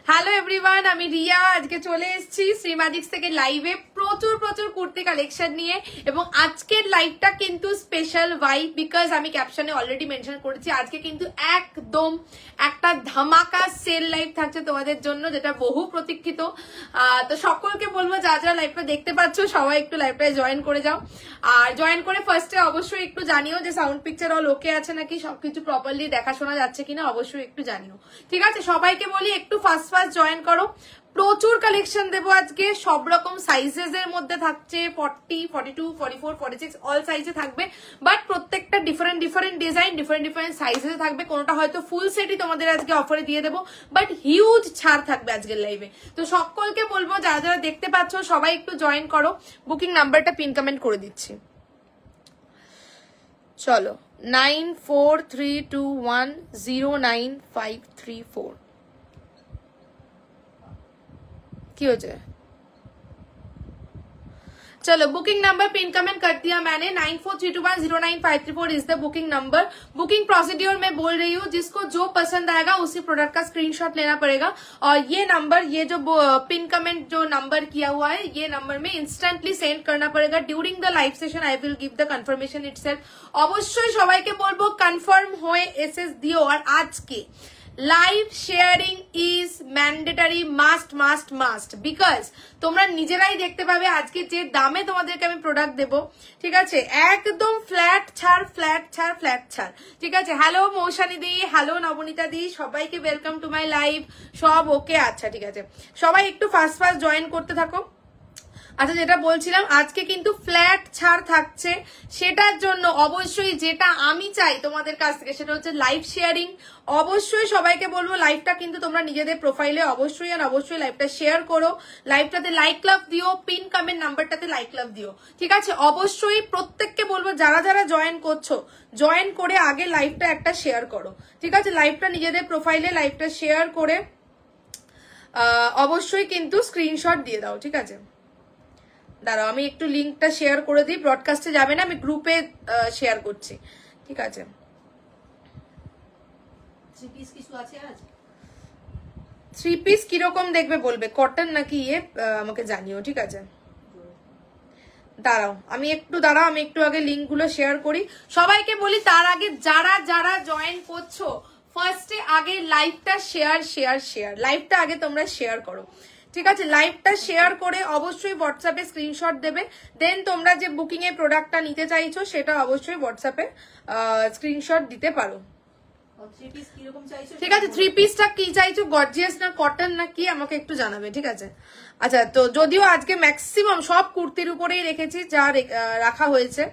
Hello everyone, আমি রিয়া। আজকে চলে এসেছি শ্রী ম্যাজিক্স থেকে লাইভে প্রচুর প্রচুর কুর্তি কালেকশন নিয়ে। এবং আজকের লাইভটা কিন্তু স্পেশাল ওয়াই বিকজ আমি ক্যাপশনে অলরেডি মেনশন করেছি আজকে কিন্তু একদম একটা ধামাকা সেল লাইভ থাকছে তোমাদের জন্য, যেটা বহু প্রতীক্ষিত। তো সকলকে বলবো যারা লাইভটা দেখতে পাচ্ছ সবাই একটু লাইভটায় জয়েন করে যাও। আর জয়েন করে ফার্স্টে অবশ্যই একটু জানিও যে সাউন্ড পিকচার অল ওকে আছে নাকি, সবকিছু প্রপারলি দেখাশোনা যাচ্ছে কিনা, অবশ্যই একটু জানিও। ঠিক আছে, সবাইকে বলি একটু ফার্স্ট জয়েন করো। প্রচুর কালেকশন দেবো আজকে, সব রকম সাইজেস এর মধ্যে থাকছে। 40, 42, 44, 46 অল সাইজে থাকবে, বাট প্রত্যেকটা ডিফারেন্ট ডিজাইন, ডিফারেন্ট সাইজে থাকবে। কোনটা হয়তো ফুল সেটই তোমাদের আজকে অফারে দিয়ে দেবো, বাট হিউজ ছাড় থাকবে আজকের লাইভে। তো সকলকে বলবো যারা দেখতে পাচ্ছ সবাই একটু জয়েন করো। বুকিং নাম্বারটা পিন কমেন্ট করে দিচ্ছি। চলো, 9432109534। কি হয়েছে? चलो, बुकिंग नंबर पिन कमेंट कर दिया मैंने। 9432109534 is the booking number. Booking procedure मैं बोल रही हूँ, जिसको जो पसंद आएगा उसी प्रोडक्ट का स्क्रीनशॉट लेना पड़ेगा। और ये नंबर, ये जो पिन कमेंट जो नंबर किया हुआ है, ये नंबर में इंस्टेंटली सेंड करना पड़ेगा। During the live session I will give the confirmation itself. অবশ্যই সবাইকে বলবো কনফার্ম হয়ে এসএস দিও। আর আজকে live sharing is mandatory, must because তোমরা নিজেরাই দেখতে পাবে আজকে যে দামে তোমাদেরকে আমি প্রোডাক্ট দেবো। ঠিক আছে, একদম ফ্ল্যাট ছাড়। ঠিক আছে, হ্যালো মৌসানি দি, হ্যালো নবনীতা দি, সবাইকে ওয়েলকাম টু মাই লাইভ। সব ওকে? আচ্ছা ঠিক আছে, সবাই একটু ফার্স্ট জয়েন করতে থাকো। আচ্ছা, যেটা বলছিলাম আজকে কিন্তু ফ্ল্যাট ছাড় থাকছে, সেটার জন্য অবশ্যই যেটা আমি চাই তোমাদের কাছ থেকে সেটা হচ্ছে লাইভ শেয়ারিং। অবশ্যই সবাইকে বলবো লাইভটা কিন্তু তোমরা নিজেদের প্রোফাইলে অবশ্যই লাইভটা শেয়ার করো। লাইভটাতে লাইক লাভ দিও, পিন কমেন্ট নাম্বারটাতে লাইক লাভ দিও। ঠিক আছে, অবশ্যই প্রত্যেককে বলবো যারা জয়েন করছো, জয়েন করে আগে লাইভটা একটা শেয়ার করো। ঠিক আছে, লাইভটা নিজেদের প্রোফাইলে লাইভটা শেয়ার করে অবশ্যই কিন্তু স্ক্রিনশট দিয়ে দাও। ঠিক আছে, দাঁড়াও আমি একটু লিঙ্কটা শেয়ার করে দিই। ব্রডকাস্টে যাবে না, আমি গ্রুপে শেয়ার করছি। ঠিক আছে, 3 পিস কিরকম দেখবে বলবে, কটন নাকি ইয়ে আমাকে জানিও। ঠিক আছে, দাঁড়াও আমি একটু আগে লিঙ্কগুলো শেয়ার করি। সবাইকে বলি তার আগে যারা জয়েন করছো ফার্স্টে আগে লাইভটা শেয়ার লাইভটা আগে তোমরা শেয়ার করো। ঠিক আছে, লাইভটা শেয়ার করে অবশ্যই হোয়াটসঅ্যাপে স্ক্রিনশট দেবে। দেন তোমরা যে বুকিং এর প্রোডাক্টটা নিতে চাইছো সেটা অবশ্যই হোয়াটসঅ্যাপে স্ক্রিনশট দিতে পারো। ঠিক আছে, 3 পিসটা কি চাইছো, গর্জিয়াস না কটন না কি আমাকে একটু জানাবে। ঠিক আছে, আচ্ছা তো যদিও আজকে ম্যাক্সিমাম সব কুর্তির উপরেই রেখেছি যা রাখা হয়েছে।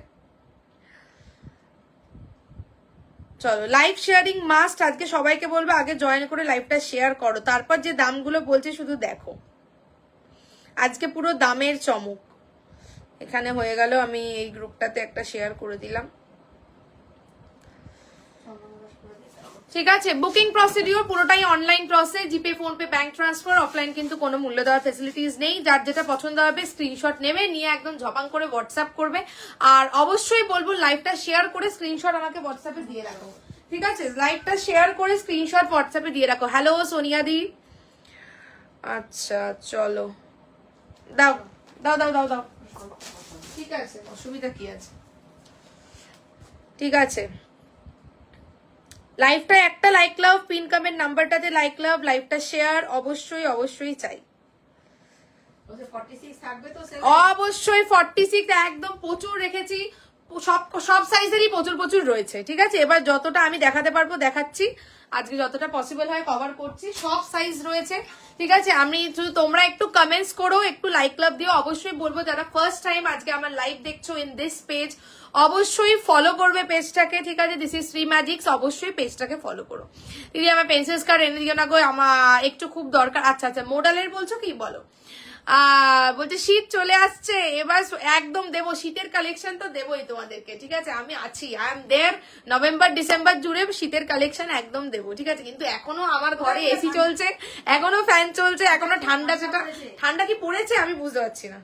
চলো, লাইভ শেয়ারিং মাস্ট। আজকে সবাইকে বলবো আগে জয়েন করে লাইভটা শেয়ার করো, তারপর যে দামগুলো বলছি শুধু দেখো। আজকে পুরো দামের চমক এখানে হয়ে গেল। আমি এই গ্রুপটাতে একটা শেয়ার করে দিলাম। ঠিক আছে, বুকিং প্রসিডিওর পুরোটাই online process, GPay, PhonePe, bank transfer. Offline কিন্তু কোনো মূল্য দেওয়ার ফেসিলিটিস নেই। যার যেটা পছন্দ হবে স্ক্রিনশট নেবে, নিয়ে একদম ঝপাং করে হোয়াটসঅ্যাপ করবে। আর অবশ্যই বলবো লাইভটা শেয়ার করে স্ক্রিনশট আমাকে হোয়াটসঅ্যাপে দিয়ে রাখো। ঠিক আছে, লাইভটা শেয়ার করে স্ক্রিনশট হোয়াটসঅ্যাপে দিয়ে রাখো। হ্যালো সোনিয়া দি, আচ্ছা চলো দাও। ঠিক আছে, অসুবিধা কি আছে? ঠিক আছে, লাইভটা একটা লাইক লাভ, পিন কমেন্ট নাম্বারটাতে লাইক লাভ, লাইভটা শেয়ার অবশ্যই চাই। অবশ্যই 46 একদম প্রচুর রেখেছি, সব সাইজেরই প্রচুর রয়েছে। ঠিক আছে, এবার যতটা আমি দেখাতে পারবো দেখাচ্ছি, আজকে যতটা পসিবল হয় কভার করছি। সব সাইজ রয়েছে। ঠিক আছে, আমি শুধু তোমরা একটু কমেন্টস করো, একটু লাইক লাভ দিও। অবশ্যই বলবো যারা ফার্স্ট টাইম আজকে আমার লাইভ দেখছো ইন দিস পেজ, অবশ্যই ফলো করবে পেজটাকে। ঠিক আছে, দিস ইজ শ্রী ম্যাজিক্স, অবশ্যই পেজটাকে ফলো করো। দিদি আমার পেন্সিল স্কার্ট এনে দিও না গো, আমার একটু খুব দরকার। আচ্ছা মোডালের বলছো কি বলো? বলছে শীত চলে আসছে, এবার একদম দেবো শীতের কালেকশন, তো দেবোই তোমাদেরকে। ঠিক আছে, আমি আছি, I am there. November December জুড়ে শীতের কালেকশন একদম দেবো। ঠিক আছে, কিন্তু এখনো আমার ঘরে এসি চলছে, এখনো ফ্যান চলছে, এখনো ঠান্ডা কি পড়েছে আমি বুঝতে পারছি না।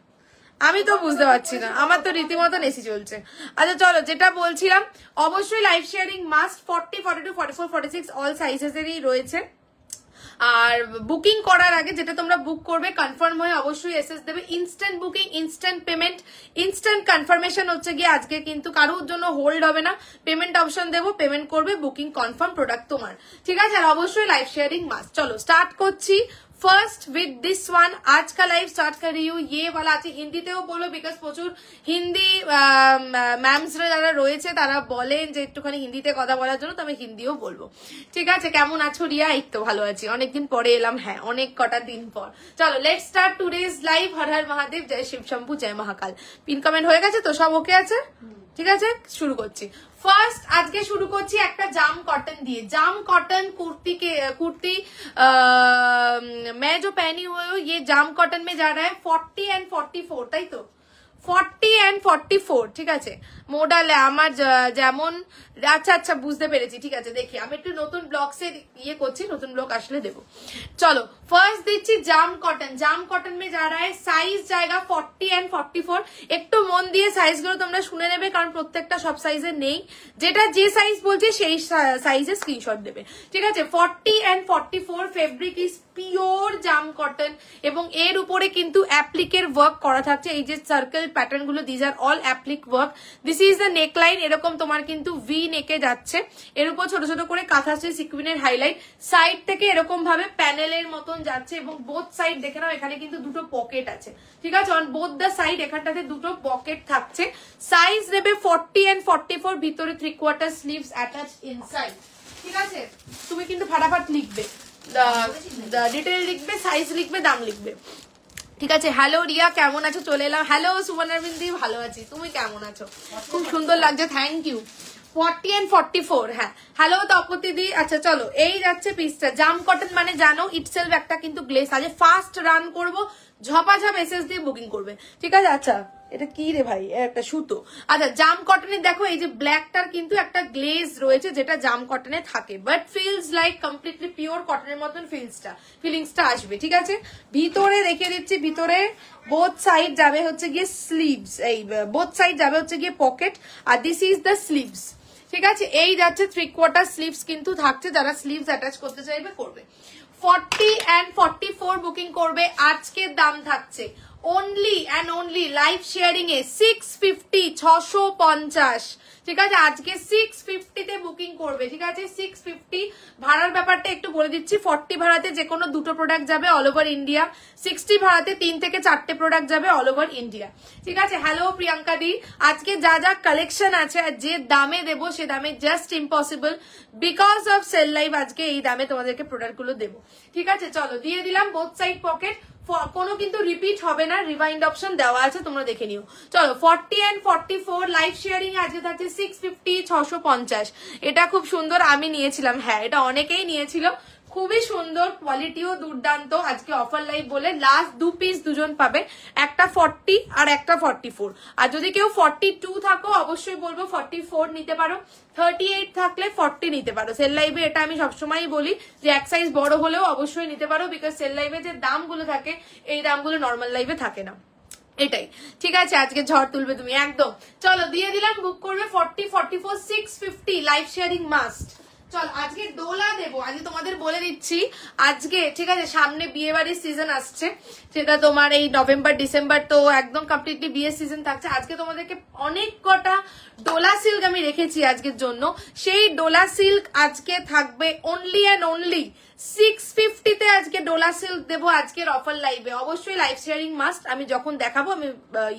আমি তো বুঝতে পারছি না, আমার তো রীতিমতন এসি চলছে। আচ্ছা চলো, যেটা বলছিলাম, অবশ্যই লাইভ শেয়ারিং মাস্ট। 40, 42, 44, 46 অল সাইজেসেরই রয়েছে। আর বুকিং করার আগে যেটা তোমরা বুক করবে, কনফার্ম হয়ে অবশ্যই এসএস দেবে। Instant booking, instant payment, instant confirmation হচ্ছে গিয়ে আজকে, কিন্তু কারোর জন্য হোল্ড হবে না। পেমেন্ট অপশন দেবো, পেমেন্ট করবে, বুকিং কনফার্ম, প্রোডাক্ট তোমার, ঠিক আছে। আর অবশ্যই লাইভ শেয়ারিং মাস্ট। চলো স্টার্ট করছি फर्स्ट विद दिस वन। आज का लाइव स्टार्ट कर रही हूँ, ये वाला আছে হিন্দিতেও বলো, বিকজ প্রচুর হিন্দি ম্যামসরা যারা রয়েছে তারা বলেন যে একটুখানি হিন্দিতে কথা বলার জন্য, তো আমি হিন্দিও বলবো, ঠিক আছে। কেমন আছো রিয়া? এই তো ভালো আছি, অনেকদিন পরে এলাম, হ্যাঁ অনেক কটা দিন পর। চলো let's start today's live. Har Har Mahadev, জয় শিব শম্ভু, জয় মহাকাল। পিন কমেন্ট হয়ে গেছে তো, সব ওকে আছে, ঠিক আছে। শুরু করছি। फर्स्ट आज के शुरू করছি একটা জাম কটন দিয়ে। জাম कॉटन कुर्ती मैं जो पहनी हुई हूँ ये जाम कॉटन में जा रहा है 40 and 44, তাই তো 40 and 44, ঠিক আছে। মডেলে আমার যেমন, আচ্ছা আচ্ছা বুঝতে পেরেছি, ঠিক আছে। দেখি আমি একটু নতুন ব্লগসের ইয়ে করছি, নতুন ব্লগ আসলে দেবো। চলো ফার্স্ট দিচ্ছি জাম কটন। জাম কটন মে যা রা হ্যায়, সাইজ জায়গা 40 and 44। একটু মন দিয়ে সাইজগুলো তোমরা শুনে নেবে, কারণ প্রত্যেকটা সব সাইজে নেই। যেটা যে সাইজ বলছে সেই সাইজে স্ক্রিনশট দেবে, ঠিক আছে। 40 and 44 fabric is pure jam cotton, এবং এর উপরে কিন্তু অ্যাপ্লিকের ওয়ার্ক করা থাকছে। এই যে সার্কেল প্যাটার্ন গুলো, these are all applique work. This is the neckline, এরকম তোমার কিন্তু ভি নেকে যাচ্ছে। এর উপর ছোট ছোট করে কাঁথা স্টিচ সিকুইনের হাইলাইট, সাইড থেকে এরকম ভাবে প্যানেলের মতন যাচ্ছে, এবং বোথ সাইড দেখে নাও এখানে কিন্তু দুটো পকেট আছে, ঠিক আছে। অন বোথ দ্য সাইড এখানটাতে দুটো পকেট থাকছে। সাইজ নেবে 40 and 44, ভিতরে 3/4 স্লিভস অ্যাটাচ ইনসাইড, ঠিক আছে। তুমি কিন্তু ফাটাফাট লিখবে, ডিটেল লিখবে, সাইজ লিখবে, দাম লিখবে, ঠিক আছে। হ্যালো রিয়া, কেমন আছো? চলে এলাম। হ্যালো সুবর্ণাবিন্দি, ভালো আছি, তুমি কেমন আছো? খুব সুন্দর লাগছে, থ্যাংক ইউ। 40 and 44, হ্যাঁ। হ্যালো তপতি দি। আচ্ছা চলো, এই যাচ্ছে পিসটা। জাম কটন মানে জানো ইটসেলফ একটা কিন্তু গ্লেস আছে। ফাস্ট রান করবো, ঝপাঝপ এসএস দিয়ে বুকিং করবে, ঠিক আছে। আচ্ছা এটা কি রে ভাই, একটা সুতো। আচ্ছা জাম কটনের দেখো এই যে ব্ল্যাকটার কিন্তু একটা গ্লেজ রয়েছে, যেটা জাম কটনে থাকে, but feels like completely pure কটনের মতন ফিলিংসটা আসবে, ঠিক আছে। ভিতরে রেখে দিচ্ছি, ভিতরে বোথ সাইড যাবে হচ্ছে গিয়ে স্লিভস, এই বোথ সাইড যাবে হচ্ছে গিয়ে পকেট, আর দিস ইজ দ্য স্লিভস, ঠিক আছে। এই যাচ্ছে 3/4 স্লিভস কিন্তু থাকছে, যারা স্লিভস অ্যাটাচ করতে চাইবে করবে। 40 and 44 বুকিং করবে। আজকের দাম থাকছে only and only live sharing এ 650, 650, ঠিক আছে। আজকে 650 তে বুকিং করবে, ঠিক আছে। 650 ভাড়ার ব্যাপারটা একটু বলে দিচ্ছি। 40 ভাড়াতে যে কোনো দুটো প্রোডাক্ট যাবে অল ওভার ইন্ডিয়া, 60 ভাড়াতে 3 থেকে 4টে প্রোডাক্ট যাবে অল ওভার ইন্ডিয়া, ঠিক আছে। হ্যালো প্রিয়াঙ্কা দি, আজকে যা যা কালেকশন আছে আর যে দামে দেবো সে দামে just impossible, because of sale live আজকে এই দামে তোমাদেরকে প্রোডাক্ট গুলো দেবো, ঠিক আছে। চলো দিয়ে দিলাম বোথ সাইড পকেট, কোনো কিন্তু রিপিট হবে না, রিভাইন্ড অপশন দেওয়া আছে, তোমরা দেখে নিও। চলো 40 and 44 লাইভ শেয়ারিং আজকে থাকছে 650, 650। এটা খুব সুন্দর, আমি নিয়েছিলাম, হ্যাঁ এটা অনেকেই নিয়েছিল, খুবই সুন্দর, কোয়ালিটিও দুর্দান্ত। আজকে অফার লাইভ বলে লাস্ট 2 পিস দুজন পাবে, একটা 40 আর একটা 44। আর যদি কেউ 42 থাকো অবশ্যই বলবো 44 নিতে পারো, 38 থাকলে 40 নিতে পারো। সেল লাইভে এটা আমি সবসময়ই বলি যে এক সাইজ বড় হলেও অবশ্যই নিতে পারো, বিকজ সেল লাইভে যে দামগুলো থাকে এই দামগুলো নর্মাল লাইভে থাকে না, এটাই, ঠিক আছে। আজকে ঝড় তুলবে তুমি একদম। চলো দিয়ে দিলাম, বুক করবে 40, 44, 650 লাইভ শেয়ারিং মাস্ট। চল আজকে দোলা দেবো, আজকে তোমাদের বলে দিচ্ছি আজকে, ঠিক আছে। সামনে বিয়ে বাড়ির সিজন আসছে, সেটা তোমার এই নভেম্বর ডিসেম্বর, তো একদম কমপ্লিটলি বিয়ের সিজন থাকছে। আজকে তোমাদেরকে অনেক কটা ডোলা সিল্ক আমি রেখেছি আজকের জন্য, সেই ডোলা সিল্ক আজকে থাকবে অনলি অ্যান্ড অনলি 650 তে। আজকে ডোলা সিল্ক দেবো আজকের অফার লাইভে, অবশ্যই লাইভ শেয়ারিং মাস্ট। আমি যখন দেখাবো আমি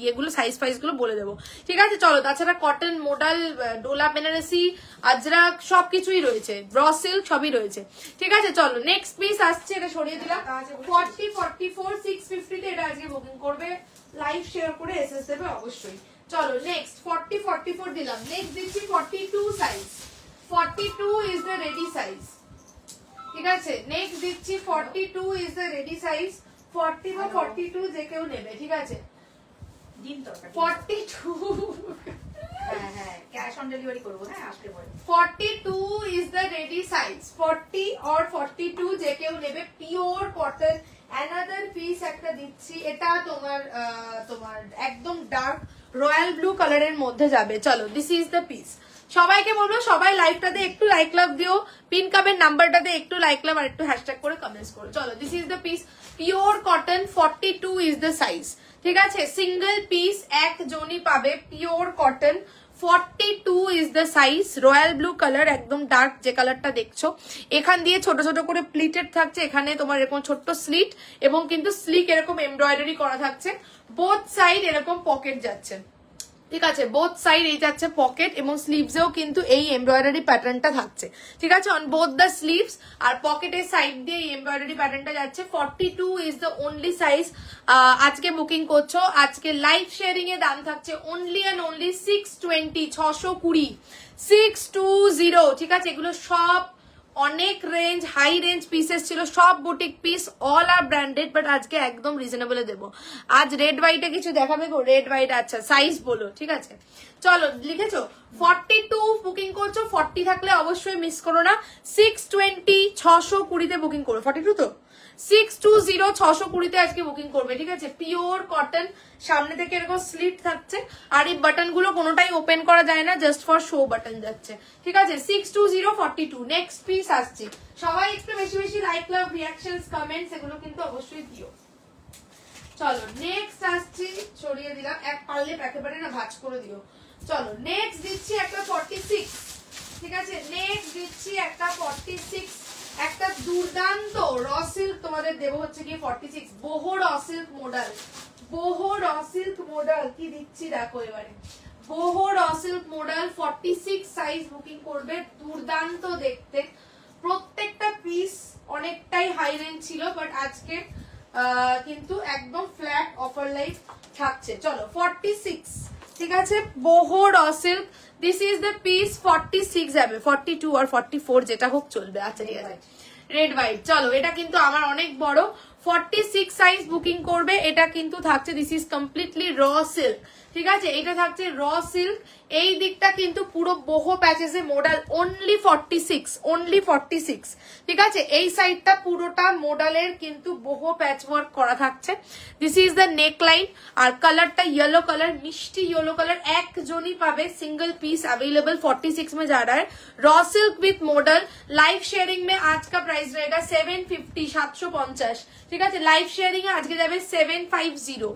ইয়েগুলো সাইজ ফাইজ গুলো বলে দেবো, ঠিক আছে। চলো তাছাড়া কটন, মোডাল, ডোলা বেনারসি, আজরাক সবকিছুই রয়েছে, র সিল্ক সবই রয়েছে, ঠিক আছে। চলো নেক্সট পিস আসছে, এটা সরিয়ে দিলাম। 40, 44, 650 তে এটা আজকে বুকিং করবে, লাইভ শেয়ার করে এসএস দেবে অবশ্যই। চলো নেক্সট 40, 44 দিলাম। নেক্সট দিচ্ছি 42 size. 42 is the ready size, ঠিক আছে। নেক্সট দিচ্ছি 42 ইজ দ্য রেডি সাইজ। 40 বা 42 যে কেউ নেবে, ঠিক আছে। 42 হ্যাঁ ক্যাশ অন ডেলিভারি করবো, হ্যাঁ আসলে পরে। 42 is the ready size, 40 or 42 যে কেউ নেবে, পিওর কটন অ্যানাদার পিস একটা দিচ্ছি, এটা তোমার তোমার একদম ডার্ক রয়্যাল ব্লু কালারের মধ্যে যাবে। চলো দিস ইজ দ্য পিস। সবাইকে বলবো সবাই লাইভটাতে একটু লাইক লাভ দিও, পিন কামের নাম্বারটাতে একটু লাইক লাভ আর একটু হ্যাশট্যাগ করে কমেন্টস করো। চলো this is the piece, pure cotton, 42 is the size. ঠিক আছে, সিঙ্গেল পিস একজনই পাবে, pure cotton, 42 is the size, royal blue colour, একদম ডার্ক যে কালারটা দেখছো। এখান দিয়ে ছোট ছোট করে প্লিটেড থাকছে, এখানে তোমার এরকম ছোট্ট স্লিট এবং কিন্তু স্লিক এরকম এমব্রয়ডারি করা থাকছে, বোথ সাইড এরকম পকেট যাচ্ছে। ঠিক আছে, বোথ সাইড এই যাচ্ছে পকেট এবং স্লিভসেও কিন্তু এই এমব্রয়ডারি প্যাটার্নটা থাকছে। ঠিক আছে, অন বোথ দ্য স্লিভস আর পকেটের সাইড দিয়ে এই এমব্রয়ডারি প্যাটার্নটা যাচ্ছে। 42 ইজ দ্য অনলি সাইজ। আজকে বুকিং করছো, আজকে লাইভ শেয়ারিং এ দাম থাকছে অনলি অ্যান্ড অনলি 620, 620, 620। ঠিক আছে, এগুলো সব অনেক রেঞ্জ, হাই রেঞ্জ পিসেস ছিল, সব বুটিক পিস, অল আর ব্র্যান্ডেড, বাট আজকে একদম রিজনেবলে দেবো। আজ রেড হোয়াইটে কিছু দেখাবে গো? রেড হোয়াইট, আচ্ছা সাইজ বলো। ঠিক আছে, চলো লিখেছো 42 বুকিং করছো, 40 থাকলে অবশ্যই মিস করো না। 620, 620তে বুকিং করো। 42 তো 620, 620তে আজকে বুকিং করবে। ঠিক আছে, পিওর কটন, সামনে থেকে এরকম স্লিট থাকছে আর এই বাটন গুলো কোনোটাই ওপেন করা যায় না, জাস্ট ফর শো বাটন যাচ্ছে। ঠিক আছে, 620, 42। নেক্সট পিস আসছে, সবাই একটু বেশি বেশি লাইক লাভ রিয়াকশনস কমেন্টস এগুলো কিন্তু অবশ্যই দিও। চলো নেক্সট আসছি, ছড়িয়ে দিলাম, এক পারলে একেবারে না ভাঁজ করে দিও। চলো নেক্সট দিচ্ছি একটা 46। ঠিক আছে, নেক্সট দিচ্ছি একটা 46, একটা দুর্দান্ত র সিল্ক তোমাদের দেবো হচ্ছে কি 46, বহু র সিল্ক মডেল, বহু র সিল্ক মডেল কি দিচ্ছি দেখো এবারে, বহু raw silk model 46 size booking করবে। দুর্দান্ত দেখতে, প্রত্যেকটা পিস অনেকটাই হাই রেঞ্জ ছিল, বাট আজকে কিন্তু একদম ফ্ল্যাট অফার লাইফ থাকছে। চলো 46, ঠিক আছে, বহু raw silk, this is the piece. 46 যাবে, 42 আর 44 যেটা হোক চলবে। আচ্ছা ঠিক আছে, রেড হোয়াইট। চলো এটা কিন্তু আমার অনেক বড়, 46 সাইজ বুকিং করবে। এটা কিন্তু থাকছে, this is completely raw silk. ঠিক আছে, এটা থাকছে র সিল্ক, এই দিকটা কিন্তু পুরো বহু প্যাচেসে মডেল, অনলি 46, অনলি 46। ঠিক আছে, এই সাইডটা পুরোটা মডেলের কিন্তু বহু প্যাচ ওয়ার্ক করা থাকছে। This is the neck line আর কালারটা येलो कलर, मिष्टी येलो कलर, একজনই পাবে, सिंगल पीस अवेलेबल 46 में जा रहा है। Raw silk with model, live sharing में आज का प्राइस रहेगा 750, 750। ঠিক আছে, লাইভ শেয়ারিং এ আজকে যাবে 750।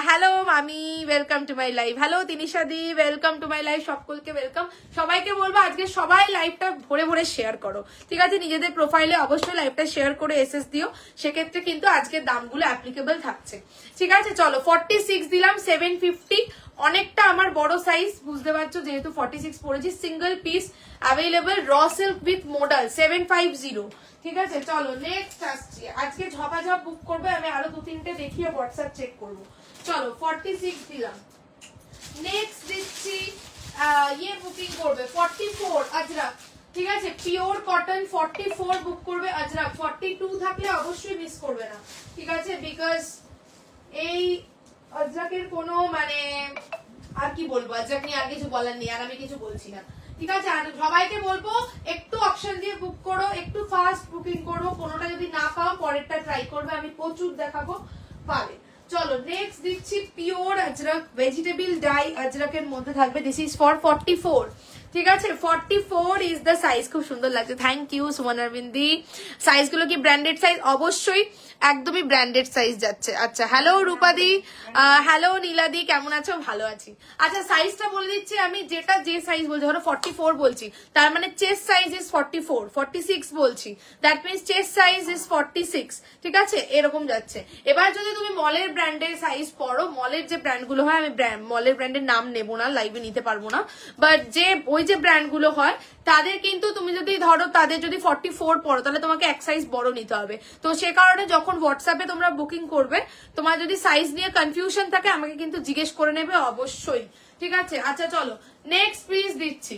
হ্যালো মামি, welcome to my live. Hello Tinisha দি, ওয়েলকাম টু মাই লাইভ। সকলকে ওয়েলকাম, সবাইকে বলবো আজকে সবাই লাইভটা ভরে ভরে শেয়ার করো। ঠিক আছে, নিজেদের প্রোফাইলে অবশ্যই লাইভটা শেয়ার করে এসএস দিও, সেক্ষেত্রে কিন্তু আজকের দামগুলো অ্যাপ্লিকেবল থাকছে। ঠিক আছে, চলো 46 দিলাম, 750, অনেকটা আমার বড় সাইজ, বুঝতে পারছো, যেহেতু 46 পড়েছি। Single piece available, raw silk with model, 750। ঠিক আছে, চলো নেক্সট আসছি। আজকে ঝপাঝপ বুক করবে, আমি আরো 2-3টে দেখিয়ে হোয়াটসঅ্যাপ চেক করবো। চলো 46 দিলাম। নেক্সট দিচ্ছি ইয়ে বুকিং করবে 44 আজরাক। ঠিক আছে, পিওর কটন 44 বুক করবে আজরাক। 42 থাকলে অবশ্যই মিস করবে না। ঠিক আছে, বিকজ এই আজরাকের কোনো মানে আর কি বলবো, আজরাক নিয়ে আর কিছু বলার নেই, আর আমি কিছু বলছি না। ঠিক আছে, আর সবাইকে বলবো একটু অপশন দিয়ে বুক করো, একটু ফাস্ট বুকিং করো, কোনোটা যদি না পাও পরেরটা ট্রাই করবে, আমি প্রচুর দেখাবো, পাবে। চলো নেক্সট দিচ্ছি পিওর আজরাক, ভেজিটেবল ডাই আজরাকের মধ্যে থাকবে, দিস ইজ ফর 44। ঠিক আছে, 44 ইজ দ্য সাইজ। খুব সুন্দর লাগছে, থ্যাংক ইউ সুমন অরবিন্দি। সাইজগুলো কি ব্র্যান্ডেড সাইজ? অবশ্যই একদমই ব্র্যান্ডেড সাইজ যাচ্ছে। আচ্ছা, হ্যালো রূপাদি, হ্যালো নীলাদি, কেমন আছো? ভালো আছি। আচ্ছা সাইজটা বলে দিচ্ছি আমি, যেটা যে সাইজ বলছি, ধরো 44 বলছি, তার মানে চেস্ট সাইজ ইজ 44, 46 বলছি, that means chest size is 46। ঠিক আছে, এরকম যাচ্ছে। এবার যদি তুমি মলের ব্র্যান্ডের সাইজ পড়ো, মলের যে ব্র্যান্ডগুলো হয়, আমি মলের ব্র্যান্ডের নাম নেবো না, লাইভে নিতে পারবো না, বাট যে ওই যে ব্র্যান্ডগুলো হয় তাদের কিন্তু তুমি যদি ধরো তাদের যদি 44 পড়ো, তাহলে তোমাকে এক সাইজ বড় নিতে হবে। তো সে কারণে যখন হোয়াটসঅ্যাপে তোমরা বুকিং করবে, তোমার যদি সাইজ নিয়ে কনফিউশন থাকে আমাকে কিন্তু জিজ্ঞেস করে নেবে অবশ্যই। ঠিক আছে, আচ্ছা চলো নেক্সট পিস দিচ্ছি।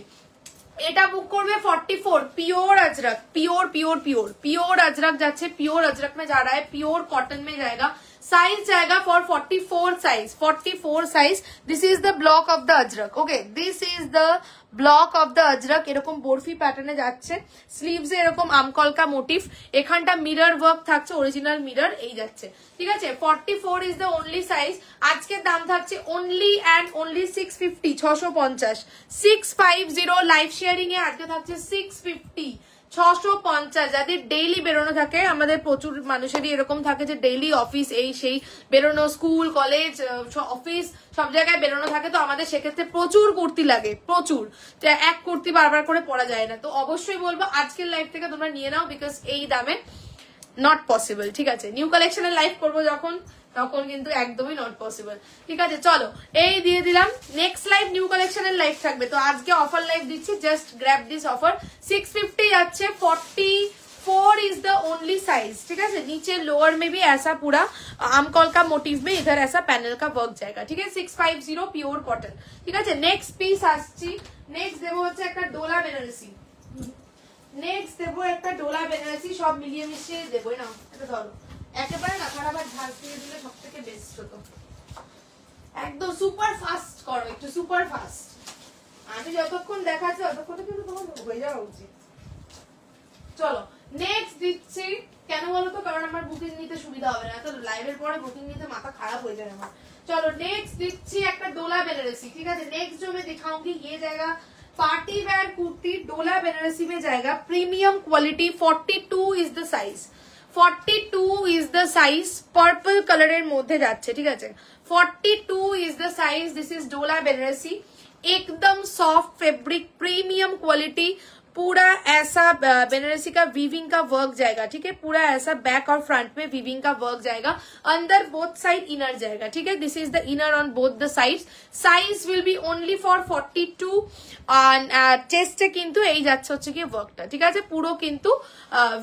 এটা বুক করবে 44, pure Ajrak, pure pure pure pure Ajrak जाच्छे, प्योर अजरक में जा रहा है, प्योर कॉटन में जाएगा। साइज जाएगा for 44 size, 44 size. This is the block of the ajrak. Okay, this is the block of the ajrak. এরকম বরফি প্যাটার্নে যাচ্ছে, স্লিভস এরকম আমকলকা মোটিভ, এখানটা মিরর ওয়ার্ক থাকছে, অরিজিনাল মিরর এই যাচ্ছে, ঠিক আছে। 44 ইজ দ্য অনলি সাইজ। আজকের দাম থাকছে only and only 650, 650, 650 live sharing এ আজকে থাকছে 650, 650। যাদের ডেইলি বেরোনো থাকে, আমাদের প্রচুর মানুষেরই এরকম থাকে যে ডেইলি অফিস এই সেই বেরোনো, স্কুল কলেজ অফিস সব জায়গায় বেরোনো থাকে, তো আমাদের সেক্ষেত্রে প্রচুর কুর্তি লাগে, প্রচুর। এক কুর্তি বারবার করে পরা যায় না, তো অবশ্যই বলবো আজকের লাইভ থেকে তোমরা নিয়ে নাও, বিকজ এই দামে নট পসিবল, ঠিক আছে। নিউ কালেকশনের লাইভ করবো যখন, তখন কিন্তু একদমই নট পসিবল, ঠিক আছে। চলো এই দিয়ে দিলাম, নেক্সট লাইভ নিউ কালেকশনের লাইভ থাকবে, তো আজকে অফার লাইভ দিচ্ছি, জাস্ট গ্র্যাব দিস অফার। 650 যাচ্ছে, 44 इज द ओनली साइज, ठीक है। नीचे लोअर में भी ऐसा पूरा आमकॉल का मोटिव में इधर ऐसा पैनल का वर्क जाएगा, ठीक है। 650 प्योर कॉटन, ठीक है। नेक्स्ट पिस आसছি, नेक्स्ट দেবো হচ্ছে একটা ডোলা বেনারসি, নেক্সট দেবো একটা ডোলা বেনারসি, সব মিলিয়ে মিশিয়ে দেবো না, এটা ধরো একেবারে না, খারাপ ঝাঁজ দিয়ে দিলে সবথেকে বেস্ট হতো। একদম সুপার ফাস্ট করো, একটু সুপার ফাস্ট। আমি যতক্ষণ দেখাচ্ছি ততক্ষণে কিন্তু তোমার হয়ে যাওয়া উচিত। চলো নেক্সট দিচ্ছি, কেন বলো তো, কারণ আমার বুকিং নিতে সুবিধা হবে না, তো লাইভের পরে বুকিং নিতে মাথা খারাপ হয়ে যায় আমার। चलो नेक्स्ट दिखছি একটা ডোলা বেনারসি, ঠিক আছে। नेक्स्ट जो मैं दिखाऊंगी ये जाएगा पार्टी वेयर कुर्ती, डोला बेनारसी में जाएगा, premium quality. 42 is the size, 42 is the size, purple colour मध्य जाच्छे, ठीक है। 42 is the size, this is Dola Banarasi, एकदम सॉफ्ट फैब्रिक, प्रीमियम क्वालिटी, पूरा ऐसा बेनारसी का वीविंग का वर्क जाएगा, ठीक है। पूरा ऐसा बैक और फ्रंट में वीविंग का वर्क जाएगा, अंदर बोथ साइड इनर जाएगा, ठीक है। This is the inner on both the sides. Size will be only for 42 চেস্টে কিন্তু এই যাচ্ছে হচ্ছে কি ওয়ার্কটা, ঠিক আছে। পুরো কিন্তু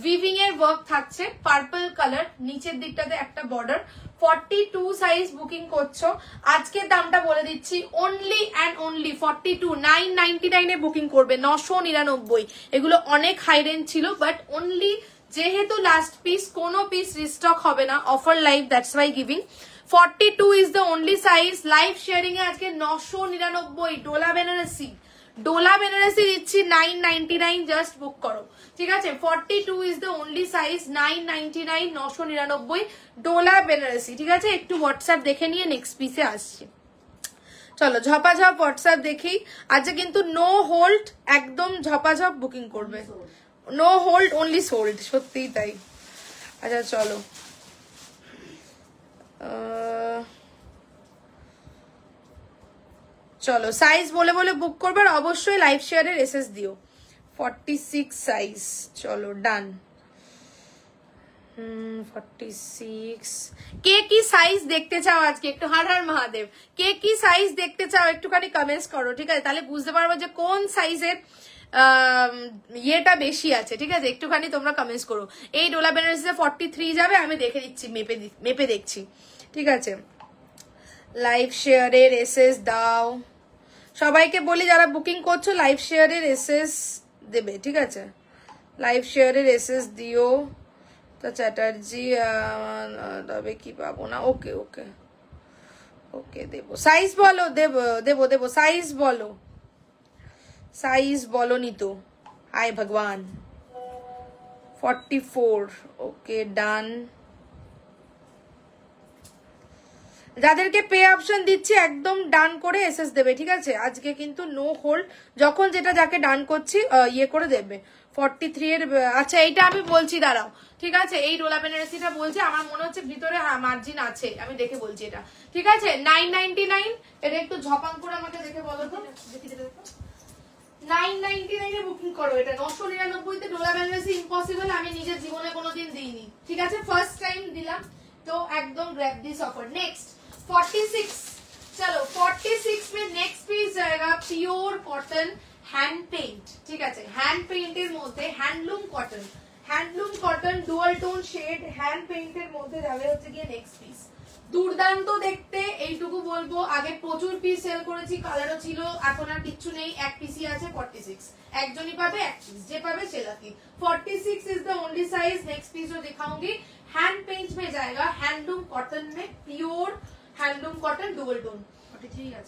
উইভিং এর ওয়ার্ক থাকছে, পার্পল কালার, নিচের দিকটাতে একটা বর্ডার। 42 সাইজ বুকিং করছো, আজকের দামটা বলে দিচ্ছি, অনলি অ্যান্ড অনলি 42, 999 এ বুকিং করবে, 999। এগুলো অনেক হাই রেঞ্জ ছিল, বাট অনলি যেহেতু লাস্ট পিস, কোনো পিস রিস্টক হবে না, offer live, that's why giving. 42 is the only size. Live sharing এ আজকে 999 ডোলা বেনারসি, ডোলা বেনারসি দিচ্ছি 999, জাস্ট বুক করো, ঠিক আছে। 42 is the only size, 999, 999 Dola Banarasi, ঠিক আছে। একটু হোয়াটসঅ্যাপ দেখে নিয়ে নেক্সট পিসে আসছি। চলো ঝপাঝপ হোয়াটসঅ্যাপ দেখি। আজকে কিন্তু নো হোল্ড, একদম ঝপাঝপ বুকিং করবে, নো হোল্ড অনলি সোল্ড, সত্যিই তাই। আচ্ছা চলো, চলো সাইজ বলে বলে বুক করবে, আর অবশ্যই লাইভ শেয়ারের এসএস দিও। 46 সাইজ, চলো ডান। 46 কে কি সাইজ দেখতে চাও আজকে, একটু হর হর মহাদেব, কে কি সাইজ দেখতে চাও একটুখানি কমেন্টস করো, ঠিক আছে। তাহলে বুঝতে পারবো যে কোন সাইজের ইয়েটা বেশি আছে, ঠিক আছে। একটুখানি তোমরা কমেন্টস করো। এই ডোলা বেনারসিতে 43 যাবে, আমি দেখে দিচ্ছি, মেপে দেখছি, ঠিক আছে। লাইভ শেয়ারের এসএস দাও, সবাইকে বলি যারা বুকিং করছো লাইভ শেয়ারের এসএস দেবে, ঠিক আছে। লাইভ শেয়ারের এসএস দিও। তো চ্যাটার্জি তবে কি পাবো না, ওকে ওকে ওকে দেবো। সাইজ বলো, দেবো দেবো দেবো, সাইজ বলো, সাইজ বলো নি তো, হায় ভগবান। 44, ওকে ডান। যাদেরকে পে অপশন দিচ্ছি একদম ডান করে এসএস দেবে, ঠিক আছে। আজকে কিন্তু নো হোল্ড, যখন যেটা যাকে ডান করছি ইয়ে করে দেবে। 43 এর, আচ্ছা এইটা আমি বলছি, দাঁড়াও, ঠিক আছে। এই ডোলা বেনারসিটা বলছি, আমার মনে হচ্ছে ভিতরে মার্জিন আছে, আমি দেখে বলছি এটা, ঠিক আছে। 999, এটা একটু ঝপাং করে আমাকে দেখে বলো তো, দেখি 999 এ বুকিং করো। এটা 999 তে ডোলা বেনারসি ইম্পসিবল, আমি নিজের জীবনে কোনোদিন দিইনি, ঠিক আছে। ফার্স্ট টাইম দিলাম, তো একদম গ্র্যাব দিস অফার। নেক্সট 46, चलो 46 में नेक्स्ट पीस जाएगा प्योर कॉटन हैंड पेंट, ठीक है। हैंड पेंटर मध्य handloom cotton dual tone shade hand painter मध्य जाবে হচ্ছে কি নেক্সট পিস দুর্দান্ত দেখতে, এইটুকু বলবো। আগে প্রচুর পিস সেল করেছি, কালারও ছিল, এখন আর কিচ্ছু নেই, এক পিসই আছে 46। একজনই পাবে এক পিস, যে পাবে সে lucky. 46 is the only size. Next piece जो दिखाऊंगी हैंड पेंट में जाएगा, हैंडलूम कॉटन में, pure handloom cotton dual tone.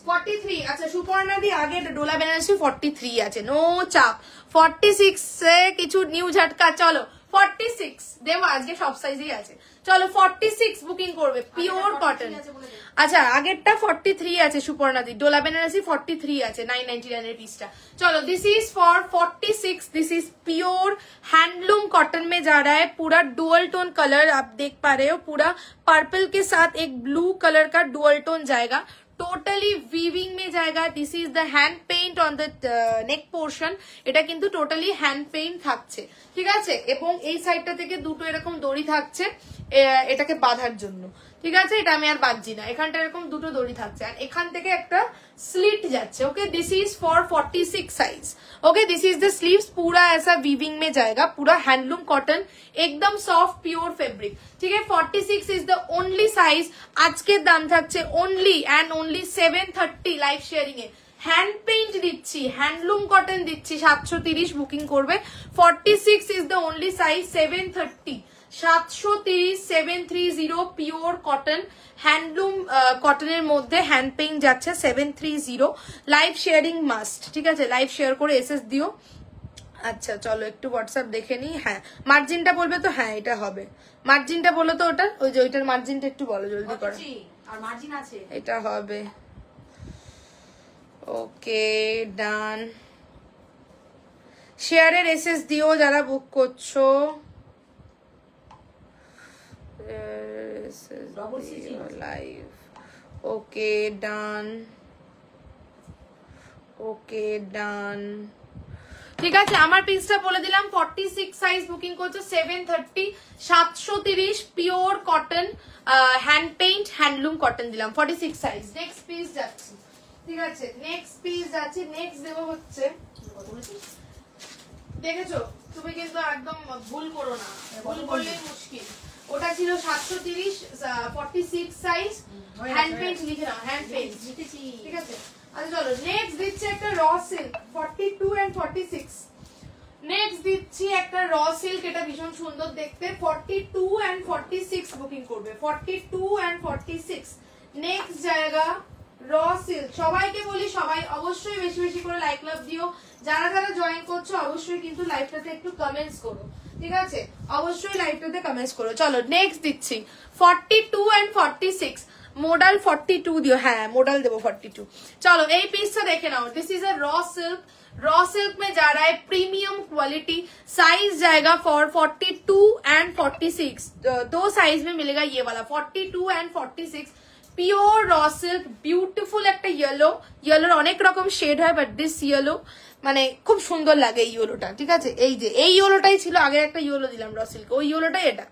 43। अच्छा सुपर्णा दी आगे डोला बेनारसी 43 আছে, নো চাপ। 46 से কিছু নিউ ঝটকা। চলো 46 দেবো, আজকে সব সাইজই আছে। চলো 46 বুকিং করবে, পিওর কটন। আচ্ছা আগেরটা 43 আছে সুপর্ণা দি, ডোলা বেনারসি 43 আছে 999 এর পিসটা। चलो this is for 46। This is pure handloom cotton में जा रहा है, पूरा डुअल टोन कलर आप देख पा रहे हो, पूरा पर्पल के साथ एक ब्लू कलर का डुअल टोन जाएगा, টোটালি উইভিং মে জায়গা। This is the hand paint on the neck portion, এটা কিন্তু টোটালি হ্যান্ড পেইন্ট থাকছে, ঠিক আছে। এবং এই সাইডটা থেকে দুটো এরকম দড়ি থাকছে এটাকে বাঁধার জন্য, ঠিক আছে। এটা আমি আর বাঁধছি না, এখানটা এরকম দুটো দড়ি থাকছে, আর এখান থেকে একটা स्लिट जाच्छे। Okay this is for 46 size. Okay this is the sleeves, पूरा ऐसा वीविंग में जाएगा, पूरा हैंडलूम कॉटन, एकदम सॉफ्ट प्योर फैब्रिक, ठीक है। 46 इज द ओनली साइज। आज के दाम থাকছে only and only 730 live sharing A. Hand paint দিচ্ছি, হ্যান্ডলুম কটন দিচ্ছি 730, বুকিং করবে। 46 is the only size, 730, 730 730 pure cotton, handloom কটনের মধ্যে হ্যান্ড পেইন্ট যাচ্ছে 730। লাইভ শেয়ারিং মাস্ট, ঠিক আছে, লাইভ শেয়ার করে এসএস দিও। আচ্ছা চলো একটু হোয়াটসঅ্যাপ দেখে নি। হ্যাঁ মার্জিনটা বলবে তো, হ্যাঁ এটা হবে। মার্জিনটা বলো তো ওটার, ওই যে ওইটার মার্জিনটা একটু বলো জলদি করে। আর মার্জিন আছে, এটা হবে। ওকে ডান, শেয়ারের এসএস দিও যারা বুক করছো। লাইভ ওকে ডান, ওকে ডান, ঠিক আছে। আমার পিসটা বলে দিলাম 46 সাইজ বুকিং করছো 730, 730 pure cotton hand paint handloom cotton দিলাম 46 সাইজ। নেক্সট পিস যাচ্ছি, ঠিক আছে, নেক্সট পিস যাচ্ছি। নেক্সট দেবো হচ্ছে, দেখেছো তুমি কিন্তু একদম ভুল করো না, ভুল করলেই মুশকিল। ওটা ছিল 730 46 সাইজ, হ্যান্ড পেইন্ট লিখে নাও, হ্যান্ড পেইন্ট লিখেছি, ঠিক আছে। আচ্ছা চলো নেক্সট দিচ্ছি একটা র সিল্ক 42 এন্ড 46। নেক্সট দিচ্ছি একটা র সিল্ক, এটা ভীষণ সুন্দর দেখতে, 42 এন্ড 46 বুকিং করবে, 42 এন্ড 46। নেক্সট জায়গা র সিল্ক। সবাইকে বলি সবাই অবশ্যই বেশি বেশি করে লাইক লাভ দিও, যারা যারা জয়েন করছো অবশ্যই কিন্তু লাইভটাতে একটু কমেন্টস করো, ঠিক আছে, অবশ্যই লাইভটাতে কমেন্টস করো। চলো নেক্সট দিচ্ছি 42 এন্ড 46, মডেল 42 দিও, হ্যাঁ মডেল দেবো 42। চলো এই পিসটা দেখে নাও, this is a raw silk. Raw silk में जा रहा है प्रीमियम क्वालिटी, साइज जाएगा फॉर 42 एंड 46, दो साइज में मिलेगा ये वाला 42 and 46। Pure raw silk, beautiful একটা ইয়েলো, ইয়েলোর অনেক রকম শেড হয় বাট দিস ইয়েলো মানে খুব সুন্দর লাগে এই ইয়েলোটা, ঠিক আছে। এই যে এই ইয়েলোটাই ছিল, আগে একটা ইয়েলো দিলাম র সিল্ক, ওই ইয়েলোটাই এটা।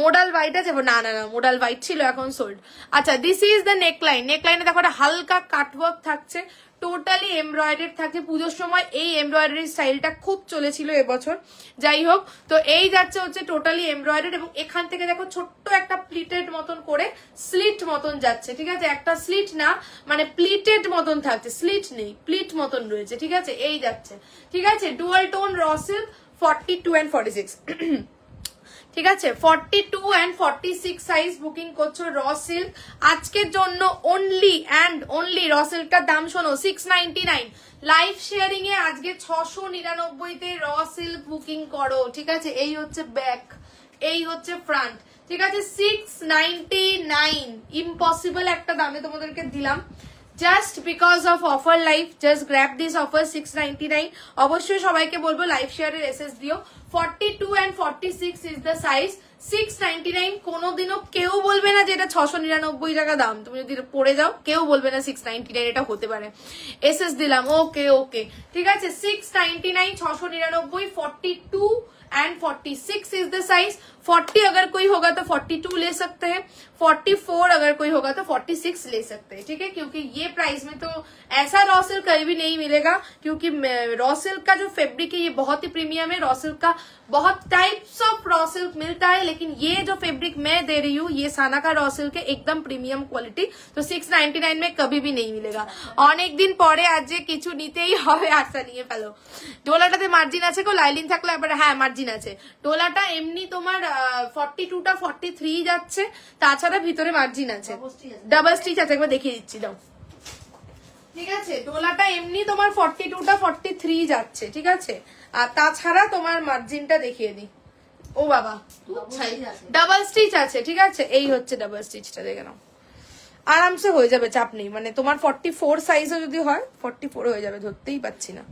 মোডাল হোয়াইট আছে, না না না মোডাল হোয়াইট ছিল এখন সোল্ড। আচ্ছা দিস ইজ দ্য নেকলাইন। নেকলাইনে দেখো একটা হালকা কাটওয়ার্ক থাকছে, টোটালি এমব্রয়ডারি থাকছে। পুজোর সময় এই এমব্রয়ডারি স্টাইলটা খুব চলেছিল এবছর, যাই হোক। তো এই যাচ্ছে হচ্ছে টোটালি এমব্রয়ডারি, এবং এখান থেকে দেখো ছোট্ট একটা প্লিটেড মতন করে স্লিট মতন যাচ্ছে, ঠিক আছে। একটা স্লিট না মানে প্লিটেড মতন থাকছে, স্লিট নেই, প্লিট মতন রয়েছে, ঠিক আছে। এই যাচ্ছে, ঠিক আছে। ডুয়াল টোন র সিল্ক 42 এন্ড 46, ঠিক আছে। 42 এন্ড 46 সাইজ বুকিং করছো র সিল্ক আজকের জন্য অনলি এন্ড অনলি। র সিল্কটার দাম শোনো 699, লাইভ শেয়ারিং এ আজকে 699 তে র সিল্ক বুকিং করো, ঠিক আছে। এই হচ্ছে ব্যাক, এই হচ্ছে ফ্রন্ট, ঠিক আছে। 699 ইম্পসিবল একটা দামে তোমাদেরকে দিলাম, just because of offer live, just grab this offer 699। অবশ্যই সবাইকে বলবো লাইভ শেয়ারের এসএস দিও। 42 এন্ড 46 ইজ দ্য সাইজ, 699। কোনোদিনও কেউ বলবে না যে এটা 699 টাকা দাম, তুমি যদি পড়ে যাও কেউ বলবে না 699, এটা হতে পারে। এসএস দিলাম, ওকে ওকে, ঠিক আছে। 699 699, 42 and 46 is the size, 40 अगर कोई होगा तो 42 ले सकते हैं, 44 अगर कोई होगा तो 46 ले सकते हैं, ठीक है। क्योंकि ये प्राइस में तो ऐसा रॉ सिल्क कहीं भी नहीं मिलेगा, क्योंकि रॉ सिल्क का जो फैब्रिक है ये बहुत ही प्रीमियम है। रॉ सिल्क का बहुत टाइप्स ऑफ रॉ सिल्क मिलता है, लेकिन ये जो फैब्रिक मैं दे रही हूँ ये साना का रॉ सिल्क है, एकदम प्रीमियम क्वालिटी, तो 699 में कभी भी नहीं मिलेगा। অনেক দিন পরে আজ যে কিছু নিতেই হবে আশা নিয়ে ফেলো। ডোলাটাতে মার্জিন আছে গো, লাইলিন থাকলে এবার হ্যাঁ মার্জিন আছে। ডোলাটা এমনি তোমার 42টা 43 যাচ্ছে, তাছাড়া ভিতরে মার্জিন আছে, ডাবল স্টিচ আছে, একবার দেখিয়ে দিচ্ছি দাও, ঠিক আছে। ডোলাটা এমনি তোমার 42টা 43 যাচ্ছে, ঠিক আছে, আর তাছাড়া তোমার মার্জিনটা দেখিয়ে দিই। ও বাবা ডাবল স্টিচ আছে, ঠিক আছে, এই হচ্ছে ডাবল স্টিচটা, দেখে নাও আরামসে হয়ে যাবে, চাপ নেই। মানে তোমার 44 সাইজও যদি হয় 44 হয়ে যাবে, ধরতেই পাচ্ছি না।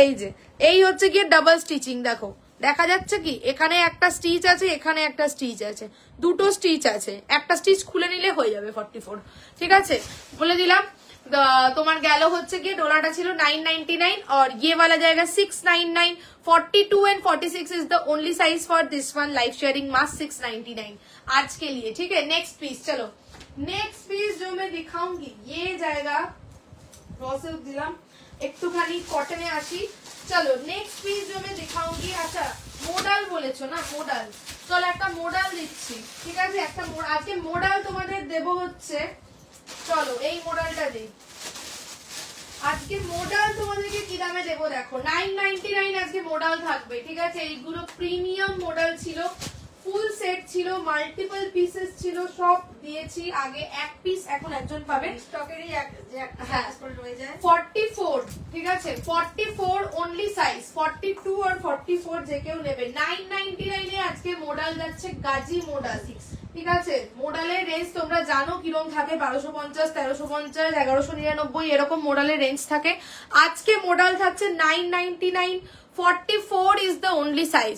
এই যে এই হচ্ছে গিয়ে ডাবল স্টিচিং, দেখো দেখা যাচ্ছে কি এখানে একটা স্টিচ আছে, এখানে একটা স্টিচ আছে, দুটো স্টিচ আছে, একটা স্টিচ খুলে নিলে হয়ে যাবে 44, ঠিক আছে, বলে দিলাম। তোমার গেল হচ্ছে গিয়ে ডোলাটা ছিল 999 और ये वाला जाएगा 699। 42 and 46 is the only size for this one, live sharing mask 699 आज के लिए, ठीक है। नेक्स्ट पीस, चलो नेक्स्ट पीस जो मैं दिखाऊंगी ये जाएगा रॉ सिल्क दिलाम, একটুখানি কটনে আসি। চলো নেক্সট পিস जो मैं दिखाऊंगी, আচ্ছা মডাল বলেছো না, মডাল, চলো একটা মডাল দিচ্ছি, ঠিক আছে। একটা আজকে মডাল তোমাদের দেব হচ্ছে, চলো এই মডালটা দিই আজকে। মডাল তোমাদেরকে কি দামে দেবো দেখো, 999 আজকে মডাল থাকবে, ঠিক আছে। এইগুলো প্রিমিয়াম মডাল ছিল, ফুল সেট ছিল, মাল্টিপল পিসেস ছিল, সব দিয়েছি আগে, এক পিস এখন একজন পাবে, স্টকেরই হ্যাঁ 44, ঠিক আছে, 44 অনলি সাইজ, 42 আর 44 যে কেউ নেবে। 999 এ আজকে মডাল যাচ্ছে, গাজি মডাল, ঠিক আছে। মডালের রেঞ্জ তোমরা জানো কিরকম থাকে, 1250, 1350, 1199 এরকম মডালের রেঞ্জ থাকে। আজকে মডাল থাকছে 999, 44 is the only size,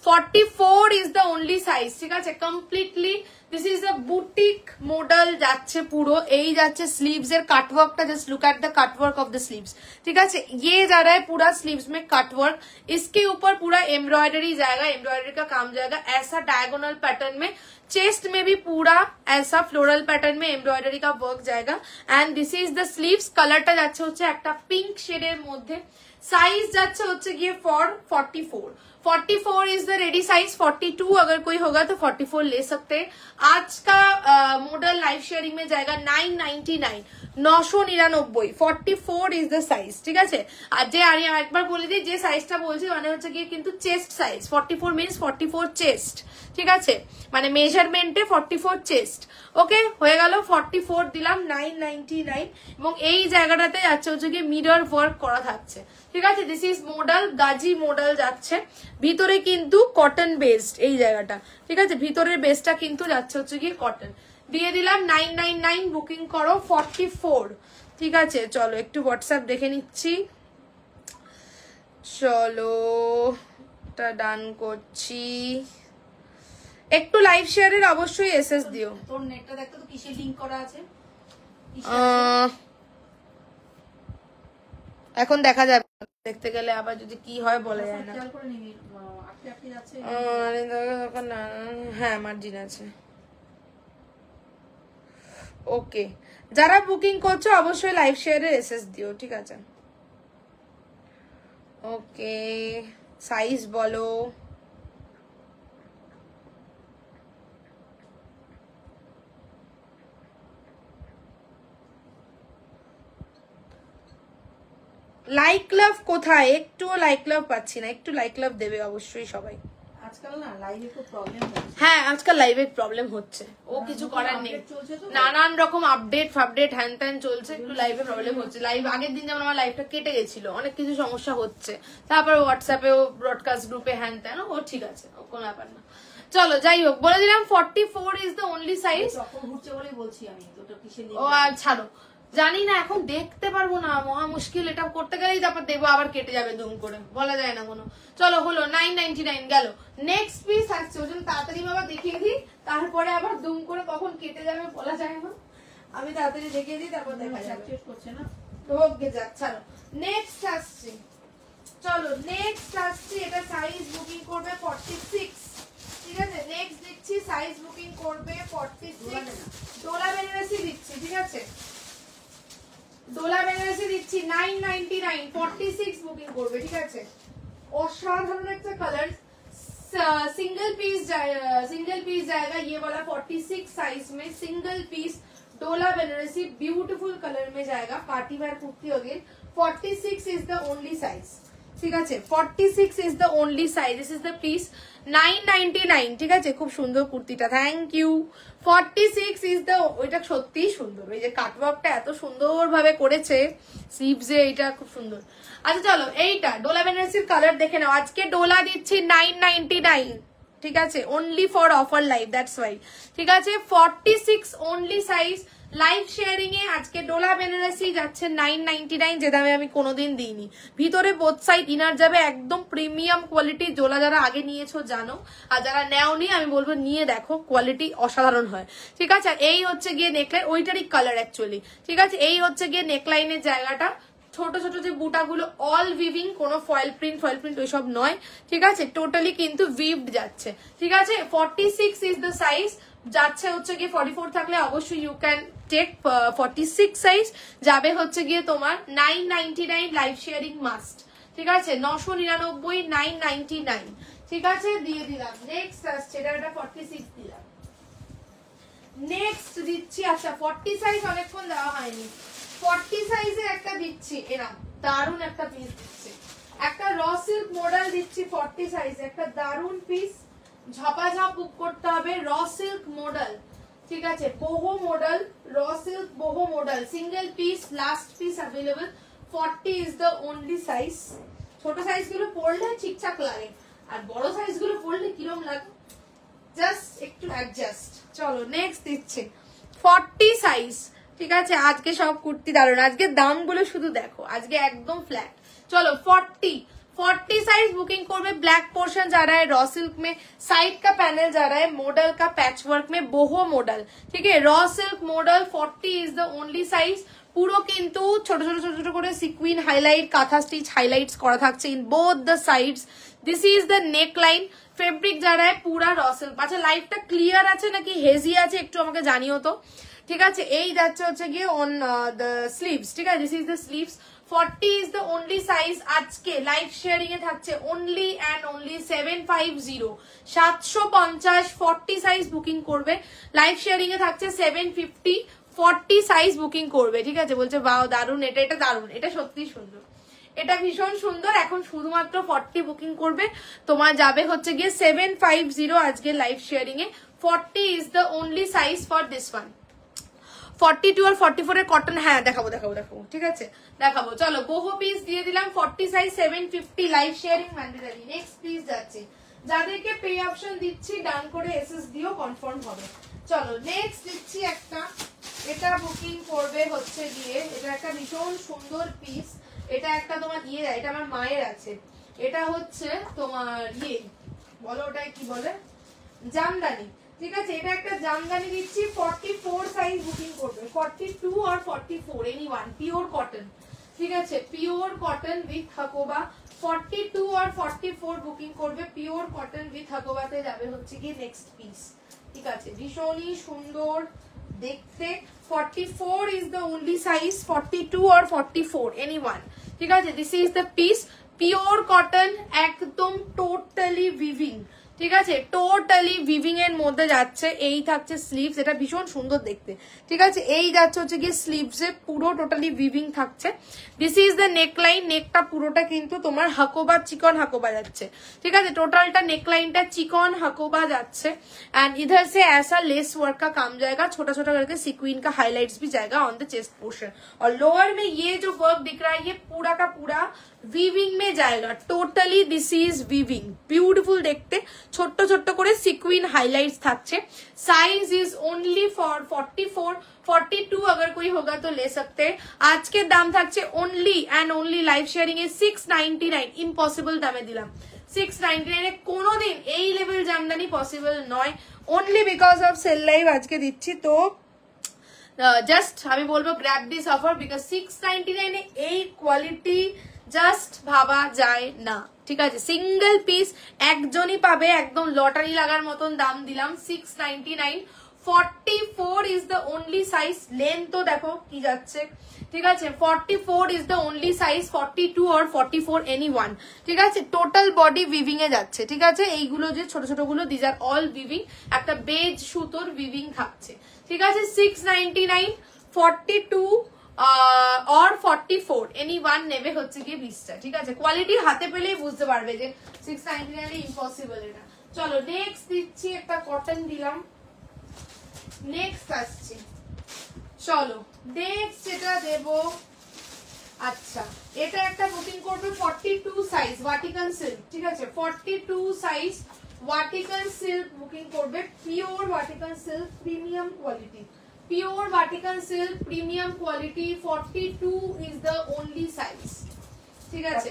44 is the only size, ঠিক আছে। Completely this is a boutique model যাচ্ছে, পুরো এই যাচ্ছে স্লিভস এর কাটওয়ার্কটা, just look at the cutwork of the sleeves, ठीक है। ये जा रहा है पूरा स्लीव्स में कटवर्क, इसके ऊपर पूरा एम्ब्रॉयडरी जाएगा, एम्ब्रॉयडरी का काम जाएगा ऐसा डायगोनल पैटर्न में। चेस्ट में भी पूरा ऐसा फ्लोरल पैटर्न में एम्ब्रॉयडरी का वर्क जाएगा। And this is the sleeves, কালারটা যাচ্ছে হচ্ছে একটা পিঙ্ক শেডের মধ্যে। साइज যাচ্ছে হচ্ছে গিয়ে for 44 is the ready size, 42 अगर कोई होगा तो 44 ले सकते हैं। आज का मॉडल लाइव शेयरिंग में जाएगा 999, 999, 44 इज द साइज, ঠিক আছে। আর যে আমি আরেকবার বলে দিই, যে সাইজটা বলছি মানে হচ্ছে গিয়ে কিন্তু চেস্ট সাইজ, 44 মিন্স 44 চেস্ট, ঠিক আছে, মানে মেজারমেন্টে 44 চেস্ট। ওকে হয়ে গেল, 44 দিলাম 999, এবং এই জায়গাটাতে যাচ্ছে হচ্ছে গিয়ে মিরর ওয়ার্ক করা থাকছে, ঠিক আছে। This is model, Gazi model যাচ্ছে, ভিতরে কিন্তু কটন বেসড এই জায়গাটা, ঠিক আছে, ভিতরের বেসটা কিন্তু যাচ্ছে হচ্ছে গিয়ে কটন। দিয়ে দিলাম 999, বুকিং করো 44, ঠিক আছে। চলো একটু হোয়াটসঅ্যাপ দেখে নিচ্ছি, চলো এটা ডান করছি। একটু লাইভ শেয়ারের অবশ্যই এসএস দিও। তোর নেটটা দেখতে তো কিসের লিংক করা আছে, এখন দেখা যাবে, দেখতে গেলে আবার যদি কি হয় বলা যায় না। খেয়াল করে নিবি, আটকে আটকে যাচ্ছে। হ্যাঁ মার্জিন আছে। ওকে, যারা বুকিং করছো অবশ্যই লাইভ শেয়ারে এসএস দিও, ঠিক আছে। ওকে, সাইজ বলো, লাইক লাভ কোথায়? একটুও লাইক লাভ পাচ্ছি না, একটু লাইক লাভ দেবে অবশ্যই সবাই। আজকাল না লাইভে খুব প্রবলেম হচ্ছে। হ্যাঁ আজকাল লাইভে প্রবলেম হচ্ছে, ও কিছু করার নেই, নানান রকম আপডেট ফাপডেট হ্যান ত্যান চলছে, একটু লাইভে প্রবলেম হচ্ছে। লাইভ আগের দিন যেমন আমার লাইভটা কেটে গেছিল, অনেক কিছু সমস্যা হচ্ছে, তারপর হোয়াটসঅ্যাপেও ব্রডকাস্ট গ্রুপে হ্যান ত্যান, ও ঠিক আছে, ও কোনো ব্যাপার না। চলো যাই হোক, বলে দিলাম 44 ইজ দ্য অনলি সাইজ। ঘুরছে বলে বলছি আমি, ওটা কিসের লিংক? ও আর ছাড়ো, জানি না এখন দেখতে পারবো না, মহা মুশকিল, এটা করতে গেলেই তারপর দেবো আবার কেটে যাবে দুম করে, বলা যায় না কোনো। চলো হলো 999 গেল। নেক্সট পিস আসছে, ওজন তাড়াতাড়ি বাবা দেখিয়ে দিই, তারপরে আবার দুম করে কখন কেটে যাবে বলা যায় না, আমি তাড়াতাড়ি দেখিয়ে দিই তারপর দেখা যাবে। করছে না, ওকে যাক, ছাড়ো। নেক্সট আসছে, চলো নেক্সট আসছে, এটা সাইজ বুকিং করবে 46, বেনারসি দিচ্ছি 999, 46 বুকিং করবে, ঠিক আছে। অসাধারণ একটা কালার, सिंगल पीस जाएगा ये वाला 46 साइज में, सिंगल पीस डोला बनारसी ब्यूटीफुल कलर में जाएगा, party wear kurti again. 46 is the only size, ঠিক আছে। 46 is the only size, this is the piece 999, ঠিক আছে। খুব সুন্দর কুর্তিটা, থ্যাংক ইউ। 46 ইজ দ্য, ওইটা সত্যি সুন্দর, ওই যে কাটওয়ার্কটা এত সুন্দর ভাবে করেছে স্লিভসে, এটা খুব সুন্দর। আচ্ছা চলো এইটা ডোলা বেনারসির কালার দেখে নাও। আজকে ডোলা দিচ্ছি 999, ঠিক আছে, only for offer live, that's Y, ঠিক আছে। 46 অনলি সাইজ, লাইভ শেয়ারিং এ আজকে ডোলা বেনারসি যাচ্ছে 999, যে দামে আমি কোনোদিন দিইনি। ভিতরে বোথ সাইড ইনার যাবে, একদম প্রিমিয়াম কোয়ালিটি। ডোলা যারা আগে নিয়েছো জানো, আর যারা নেওনি আমি বলবো নিয়ে দেখো, কোয়ালিটি অসাধারণ হয়, ঠিক আছে। আর এই হচ্ছে গিয়ে নেকলাইন, ওইটারই কালার অ্যাকচুয়ালি, ঠিক আছে। এই হচ্ছে গিয়ে নেকলাইনের জায়গাটা, ছোট ছোট যে বুটাগুলো অল উইভিং, কোনো ফয়েল প্রিন্ট ওইসব নয়, ঠিক আছে। টোটালি কিন্তু উইভড যাচ্ছে, ঠিক আছে। 46 ইজ দ্য সাইজ, যাচ্ছে হচ্ছে গিয়ে 44 থাকলে অবশ্যই ইউ ক্যান টেক 46 সাইজ, যাবে হচ্ছে গিয়ে তোমার 999, লাইভ শেয়ারিং মাস্ট, ঠিক আছে। 999, 999, ঠিক আছে, দিয়ে দিলাম। নেক্সট আসছে, এটা 46 দিলাম। নেক্সট দিচ্ছি, আচ্ছা 40 সাইজ অনেকক্ষণ দেওয়া হয়নি, 40 সাইজে একটা দিচ্ছি, এরা দারুন একটা পিস দিচ্ছে, একটা র সিল্ক মডেল দিচ্ছি 40 সাইজে, একটা দারুন পিস, ঝপাঝপ বুক করতে হবে। র সিল্ক মডেল, ঠিক আছে, boho model, raw silk boho model, single piece, last piece available. 40 is the only size. ছোট সাইজ গুলো পরলে ঠিকঠাক লাগে, আর বড় সাইজ গুলো পরলে কিরম লাগে, জাস্ট একটু অ্যাডজাস্ট। চলো নেক্সট দিচ্ছে 40 সাইজ, ঠিক আছে। আজকে সব কুর্তি দারুন, আজকে দামগুলো শুধু দেখো, আজকে একদম फ्लैट। चलो 40 साइज बुकिंग করবে। ब्लैक पोर्शन जा रहा है रॉ सिल्क में, साइड का पैनल जा रहा है मॉडल का पैच वर्क में, बोहो मॉडल, ठीक है। Raw silk model 40 is the only size. পুরো কিন্তু ছোট ছোট ছোট ছোট করে সিকুইন হাইলাইট, কাঁথা স্টিচ হাইলাইটস করা থাকছে in both the sides. This is the neck line, fabric যা रहा है पूरा रॉ सिल्क। আচ্ছা লাইটটা ক্লিয়ার আছে নাকি হেজি আছে একটু আমাকে জানিও তো, ঠিক আছে। এই যাচ্ছে হচ্ছে গিয়ে অন দ্য স্লিভস, ঠিক আছে। This is the sleeves. 40 is the only size. আজকে লাইভ শেয়ারিং এ থাকছে only and only 750, 750। 40 size booking করবে, লাইভ শেয়ারিং এ থাকছে 750। 40 সাইজ বুকিং করবে, ঠিক আছে। বলছে বাও দারুন, এটা দারুন, এটা সত্যি সুন্দর, এটা ভীষণ সুন্দর। এখন শুধুমাত্র 40 বুকিং করবে, তোমার যাবে হচ্ছে গিয়ে 750 আজকে live sharing A. 40 is the only size for this one. 42 আর 44 এর কটন, হ্যাঁ দেখাবো, ঠিক আছে, দেখাবো। চলো বহু পিস দিয়ে দিলাম, 40 size 750, live sharing mandatory. Next piece যাচ্ছে, যাদেরকে পে অপশন দিচ্ছি ডান করে এসএস দিও, কনফার্ম হবে। চলো নেক্সট দিচ্ছি একটা, এটা বুকিং করবে হচ্ছে গিয়ে, এটা একটা ভীষণ সুন্দর পিস, এটা একটা তোমার ইয়ে, এটা আমার মায়ের আছে, এটা হচ্ছে তোমার ইয়ে বলো, ওটাই কি বলে, জামদানি, ঠিক আছে। এটা একটা জামদানি দিচ্ছি, 44 সাইজ বুকিং করবে। 42 আর 44 এনিওয়ান, পিওর কটন, ঠিক আছে, পিওর কটন উইথ হাকোবা। 42 আর 44 বুকিং করবে, পিওর কটন উইথ হাকোবাতে যাবে হচ্ছে কি নেক্সট পিস, ঠিক আছে। ভীষণই সুন্দর দেখতে। 44 ইজ দ্য ওনলি সাইজ, 42 আর 44 এনিওয়ান, ঠিক আছে। This is the piece, pure cotton, একদম টোটালি উইভিং, ঠিক আছে, টোটালি উইভিং এর মধ্যে যাচ্ছে। এই থাকছে স্লিভস, এটা ভীষণ সুন্দর দেখতে, ঠিক আছে। এই যাচ্ছে হচ্ছে গিয়ে স্লিভসে পুরো টোটালি উইভিং থাকছে। This is the neck line, নেকটা পুরোটা কিন্তু তোমার হাকোবা, চিকন হাকোবা যাচ্ছে, ঠিক আছে। টোটালটা नेक लाइनটা चिकन हकोबा जाচ্ছে एंड इधर से ऐसा लेस वर्क का काम जाएगा, छोटा छोटा करके सीक्वेंस का हाइलाइट्स भी जाएगा ऑन द चेस्ट पोर्शन। और लोअर में ये जो वर्क दिख रहा है ये पूरा का पूरा वीविंग में जाएगा, totally this is weaving, beautiful देखते। छोट्ट छोट्ट करे सीक्वेंस हाइलाइट्स থাকছে। साइज इज ओनली फॉर 44, 42 अगर कोई होगा तो ले सकते हैं। आज के दाम থাকছে only and only live sharing A 699, impossible दामे दिलाम 699 কোনোদিন এই লেভেল জামদানি পসিবল নয়, only because of cell live আজকে দিচ্ছি। তো জাস্ট আমি বলবো গ্র্যাব দিস অফার, বিকজ 699 এ এই কোয়ালিটি জাস্ট ভাবা যায় না, ঠিক আছে। সিঙ্গেল পিস একজনই পাবে, একদম লটারি লাগার মতন দাম দিলাম 699। 44 is the only size. Length তো দেখো কি যাচ্ছে, ঠিক আছে। 44 is the only size, 42 or 44 anyone, ঠিক আছে। টোটাল বডি উইভিং এ যাচ্ছে, ঠিক আছে। এইগুলো যে ছোট ছোট গুলো, দিজ আর অল উইভিং, একটা বেজ সুতোর উইভিং থাকছে, ঠিক আছে। 699, 42 or 44 anyone নেবে হচ্ছে গিয়ে 20টা, ঠিক আছে। কোয়ালিটি হাতে পেলেই বুঝতে পারবে যে 699 ইম্পসিবল এটা। চলো নেক্সট দিচ্ছি, একটা কটন দিলাম, নেক্সট আসছে। চলো নেক্সট যেটা দেব, আচ্ছা এটা একটা বুকিং করবে 42 সাইজ ভার্টিকাল সিল্ক, ঠিক আছে। 42 সাইজ ভার্টিকাল সিল্ক বুকিং করবে, pure vertical silk, premium quality, pure vertical silk, premium quality. 42 is the only size, ঠিক আছে।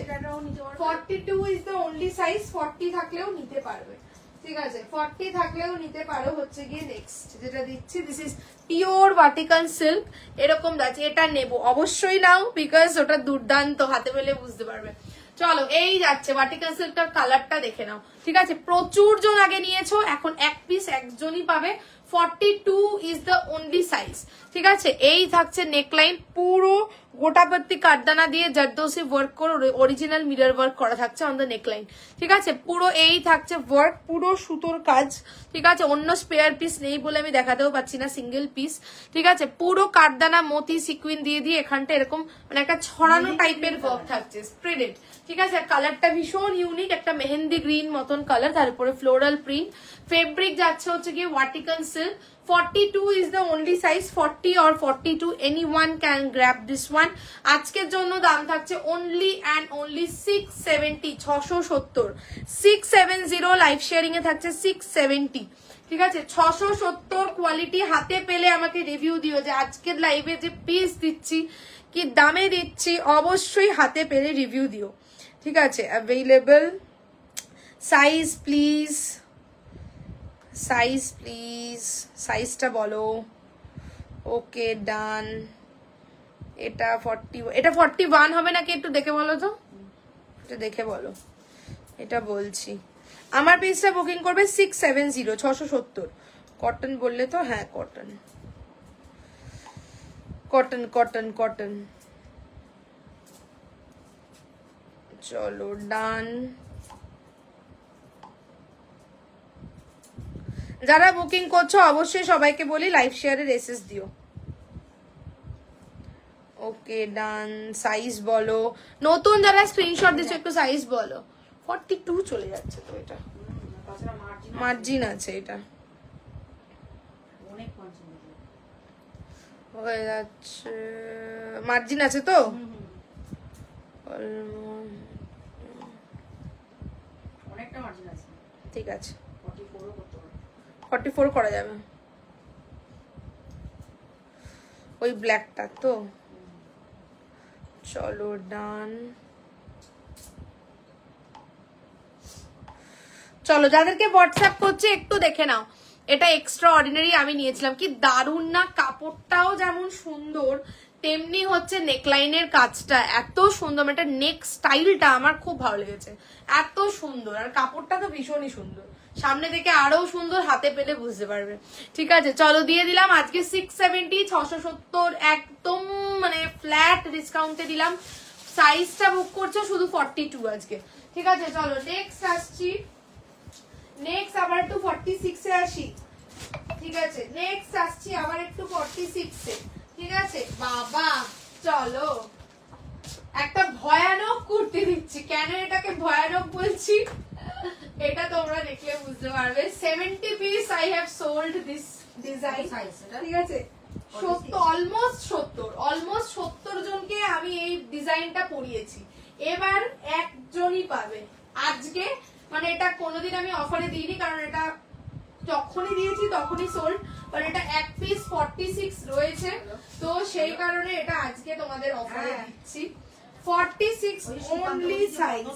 42 ইজ দ্য অনলি সাইজ, 40 থাকলেও নিতে পারবে, ঠিক আছে। 40 থাকলেও নিতে পারো হচ্ছে গিয়ে। নেক্সট যেটা দিচ্ছি, this is pure vertical silk, এরকম যাচ্ছে। এটা নেব অবশ্যই নাও, বিকজ ওটা দুর্দান্ত, হাতে পেলে বুঝতে পারবে। চলো এই যাচ্ছে ভার্টিকাল সিল্কটার কালারটা দেখে নাও, ঠিক আছে। প্রচুর জন আগে নিয়েছো, এখন এক পিস একজনই পাবে। 42 ইজ দ্য অনলি সাইজ, ঠিক আছে। এই থাকছে নেকলাইন, পুরো গোটাপত্তি কাঠদানা দিয়ে জারদোসি ওয়ার্ক করে অরিজিনাল মিরর ওয়ার্ক করা থাকছে অন দ্য নেকলাইন, ঠিক আছে। পুরো এই থাকছে ওয়ার্ক, পুরো সুতোর কাজ, ঠিক আছে। অন্য স্পেয়ার পিস নেই বলে আমি দেখাতেও পাচ্ছি না, সিঙ্গেল পিস, ঠিক আছে। পুরো কাঠদানা মতি সিকুইন দিয়ে দিয়ে এখানটা এরকম মানে একটা ছড়ানো টাইপের ওয়ার্ক থাকছে, স্প্রেডেড, ঠিক আছে। কালারটা ভীষণ ইউনিক, একটা মেহেন্দি গ্রিন মতন কালার, তারপরে ফ্লোরাল প্রিন্ট। ফেব্রিক যাচ্ছে হচ্ছে গিয়ে vertical silk. 42 is the only size, 40 or 42 anyone can grab this one. আজকের জন্য দাম থাকছে only and only 670, 670, 670 live sharing এ থাকছে 670, ঠিক আছে। 670 কোয়ালিটি হাতে পেলে আমাকে রিভিউ দিও যে আজকের লাইভে যে পিস দিচ্ছি কি দামে দিচ্ছি, অবশ্যই হাতে পেলে রিভিউ দিও, ঠিক আছে। Available size please, size please, সাইজটা বলো। ওকে ডান। এটা 40, এটা 41 হবে নাকি একটু দেখে বলো তো, এটা দেখে বলো। এটা বলছি আমার পিসটা বুকিং করবে 670, 670। কটন বললে তো, হ্যাঁ কটন, কটন কটন কটন। চলো ডান। যারা বুকিং করছো অবশ্যই সবাইকে বলি লাইভ শেয়ারের এসএস দিও। ওকে ডান। সাইজ বলো, নতুন যারা স্ক্রিনশট দিচ্ছ একটু সাইজ বলো। 42 চলে যাচ্ছে তো, এটা মার্জিন আছে, এটা হয়ে যাচ্ছে, মার্জিন আছে তো, অনেকটা মার্জিন আছে, ঠিক আছে। 44 করা যাবে, ওই ব্ল্যাকটা তো। চলো ডান। চলো যাদেরকে হোয়াটসঅ্যাপ করছে একটু দেখে নাও, এটা এক্সট্রা অর্ডিনারি আমি নিয়েছিলাম, কি দারুণ না, কাপড়টাও যেমন সুন্দর তেমনি হচ্ছে নেকলাইনের কাজটা এত সুন্দর, এটা নেক স্টাইলটা আমার খুব ভালো লেগেছে, এত সুন্দর। আর কাপড়টা তো ভীষণই সুন্দর, সামনে থেকে আরো সুন্দর, হাতে পেলে বুঝতে পারবে, ঠিক আছে। চলো দিয়ে দিলাম আজকে 670, 670 একদম মানে ফ্ল্যাট ডিসকাউন্টে দিলাম। সাইজটা বুক করছো শুধু 42 আজকে, ঠিক আছে। চলো নেক্সট আসছি, নেক্সট আবার একটু 46 এ আসি, ঠিক আছে। নেক্সট আসছি আবার একটু 46 এ, ঠিক আছে বাবা। চলো একটা ভয়ানক কুর্তি দিচ্ছি, কেন এটাকে ভয়ানক বলছি এটা তোমরা দেখলে বুঝতে পারবে। 70 piece I have sold this design, ঠিক আছে। 70, অলমোস্ট 70 জনকে আমি এই ডিজাইনটা পরিয়েছি, এবার একজনই পাবে আজকে। মানে এটা কোনোদিন আমি অফারে দিইনি, কারণ এটা যখনই দিয়েছি তখনই সোল্ড, বাট এটা এক পিস 46 রয়েছে, তো সেই কারণে এটা আজকে তোমাদের অফারে দিচ্ছি। 46 only size,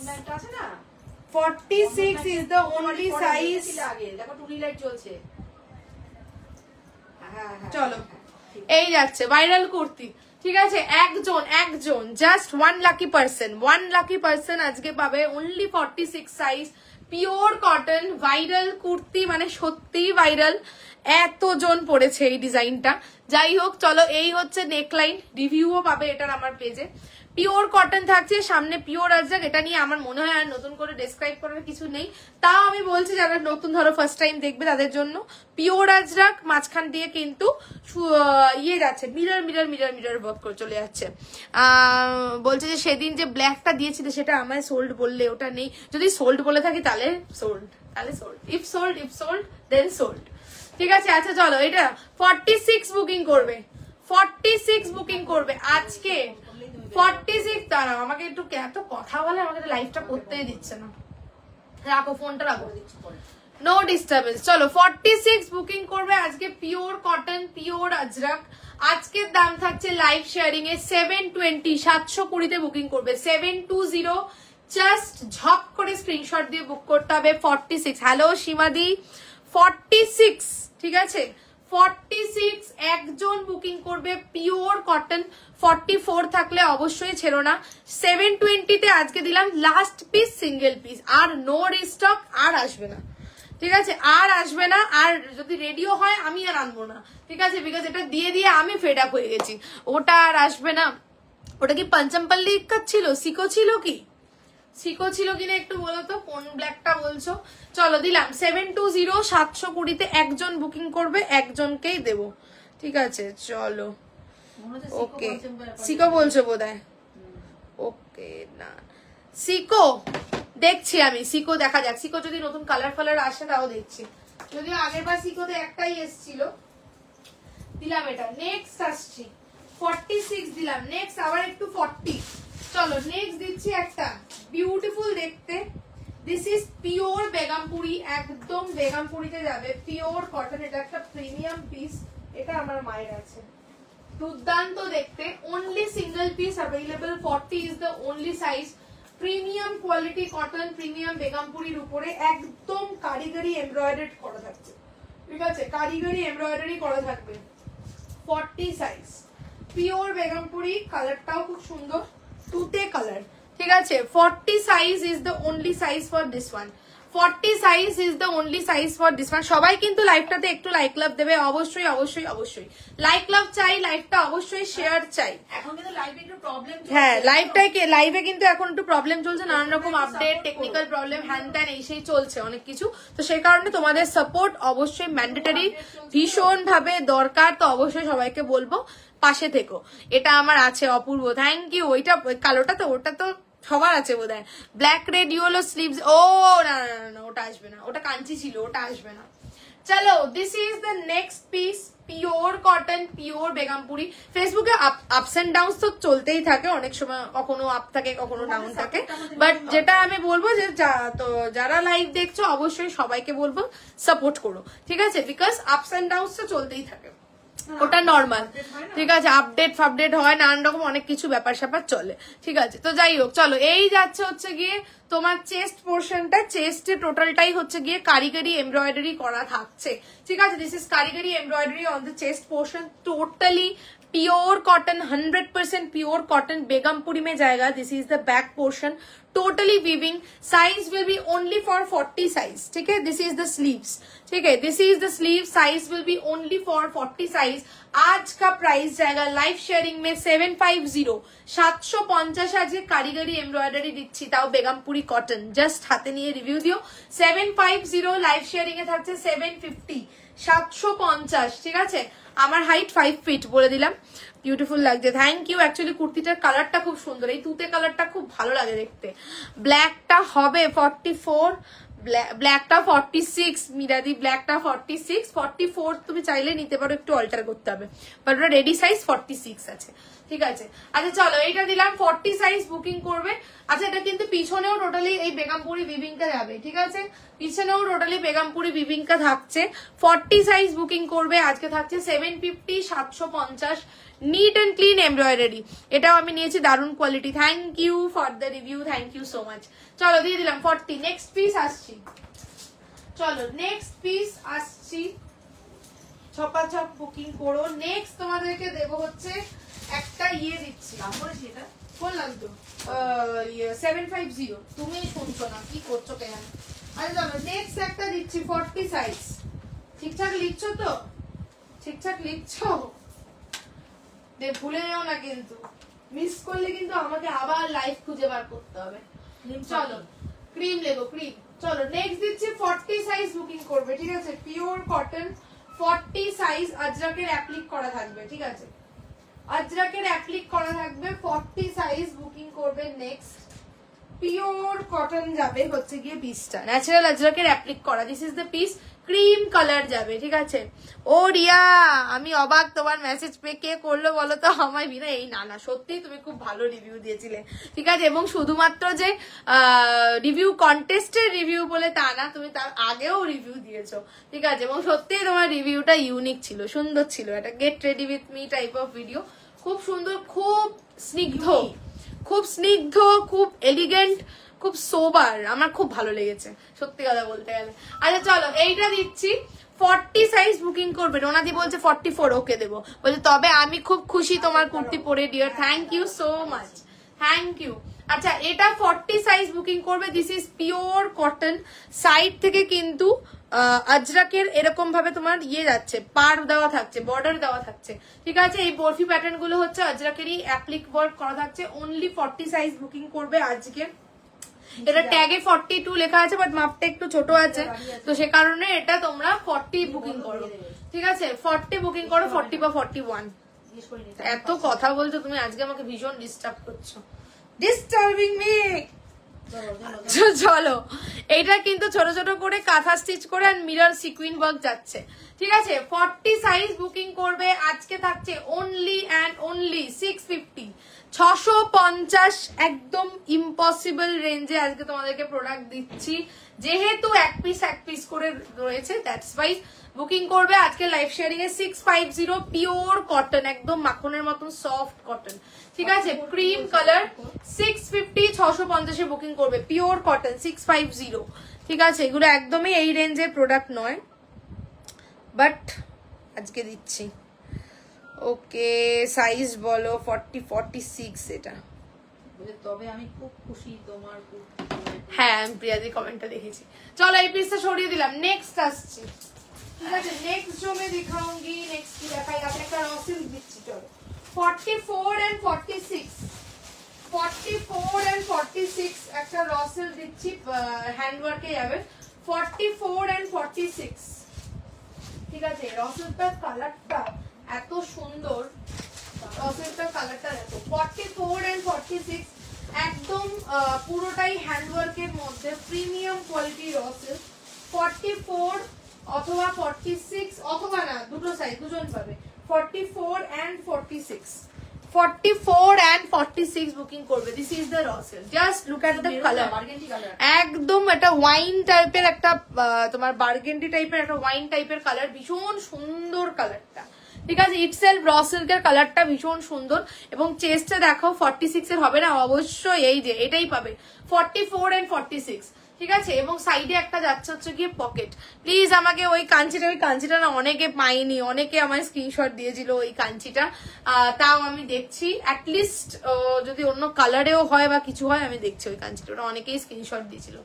46 is the only size। দেখো টুনি লাইট জ্বলছে। চলো এই যাচ্ছে ভাইরাল কুর্তি, ঠিক আছে, একজন জাস্ট 1 লাকি পার্সন আজকে পাবে only 46 size pure cotton viral kurti, মানে সত্যি ভাইরাল, এতজন পড়েছে এই ডিজাইনটা। যাই হোক চলো, এই হচ্ছে নেকলাইন, রিভিউও পাবে এটার আমার পেজে। পিওর কটন থাকছে, সামনে পিওর আজরাক, এটা নিয়ে আমার মনে হয় আর নতুন করে ডেসক্রাইব করার কিছু নেই। তাও আমি বলছি যারা নতুন ধরো ফার্স্ট টাইম দেখবে তাদের জন্য পিওর আজরাক, মাঝখান দিয়ে কিন্তু ইয়ে যাচ্ছে mirror mirror mirror mirror work করে চলে যাচ্ছে। বলছে যে সেদিন যে ব্ল্যাকটা দিয়েছিল সেটা আমায় সোল্ড বললে, ওটা নেই। যদি সোল্ড বলে থাকি তাহলে sold, if sold then sold. ঠিক আছে, আচ্ছা চলো, এটা 46 বুকিং করবে, 46 বুকিং করবে আজকে 46। দাঁড়াও, আমাকে একটু এত কথা বলে আমাকে লাইভটা করতেই দিচ্ছে না, রাখো ফোনটা, রাখো, নো ডিস্টারবেন্স। চলো 46 বুকিং করবে আজকে পিওর কটন পিওর আজরাক। আজকের দাম থাকছে লাইভ শেয়ারিং এ 720, 720 বুকিং করবে 720, জাস্ট ঝপ করে স্ক্রিনশট দিয়ে বুক করতে হবে 46। হ্যালো সীমাদি, 46, ঠিক আছে 46 একজন বুকিং করবে পিওর কটন। 44 থাকলে অবশ্যই ছেড়ো না। 720 তে আজকে দিলাম লাস্ট পিস, সিঙ্গেল পিস, আর নো রিস্টক, আর আসবে না, ঠিক আছে আর আসবে না। আর যদি রেডিও হয় আমি আর আনবো না, ঠিক আছে, বিকজ এটা দিয়ে দিয়ে আমি ফেড আপ হয়ে গেছি। ওটা আর আসবে না। ওটা কি পঞ্চমপল্লী ছিল, সিকো ছিল কি, সিকো ছিল কিনা একটু বলো তো, কোন ব্ল্যাকটা বলছো। চলো দিলাম 720, 720 একজন বুকিং করবে, একজনকেই দেবো, ঠিক আছে চলো। ওকে সিকো বলছো বোধহয়, ওকে না সিকো দেখছি আমি, সিকো দেখা যাক, সিকো যদি নতুন কালার ফালার আসে তাও দেখছি। যদিও আগের বার সিকোতে একটাই এসছিল, দিলাম এটা। নেক্সট আসছি 46 দিলাম, নেক্সট আবার একটু 40। চলো নেক্সট দিচ্ছি একটা বিউটিফুল দেখতে, দিস ইজ পিওর বেগমপুরি, একদম বেগমপুরিতে যাবে, পিওর কটন। এটা একটা প্রিমিয়াম পিস, এটা আমার মায়ের আছে, দুর্দান্ত দেখতে। Only single piece available, 40 is the only size. Premium quality cotton, premium বেগমপুরির উপরে একদম কারিগরি এমব্রয়ডারি করা থাকছে, ঠিক আছে কারিগরি এমব্রয়ডারি করা থাকবে। 40 সাইজ পিওর বেগমপুরি, কালারটাও খুব সুন্দর, তুতে কালার, ঠিক আছে। 40 size is the only size for this one, 40 size is the only size for this one. সবাই কিন্তু লাইভটাতে একটু লাইক লাভ দেবে, অবশ্যই অবশ্যই অবশ্যই লাইক লাভ চাই, লাইভটা অবশ্যই শেয়ার চাই। এখন কিন্তু লাইভে একটু প্রবলেম, হ্যাঁ লাইভে কিন্তু এখন একটু প্রবলেম চলছে, নানান রকম আপডেট, টেকনিক্যাল প্রবলেম, হ্যান ত্যান এই সেই চলছে অনেক কিছু। তো সেই কারণে তোমাদের সাপোর্ট অবশ্যই ম্যান্ডেটরি, ভীষণ ভাবে দরকার। তো অবশ্যই সবাইকে বলবো পাশে থেকো। এটা আমার আছে অপূর্ব, থ্যাংক ইউ। ওইটা কালোটা তো, ওটা তো সবার আছে বোধ হয়। ব্ল্যাক রেড ইয়েলো স্লিভস, ও না না না ওটা আসবে না, ওটা কাঞ্চি ছিল, ওটা আসবে না। চলো this is the next piece, pure cotton pure Begumpuri. ফেসবুকে আপস এন্ড ডাউন তো চলতেই থাকে, অনেক সময় কখনো আপ থাকে কখনো ডাউন থাকে, বাট যেটা আমি বলবো যে তো যারা লাইভ দেখছো অবশ্যই সবাইকে বলবো সাপোর্ট করো, ঠিক আছে, বিকজ আপস এন্ড ডাউন তো চলতেই থাকে, ওটা নর্মাল, ঠিক আছে। আপডেট ফাপডেট হয়, নানান রকম অনেক কিছু ব্যাপার স্যাপার চলে, ঠিক আছে। তো যাই হোক চলো, এই যাচ্ছে হচ্ছে গিয়ে তোমার চেস্ট পোর্শনটা, চেস্টে টোটালটাই হচ্ছে গিয়ে কারিগরি এমব্রয়ডারি করা থাকছে, ঠিক আছে। দিস ইজ কারিগরি embroidery on the chest portion, totally pure cotton, 100% pure cotton Begampuri में जाएगा। This is the back portion, totally weaving. Size will be only for 40 size, ठीक है। दिस इज द स्लीव्स, ठीक है, this is the sleeve, size will be only for 40 size. आज का price जाएगा live sharing में 750, 750 आज कारीगरी एमब्रॉयडरी दिच्छी, ताओ बेगमपुरी कॉटन, जस्ट हाथे निये रिव्यू दियो। 750 लाइव शेयरिंग ए थाकছে 750, 750, ঠিক আছে। আমার হাইট 5 ফিট বলে দিলাম। বিউটিফুল লাগছে, থ্যাংক ইউ। অ্যাকচুয়ালি কুর্তিটার কালারটা খুব সুন্দর, এই তুতে কালারটা খুব ভালো লাগে দেখতে। ব্ল্যাকটা হবে 44, ব্ল্যাকটা 46, মিরাদি ব্ল্যাকটা 46, 44 তুমি চাইলে নিতে পারো, একটু অল্টার করতে হবে, বাট ওটা রেডি সাইজ 46 আছে, ঠিক আছে। আচ্ছা চলো এইটা দিলাম 40 সাইজ বুকিং করবে। আচ্ছা এটা কিন্তু পিছনেও টোটালি এই বেগমপুরি বিবিংটা যাবে, ঠিক আছে, পিছনেও টোটালি বেগমপুরি বিবিংটা থাকছে। 40 সাইজ বুকিং করবে, আজকে থাকছে 750, 750, নিট এন্ড ক্লিন এমব্রয়ডারি। এটাও আমি নিয়েছি, দারুণ quality. Thank you for the review, thank you so much. চলো দিয়ে দিলাম 40। নেক্সট পিস আসছি, চলো নেক্সট পিস আসছি, ছপাছপ বুকিং করো। নেক্সট তোমাদেরকে দেবো হচ্ছে একটা দিচ্ছি, সেটা বললাম তো 750। তুমি শুনছো না, কি করছো কেন? আরে চলো নেক্সট একটা দিচ্ছি 40 সাইজ। ঠিকঠাক লিখছো তো? ঠিকঠাক লিখছো? ভুলে যাও না কিন্তু, মিস করলে কিন্তু আমাকে আবার লাইভ খুঁজে বার করতে হবে। চলো ক্রিম লেগো, ক্রিম। চলো নেক্সট দিচ্ছি 40 সাইজ বুকিং করবে, ঠিক আছে? পিওর কটন 40 সাইজ, আজরাকের অ্যাপ্লিক করা থাকবে, ঠিক আছে? আজরাকের অ্যাপ্লিক করা থাকবে, 40 সাইজ বুকিং করবে। নেক্সট পিওর কটন যাবে হচ্ছে গিয়ে পিসটা, ন্যাচারাল আজরাকের অ্যাপ্লিক করা। This is the piece, cream colour যাবে, ঠিক আছে? ও রিয়া, আমি অবাক তোমার মেসেজ পেয়ে। কে করলো বলো তো আমায়? বিনা এই না সত্যি তুমি খুব ভালো রিভিউ দিয়েছিলে, ঠিক আছে? এবং শুধুমাত্র যে রিভিউ কন্টেস্টের রিভিউ বলে তা না, তুমি তার আগেও রিভিউ দিয়েছো, ঠিক আছে? এবং সত্যি তোমার রিভিউটা ইউনিক ছিল, সুন্দর ছিল। এটা get ready with me type of video, খুব সুন্দর, খুব স্নিগ্ধ, খুব স্নিগ্ধ, খুব এলিগেন্ট, খুব সোবার। আমার খুব ভালো লেগেছে সত্যি কথা বলতে গেলে। আচ্ছা চলো এইটা দিচ্ছি 40 সাইজ বুকিং করবে। রোনাদি বলছে 44, ওকে দেবো। বলছে তবে আমি খুব খুশি তোমার কুর্তি পরে dear, thank you so much, thank you. আচ্ছা এটা 40 সাইজ বুকিং করবে। This is pure cotton, side থেকে কিন্তু আজরাকের এরকম ভাবে তোমার যাচ্ছে, পার দেওয়া থাকছে, বর্ডার দেওয়া থাকছে, ঠিক আছে? এই বরফি প্যাটার্ন গুলো হচ্ছে আজরাকেরই অ্যাপ্লিক ওয়ার্ক করা থাকছে। অনলি 40 সাইজ বুকিং করবে আজকে। এটা ট্যাগে 42 লেখা আছে, বাট মাপটা একটু ছোট আছে, তো সে কারণে এটা তোমরা 40 বুকিং করো, ঠিক আছে? 40 বুকিং করো, 40 বা 41। এত কথা বলছো তুমি, আজকে আমাকে ভীষণ ডিস্টার্ব করছো, ডিস্টার্বিং মি। চলো এইটা কিন্তু ছোট ছোট করে কাঁথা স্টিচ করে আর মিরর সিকুইন ওয়ার্ক যাচ্ছে, ঠিক আছে? 40 সাইজ বুকিং করবে আজকে, থাকছে অনলি অ্যান্ড অনলি 650, 650। একদম ইম্পসিবল রেঞ্জে আজকে তোমাদেরকে প্রোডাক্ট দিচ্ছি, যেহেতু এক পিস করে রয়েছে, দ্যাটস ওয়াই বুকিং করবে আজকে লাইভ শেয়ারিং এ 650। পিওর কটন, একদম মাখনের মতন সফট কটন, ঠিক আছে? ক্রিম কালার 650, 650 বুকিং করবে। পিওর কটন 650, ঠিক আছে? এগুলো একদমই এই রেঞ্জের প্রোডাক্ট নয়, বাট আজকে দিচ্ছি। ওকে সাইজ বলো 40, 46 এটা। তবে আমি খুব খুশি তোমার। হ্যাঁ আমি প্রিয়াদির কমেন্টটা দেখেছি। চলো এই পিসটা সরিয়ে দিলাম, নেক্সট আসছি, ঠিক আছে? নেক্সট जो मैं दिखाऊंगी, नेक्स्ट की देखाई आपने একটা রসিল দিচ্ছি। চলো 44 and 46, 44 and 46 একটা রসিল দিচ্ছি, হ্যান্ডওয়ার্কে যাবে। 44 and 46, ঠিক আছে? রসিলটার কালারটা এত সুন্দর, রসিলটার কালারটা দেখো। 44 and 46 একদম পুরোটাই হ্যান্ডওয়ার্কের মধ্যে, প্রিমিয়াম কোয়ালিটি রসিল। 44 অথবা 46 অথবা না, দুটো সাইজ দুজন পাবে। 44 and 46, 44 and 46 বুকিং করবে। This is the rustle, just look at the colour. একদম একটা ওয়াইন টাইপের একটা তোমার বার্গেন্ডি টাইপের একটা ওয়াইন টাইপের কালার, ভীষণ সুন্দর কালারটা, ঠিক আছে? ইটসেলফ র সিল্কের কালারটা ভীষণ সুন্দর। এবং চেস্টে দেখো 46 এর হবে না, অবশ্যই এই যে এটাই পাবে 44 and 46, ঠিক আছে? এবং সাইডে একটা যাচ্ছে হচ্ছে গিয়ে পকেট। প্লিজ আমাকে ওই কাঞ্চিটা না অনেকে পাইনি, অনেকে আমার স্ক্রিনশট দিয়েছিল ওই কাঞ্চিটা, তাও আমি দেখছি। অ্যাটলিস্ট যদি অন্য কালারেও হয় বা কিছু হয়, আমি দেখছি ওই কাঞ্চিটা, ওটা অনেকেই স্ক্রিনশট দিয়েছিল।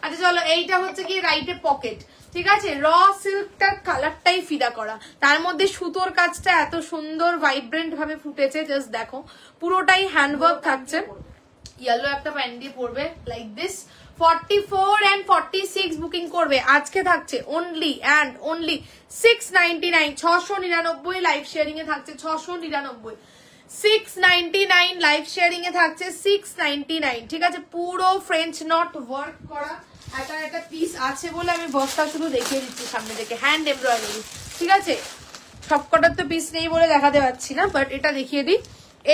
আচ্ছা চলো এইটা হচ্ছে কি রাইটে পকেট, ঠিক আছে? র সিল্কটার কালারটাই ফিদা করা, তার মধ্যে সুতোর কাজটা এত সুন্দর ভাইব্রেন্ট ভাবে ফুটেছে, জাস্ট দেখো। পুরোটাই হ্যান্ডওয়ার্ক থাকছে, ইয়েলো একটা প্যান্ট দিয়ে পরবে লাইক দিস। 44 and 46 বুকিং করবে আজকে, থাকছে only and only 699, 699 live sharing এ থাকছে, 699, 699 লাইভ শেয়ারিং এ থাকছে, 699, ঠিক আছে? পুরো ফ্রেঞ্চ নট ওয়ার্ক করা একটা পিস আছে বলে আমি বস্তা শুধু দেখিয়ে দিচ্ছি সামনে থেকে, হ্যান্ড এমব্রয়ডারি, ঠিক আছে? সবকটার তো পিস নেই বলে দেখাতে পারছি না, বাট এটা দেখিয়ে দিই।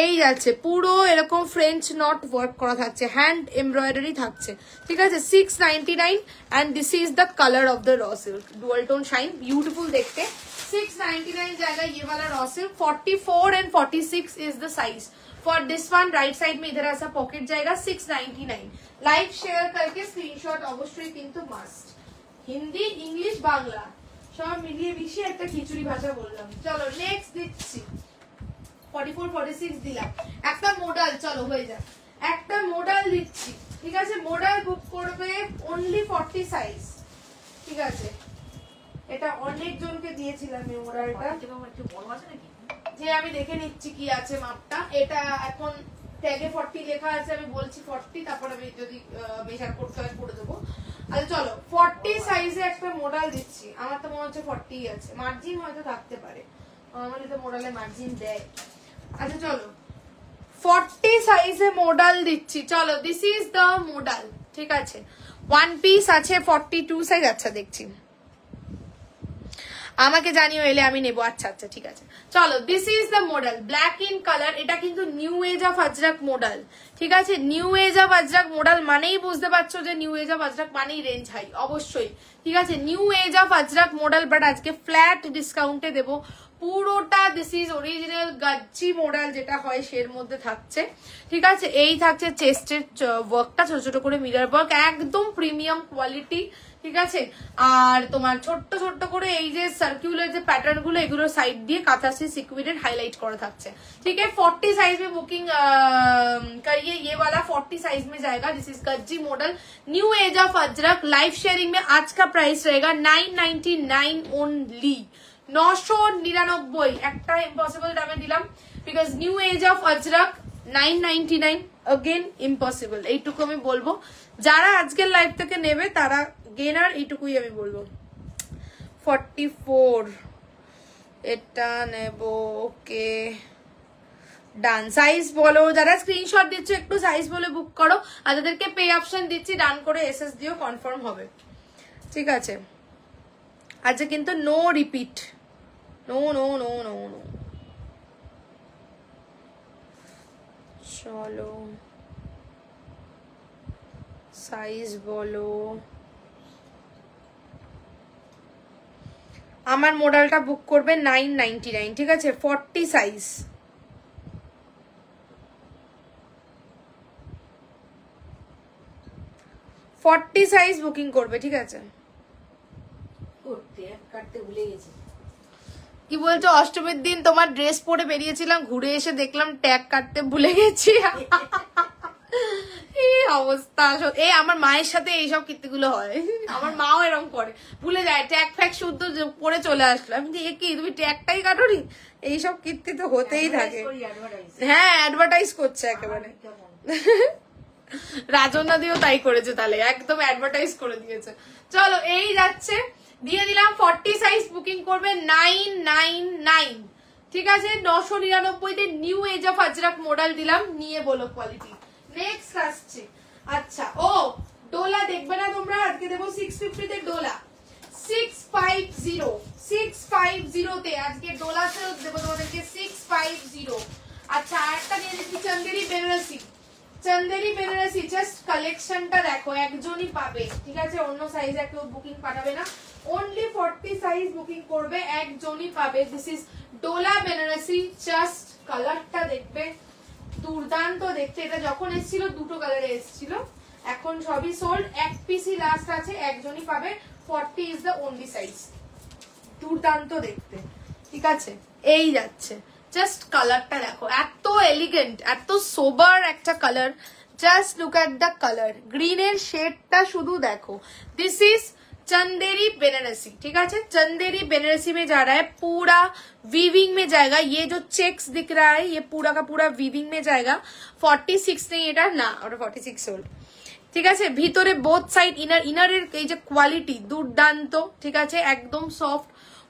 এই যাচ্ছে পুরো এরকম ফ্রেঞ্চ নট ওয়ার্ক করা থাকছে, হ্যান্ড এমব্রয়ডারি থাকছে, ঠিক আছে? 699 and this is the color of the raw silk, dual tone shine, beautiful দেখতে। 699 জায়গায় ये वाला raw silk। 44 and 46 is the size for this one। Right side में इधर ऐसा पॉकेट जाएगा। 699 लाइक शेयर करके स्क्रीनशॉट अवश्य किंतु मस्ट। हिंदी इंग्लिश बांग्ला সব মিলিয়ে মিশিয়ে একটা খিচুড়ি ভাষা বললাম। চলো নেক্সট দিচ্ছি 44 46 দিলাম। একটা মোডাল, চলো হয়ে যাক, একটা মোডাল দিচ্ছি, ঠিক আছে? মোডাল বুক করবে অনলি 40 সাইজ, ঠিক আছে? এটা অনেক জনকে দিয়েছিলাম এই মোডালটা, যে আমি দেখে নিচ্ছি কি আছে মাপটা। এটা এখন ট্যাগে 40 লেখা আছে, আমি বলছি 40, তারপর আমি যদি মেজার করতে হয় করে দেবো। আচ্ছা চলো 40 সাইজে একটা মোডাল দিচ্ছি। আমার তো মনে হচ্ছে 40 আছে, মার্জিন হয়তো থাকতে পারে, নরমালি তো মোডালে মার্জিন দেয়। আচ্ছা চলো 40 সাইজে মোডাল দিচ্ছি। চলো দিস ইজ দ্য মোডাল, ঠিক আছে? ওয়ান পিস আছে 42 সাইজ। আচ্ছা দেখছি, আমাকে জানিও এলে আমি নেবো। আচ্ছা আচ্ছা ঠিক আছে, চলো this is the model, black in colour. এটা কিন্তু new age of Ajrak model, ঠিক আছে? New age of Ajrak model মানেই বুঝতে পারছো যে নিউ এজ অফ আজরাক মানেই রেঞ্জ হাই, অবশ্যই, ঠিক আছে? New age of Ajrak model, but আজকে ফ্ল্যাট ডিসকাউন্টে দেবো পুরোটা। This is original Gajji model যেটা হয় সের মধ্যে থাকছে, ঠিক আছে? এই থাকছে চেস্টের ওয়ার্কটা, ছোট ছোট করে মিরর ওয়ার্ক, একদম প্রিমিয়াম কোয়ালিটি, ঠিক আছে? আর তোমার ছোট্ট ছোট্ট করে এই যে সার্কুলার যে প্যাটার্ন গুলো, এগুলো সাইড দিয়ে কাঁথাসি সিকুইডেড হাইলাইট করা থাকছে, ठीक है? 40 साइज में बुकिंग करिए, ये वाला 40 साइज में जाएगा। This is Gajji model, new age of Ajrak. Live sharing में आज का प्राइस रहेगा 999 ओनली, 999। একটা ইম্পসিবল দামে দিলাম, because new age of ajrak 999, again impossible. এইটুকু আমি বলবো, যারা আজকের লাইভ থেকে নেবে তারা গেনার, এইটুকুই আমি বলবো। 44 এটা নেব, ওকে ডান। সাইজ বলো, যারা স্ক্রিনশট দিচ্ছ একটু সাইজ বলে বুক করো, আর যাদেরকে পে অপশন দিচ্ছি ডান করে এসএস দিও, কনফার্ম হবে, ঠিক আছে? আচ্ছা কিন্তু no repeat, no no no no no. চলো সাইজ বলো, আমার মডেলটা বুক করবে 999, ঠিক আছে? 40 সাইজ, 40 সাইজ বুকিং করবে, ঠিক আছে? কাটতে ভুলে গেছি। কি বলছো? অষ্টমীর দিন তোমার ড্রেস পরে বেরিয়েছিলাম, ঘুরে এসে দেখলাম ট্যাগ কাটতে ভুলে গেছি। এই অবস্থা, এই আমার মায়ের সাথে এইসব কীর্তিগুলো হয়, আমার মাও এরকম করে, ভুলে যায় ট্যাগ ফ্যাগ শুদ্ধ পরে চলে আসলো। আমি কি তুমি ট্যাগটাই কাটোনি? এইসব কীর্তি তো হতেই থাকে। হ্যাঁ অ্যাডভার্টাইজ করছে একেবারে। রাজনাদিও তাই করেছে, তাহলে একদম অ্যাডভার্টাইজ করে দিয়েছে। চলো এই যাচ্ছে, দিয়ে দিলাম 40 সাইজ বুকিং করবে 999, ঠিক আছে? 999 new age of Ajrak model দিলাম, নিয়ে বলো কোয়ালিটি। নেক্সট আসছে, আচ্ছা ও ডোলা দেখবে না তোমরা? আজকে দেবো 650 তে ডোলা, 650 তে আজকে ডোলাতে দেবো তোমাদেরকে 650। আচ্ছা আরেকটা নিয়ে দিচ্ছি চন্দেরি বেনারসি, চন্দেরি বেনারসি। জাস্ট কালেকশনটা দেখো, একজনই পাবে, ঠিক আছে? অন্য সাইজে কেউ বুকিং পাঠাবে না, অনলি 40 সাইজ বুকিং করবে, একজনই পাবে। This is Dola Banarasi. Just কালারটা দেখবে, দুর্দান্ত দেখতে। এটা যখন এসেছিল দুটো কালারে এসেছিল, এখন সবই সোল্ড, এক পিসই লাস্ট আছে, একজনই পাবে। 40 ইজ দ্য অনলি সাইজ, দুর্দান্ত দেখতে, ঠিক আছে? এই যাচ্ছে, জাস্ট কালারটা দেখো, এত এলিগেন্ট, এত সোবার একটা colour. Just look at the colour, গ্রিনের শেডটা শুধু देखो। दिस इज चंदेरी बेनारसी, ठीक है? चंदेरी बेनारसी में जा रहा है, पूरा वीविंग में जाएगा। ये जो चेक्स दिख रहा है ये पूरा का पूरा वीविंग में जाएगा। 46 नहीं এটা না, ওটা 46 সোল্ড, ঠিক আছে? ভিতরে বোথ সাইড ইনারের এই যে কোয়ালিটি দুর্দান্ত, ঠিক আছে? একদম সফট,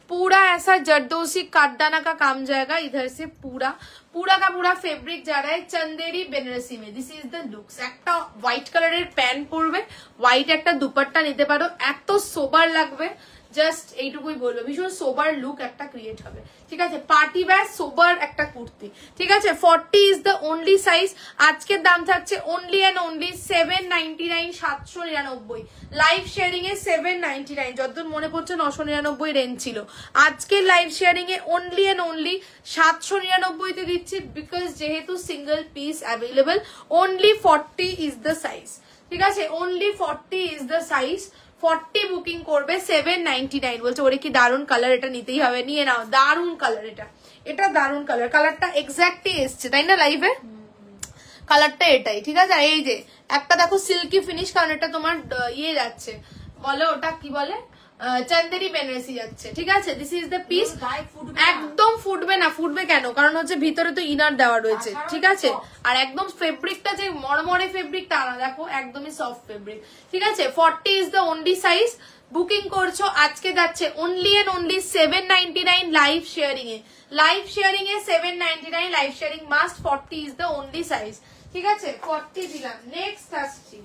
पूरा ऐसा जरदोसी काटदाना का काम जाएगा। इधर से पूरा का पूरा फैब्रिक जा रहा है चंदेरी बेनारसी में। This is the looks. একটা হোয়াইট কালারের প্যান্ট পরবে, হোয়াইট একটা দুপাট্টা নিতে পারো, এত সোবার লাগবে। জাস্ট এইটুকুই বলবো, ভীষণ সোবার লুক একটা ক্রিয়েট হবে, ঠিক আছে? পার্টি ওয়্যার সোবার একটা কুর্তি, ঠিক আছে? 40 ইজ দ্য অনলি সাইজ। আজকের দাম থাকছে only and only 799, 799। Live sharing এ 799, যতদূর মনে পড়ছে 999 রেঞ্জ ছিল। আজকে লাইভ শেয়ারিং এ অনলি এন্ড অনলি 799 তে দিচ্ছি, বিকজ যেহেতু single piece available. Only 40 is the size, ঠিক আছে? Only 40 is the size. 40 booking করবে 799 বলছে। ওরে কি দারুন কালার, এটা নিতেই হবে, নিয়ে নাও, দারুন কালার, এটা দারুন কালার, কালারটা এক্স্যাক্টলি এসছে তাই না লাইভে, কালারটা এটাই, ঠিক আছে। এই যে একটা দেখো সিল্কি ফিনিশ, কারণ এটা তোমার ইয়ে যাচ্ছে, বলে ওটা কি বলে, চান্দেরি বেনারসি যাচ্ছে, ঠিক আছে। দিস ইজ দ্য পিস, একদম ফুটবে না, ফুটবে কেন, কারণ হচ্ছে ভিতরে তো ইনার দেওয়া রয়েছে, ঠিক আছে। আর একদম ফেব্রিকটা যে মরমরে ফেব্রিক তা না, দেখো একদমই সফট ফেব্রিক, ঠিক আছে। 40 is the only size, booking করছো আজকে যাচ্ছে only and only 799 live sharing এ, লাইভ শেয়ারিং এ 799, live sharing must, 40 is the only size, ঠিক আছে। 40 দিলাম। নেক্সট আসছি,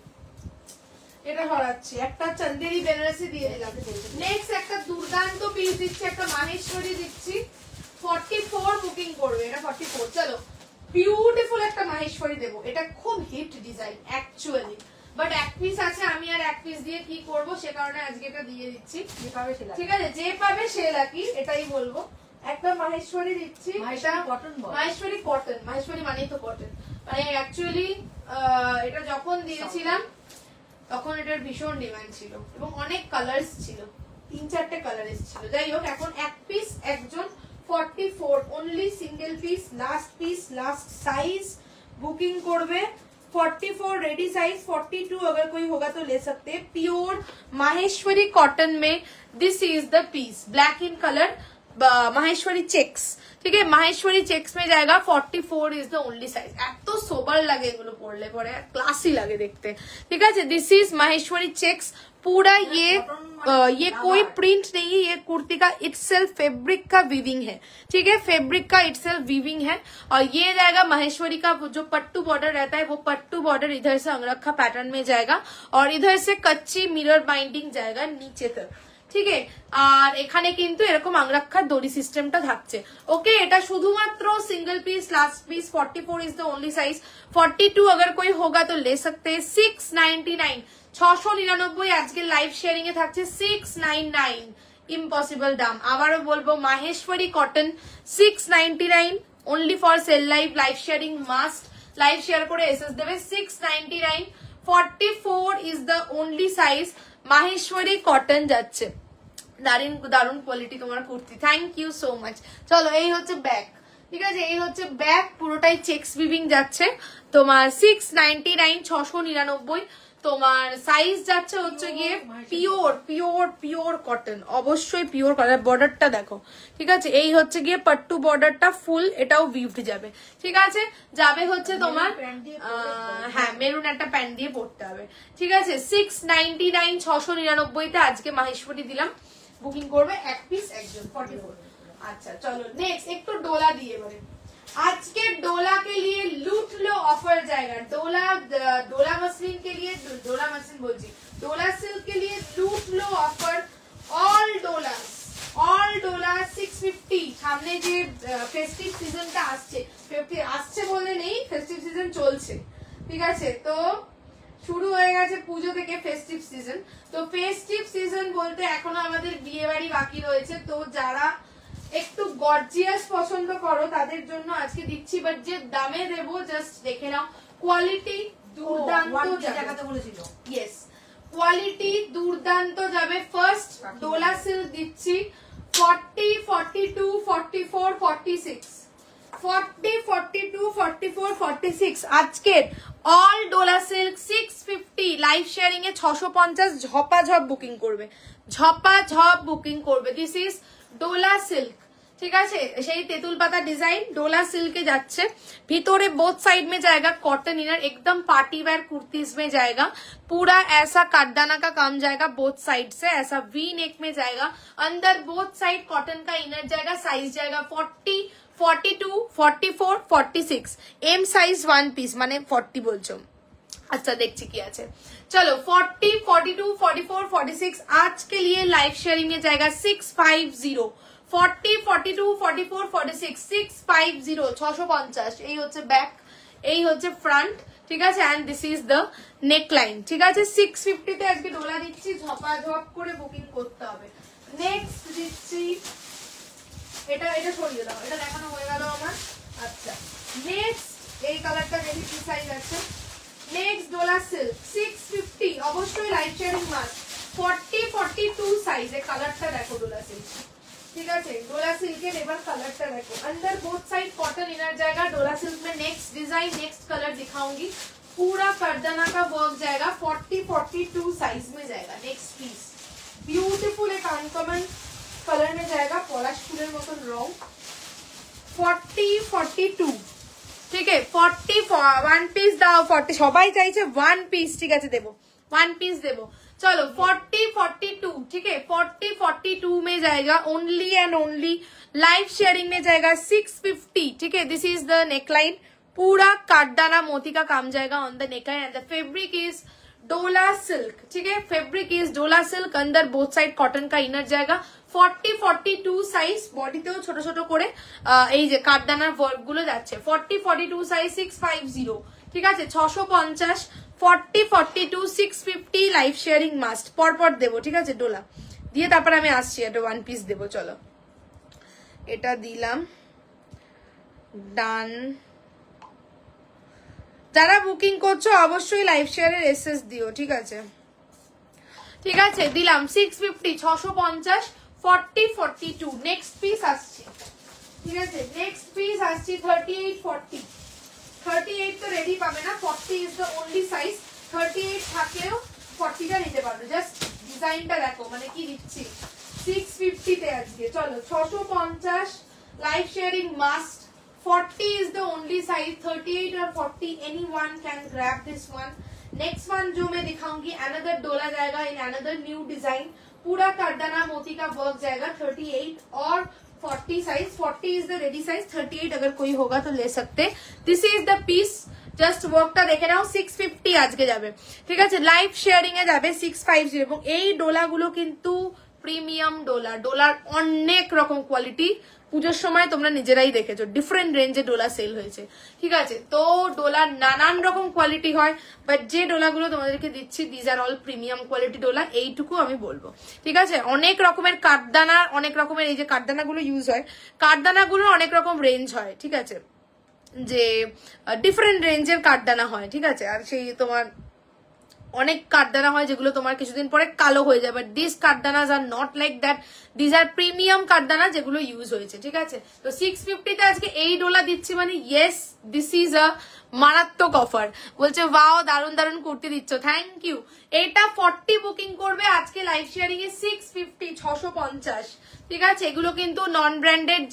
এটা হরাচ্ছি, একটা চন্দেরি বেনারসি দিয়ে দিলাম। নেক্সট একটা দুর্দান্ত পিস দিচ্ছি, একটা মাহেশ্বরী দিচ্ছি, 44 বুকিং করবে, এটা 44। চলো বিউটিফুল একটা মাহেশ্বরী দেবো, এটা খুব হিট ডিজাইন অ্যাকচুয়ালি, বাট এক পিস আছে, আমি আর এক পিস দিয়ে কি করব, সে কারণে আজকে এটা দিয়ে দিচ্ছি, ঠিক আছে। যে পাবে সে লাকি, এটাই বলবো। একটা মাহেশ্বরী দিচ্ছি, মাহেশ্বরী কটন, মাহেশ্বরী মানেই তো কটন, মানে অ্যাকচুয়ালি এটা যখন দিয়েছিলাম তখন এটার ভীষণ ডিমান্ড ছিল এবং অনেক কালার্স ছিল, 3-4টে কালার এসেছিল। যাই হোক, এখন এক পিস একজন 44 only single piece, last size booking करवे 44 रेडी साइज, 42 अगर कोई होगा तो ले सकते हैं। प्योर माहेश्वरी कॉटन में this is the piece, black in colour, Maheshwari checks, ठीक है, माहेश्वरी चेक्स में जाएगा। 44 इज द ओनली साइज। एतो सोबर लगे एगुलो पड़ले परे, क्लासी लगे देखते, ठीक है। दिस इज माहेश्वरी चेक्स, पूरा ये कोई प्रिंट नहीं है, ये कुर्ती का इटसेल्फ फैब्रिक का वीविंग है, ठीक है, फैब्रिक का इटसेल्फ वीविंग है। और ये जाएगा माहेश्वरी का जो पट्टू बॉर्डर रहता है, वो पट्टू बॉर्डर इधर से अंगरखा पैटर्न में जाएगा और इधर से कच्ची मिरर बाइंडिंग जाएगा नीचे तक, ঠিক আছে। আর এখানে কিন্তু এরকম আংরাক্ষার দড়ি সিস্টেমটা থাকছে, ওকে। এটা শুধুমাত্র single piece, last piece, 44 is the only size. 42 अगर कोई होगा तो ले सकते हैं। 699, 699 আজকে লাইভ শেয়ারিং এ থাকছে 699, ইম্পসিবল দাম। আবারও বলবো, Maheshwari cotton 699 only for sale live, live sharing must, live share করে এসএস দেবে। 699, 44 is the only size, Maheshwari cotton যাচ্ছে। দারুন দারুন কোয়ালিটি তোমার kurti, thank you so much. চলো এই হচ্ছে ব্যাক, ঠিক আছে, এই হচ্ছে ব্যাক, পুরোটাই চেক্স উইভিং যাচ্ছে তোমার। 699, 699 তোমার সাইজ যাচ্ছে হচ্ছে গিয়ে পিওর পিওর পিওর কটন, অবশ্যই পিওর কটন। বর্ডারটা দেখো, ঠিক আছে, এই হচ্ছে গিয়ে পট্টু বর্ডারটা ফুল, এটাও উইভড যাবে, ঠিক আছে। যাবে হচ্ছে তোমার হ্যাঁ মেরুন একটা প্যান্ট দিয়ে পরতে হবে, ঠিক আছে। 699, 699 তে আজকে মাহেশ্বরী দিলাম, বুকিং করবে এক পিস একজন 44। আচ্ছা চলো নেক্সট, একটু ডোলা দিয়ে বলে। आज के डोला के लिए लूट लो ऑफर जाएगा, डोला मसलिन के लिए, डोला मसलिन बोलছি, डोला सिल्क के लिए लूट लो ऑफर। ऑल डोला 650। সামনে যে ফেস্টিভ সিজনটা আসছে বলে নেই, ফেস্টিভ সিজন চলছে, ঠিক আছে। তো শুরু হয়ে গেছে পুজো থেকে ফেস্টিভ সিজন। তো ফেস্টিভ সিজন বলতে এখনো আমাদের বিয়ে বাড়ি বাকি রয়েছে, তো যারা একটু গর্জিয়াস পছন্দ করো তাদের জন্য আজকে দিচ্ছি, বাট যে দামে দেবো জাস্ট দেখে নাও, কোয়ালিটি দুর্দান্ত যাবে, ইয়েস কোয়ালিটি দুর্দান্ত যাবে। ফার্স্ট ডোলা সিল্ক দিচ্ছি 40, 42, 44, 46, 40, 42, 44, 46 আজকের all Dola silk 650, live sharing এ 650, ঝপাঝপ বুকিং করবে, ঝপাঝপ বুকিং করবে। দিস ইজ ডোলা সিল্ক, ঠিক আছে, সেই তেঁতুল পাতা ডিজাइन डोला सिल्क के जाচ্ছে। ভিতরে बोथ साइड में जाएगा कॉटन इनर, एकदम पार्टी वेयर कुर्तीज में जाएगा। पूरा ऐसा काटदाना का काम जाएगा बोथ साइड से, ऐसा वी नेक में जाएगा। अंदर बोथ साइड कॉटन का इनर जाएगा। साइज जाएगा 40, 42, 44, 46। एम साइज 1 पीस মানে 40 বলছো। अच्छा देखছি কি আছে। चलो 40, 42, 44, 46 आज के लिए लाइव शेयरिंग में जाएगा 650। 40, 42, 44, 46, 650, 650। এই হচ্ছে ব্যাক, এই হচ্ছে ফ্রন্ট, ঠিক আছে। And this is the neck line, ঠিক আছে। 650 তে আজকে ডোলা দিচ্ছি, ঝপাঝপ করে বুকিং করতে হবে। নেক্সট দিচ্ছি এটা সরিয়ে দাও, এটা দেখানো হয়ে গেল আমার। আচ্ছা নেক্সট এই কালারটা দেখি কি সাইজ আছে। নেক্সট ডোলা সিল্ক 650, অবশ্যই লাইভ শেয়ারিং মাস্ট। 40-42 সাইজে কালারটা দেখো ডোলা সিল্ক, ठीक है डोला सिल्क के लेबर कलर का देखो अंदर बोथ साइड कॉटन इनर जाएगा। डोला सिल्क में नेक्स्ट डिजाइन नेक्स्ट कलर दिखाऊंगी, पूरा करदना का वर्क जाएगा। 40-42 साइज में जाएगा। नेक्स्ट पीस ब्यूटीफुल एक अनकॉमन कलर में जाएगा, पलाश फुलेर मतन रंग। 40-42 ठीक है 40 वन पीस दाओ 40 সবাই চাইছে वन पीस ঠিক আছে দেবো वन पीस देवो। चलो 40-42 ठीक है 40-42 में जाएगा only and only. Live sharing में जाएगा 650 ठीक है। दिस इज द नेकलाइन, पूरा काटदाना मोती का काम जाएगा on the neckline and the fabric is डोला सिल्क ठीक है। फैब्रिक इज डोला सिल्क, अंदर बोथ साइड कॉटन का इनर जाएगा। 40-42 साइज বডিতেও ছোট ছোট করে এই যে কাটদানার ওয়ার্ক গুলো যাচ্ছে। 40-42 সাইজ 650 ঠিক আছে 650। 40-42 650 লাইভ শেয়ারিং মাস্ট পরপর দেবো ঠিক আছে। ডোলা দিয়ে তারপর আমি আসছি এটা ওয়ান পিস দেবো। চলো এটা দিলাম ডান। যারা বুকিং করছো অবশ্যই লাইভ শেয়ারের এসএস দিও ঠিক আছে ঠিক আছে। দিলাম 650 650 40-42 নেক্সট পিস আসছে ঠিক আছে। নেক্সট পিস আসছে 38-40 38 তো রেডি পাবে না, 40 ইজ দ্য ওনলি সাইজ। 38 থাকলেও 40টা নিতে পারবে। জাস্ট ডিজাইনটা দেখো মানে কি দিচ্ছি 650 তে আজকে। চলো 650 live sharing must. 40 is the only size, 38 or 40 anyone can grab this one. Next one जो मैं दिखाऊंगी another डोला जाएगा in another new design, पूरा करदाना मोती का वर्क जाएगा। 38 और 40 size. 40 is the ready size, 38 अगर कोई होगा तो ले सकते। This is the piece, just ওয়ার্কটা দেখে নাও। 650 আজকে যাবে ঠিক আছে। লাইভ শেয়ারিং এ যাবে 650 এবং এই ডোলাগুলো কিন্তু প্রিমিয়াম ডোলা। ডোলার অনেক রকম কোয়ালিটি, পুজোর সময় তোমরা নিজেরাই দেখেছো ডিফারেন্ট রেঞ্জে ডোলা সেল হয়েছে ঠিক আছে। তো ডোলার নানান রকম কোয়ালিটি হয়, বাট যে ডোলাগুলো তোমাদেরকে দিচ্ছি these are all premium quality Dola, এইটুকু আমি বলবো ঠিক আছে। অনেক রকমের কাঠদানা, অনেক রকমের এই যে কাঠদানাগুলো ইউজ হয়, কাঠদানাগুলো অনেক রকম রেঞ্জ হয় ঠিক আছে, যে ডিফারেন্ট রেঞ্জের কাঠদানা হয় ঠিক আছে। আর সেই তোমার অনেক কাঠদানা হয় যেগুলো তোমার কিছুদিন পরে কালো হয়ে যাবে। দিস কাঠদানাস are not like that, this are premium কাঠদানা যেগুলো ইউজ হয়েছে ঠিক আছে। তো 650 তে আজকে এই ডোলা দিচ্ছি মানে ইয়েস দিস ইজ আ মারাত্মক অফার। বলছে ওয়াও দারুন দারুন কুর্তি দিচ্ছ, থ্যাংক ইউ। এটা 40 বুকিং করবে আজকে লাইভ শেয়ারিং এ 650 650 ঠিক আছে। এগুলো কিন্তু নন ব্র্যান্ডেড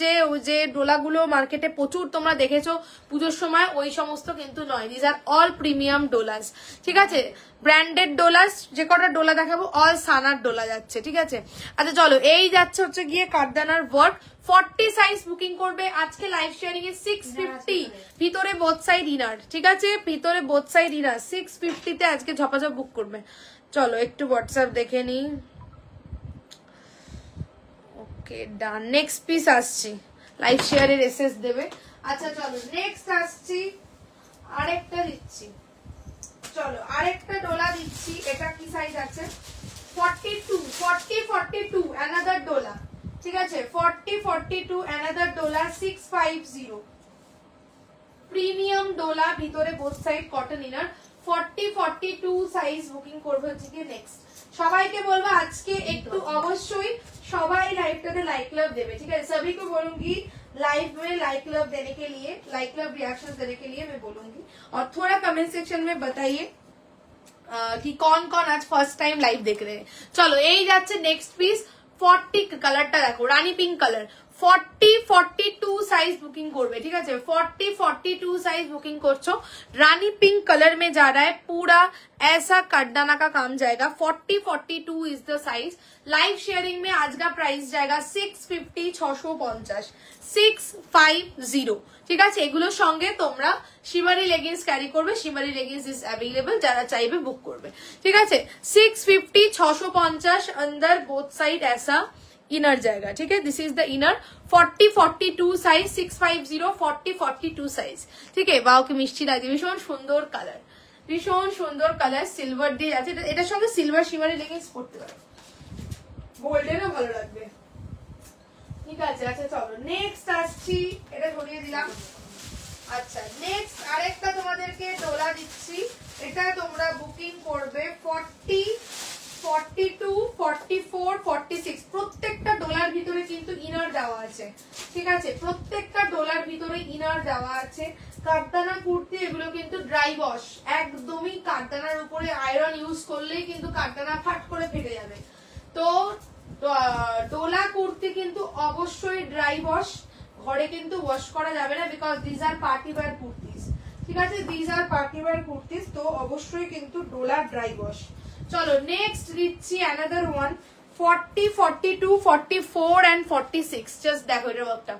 যে ডোলাগুলো মার্কেটে প্রচুর তোমরা দেখেছো পুজোর সময়, ওই সমস্ত কিন্তু নয়। দিস আর অল প্রিমিয়াম ডোলাস ঠিক আছে। ব্র্যান্ডেড ডোলাস যে কটা ডোলা দেখাবো অল সানার ডোলা যাচ্ছে ঠিক আছে। আচ্ছা চলো এই যাচ্ছে হচ্ছে গিয়ে কাঠদানার ওয়ার্ক। 40 সাইজ বুকিং করবে আজকে লাইভ শেয়ারিং এ 650, ভিতরে বোথ সাইড ইনার ঠিক আছে, ভিতরে বোথ সাইড ইনার 650 তে আজকে ঝপাঝপ বুক করবে। চলো একটু হোয়াটসঅ্যাপ দেখে নি। ওকে ডান, নেক্সট পিস আসছি, লাইভ শেয়ারের এসএস দেবে। আচ্ছা চলো নেক্সট আসছি, আরেকটা দিচ্ছি। চলো আরেকটা ডোলা দিচ্ছি, এটা কি সাইজ আছে 42 40-42 অ্যানাদার ডোলা ঠিক আছে। 40-42 অ্যানাদার ডোলা 650 প্রিমিয়াম ডোলা, ভিতরে both side cotton inner. 40-42 size booking করবে হচ্ছে কি নেক্সট। সবাইকে বলবো আজকে একটু অবশ্যই সবাই লাইভটাতে লাইক লাভ देवे ठीक है। सभी को बोलूंगी लाइव में लाइक लव देने के लिए, लाइक लव रिएक्शंस देने के लिए मैं बोलूंगी। और थोड़ा कमेंट सेक्शन में बताइए कि कौन कौन आज फर्स्ट टाइम लाइव देख रहे हैं। चलो यही जाच्छे नेक्स्ट पीस। 40 কালারটা দেখো রানী পিঙ্ক কালার। 40-42 साइज बुकिंग করবে ঠিক আছে। 40-42 साइज बुकिंग করছো, रानी पिंक कलर में जा रहा है, पूरा ऐसा कटदाना का काम जाएगा। 40-42 is the size. Live sharing में आज का प्राइस जाएगा 650 650 650 ঠিক আছে। এগুলোর সঙ্গে তোমরা শিমারি লেগিংস ক্যারি করবে, শিমারি লেগিংস ইজ অ্যাভেলেবল, যারা চাইবে বুক করবে ঠিক আছে। 650 650 अंदर बोथ साइड ऐसा इनर जाएगा ठीक है। This is the inner. 40-42 size 650 40-42 size ठीक है। বাও কি মিষ্টি লাগে, ভীষণ সুন্দর কালার, ভীষণ সুন্দর কালার, সিলভার দিয়ে যাচ্ছে। এটার সঙ্গে সিলভার শিমারি লেগিংস পরতে পারো, গোল্ডেনও ভালো লাগবে ঠিক আছে। আচ্ছা চলো নেক্সট আসছি, এটা ধরিয়ে দিলাম। আচ্ছা নেক্সট আরেকটা তোমাদেরকে ডোলা দিচ্ছি, এটা তোমরা বুকিং করবে 40 42, 44, 46 প্রত্যেকটা ডলার ভিতরে কিন্তু ইনার দেওয়া আছে, ঠিক আছে? প্রত্যেকটা ডলার ভিতরে ইনার দেওয়া আছে। কারদানা কুর্তি এগুলো কিন্তু ড্রাই ওয়াশ, একদমই কারদানার উপরে আয়রন ইউজ করলেই কিন্তু কারদানা ফাট করে ফেটে যাবে। তো ডোলা কুর্তি কিন্তু অবশ্যই ড্রাই ওয়াশ, ঘরে কিন্তু ওয়াশ করা যাবে না, because this are party wear kurtis, ঠিক আছে? This are party wear kurtis, তো অবশ্যই কিন্তু ডোলা ড্রাই ওয়াশ। চলো নেক্সট দিচ্ছি অ্যানাদার ওয়ান 40, 42, 44 and 46। জাস্ট দেখো এটা ওয়ার্কটা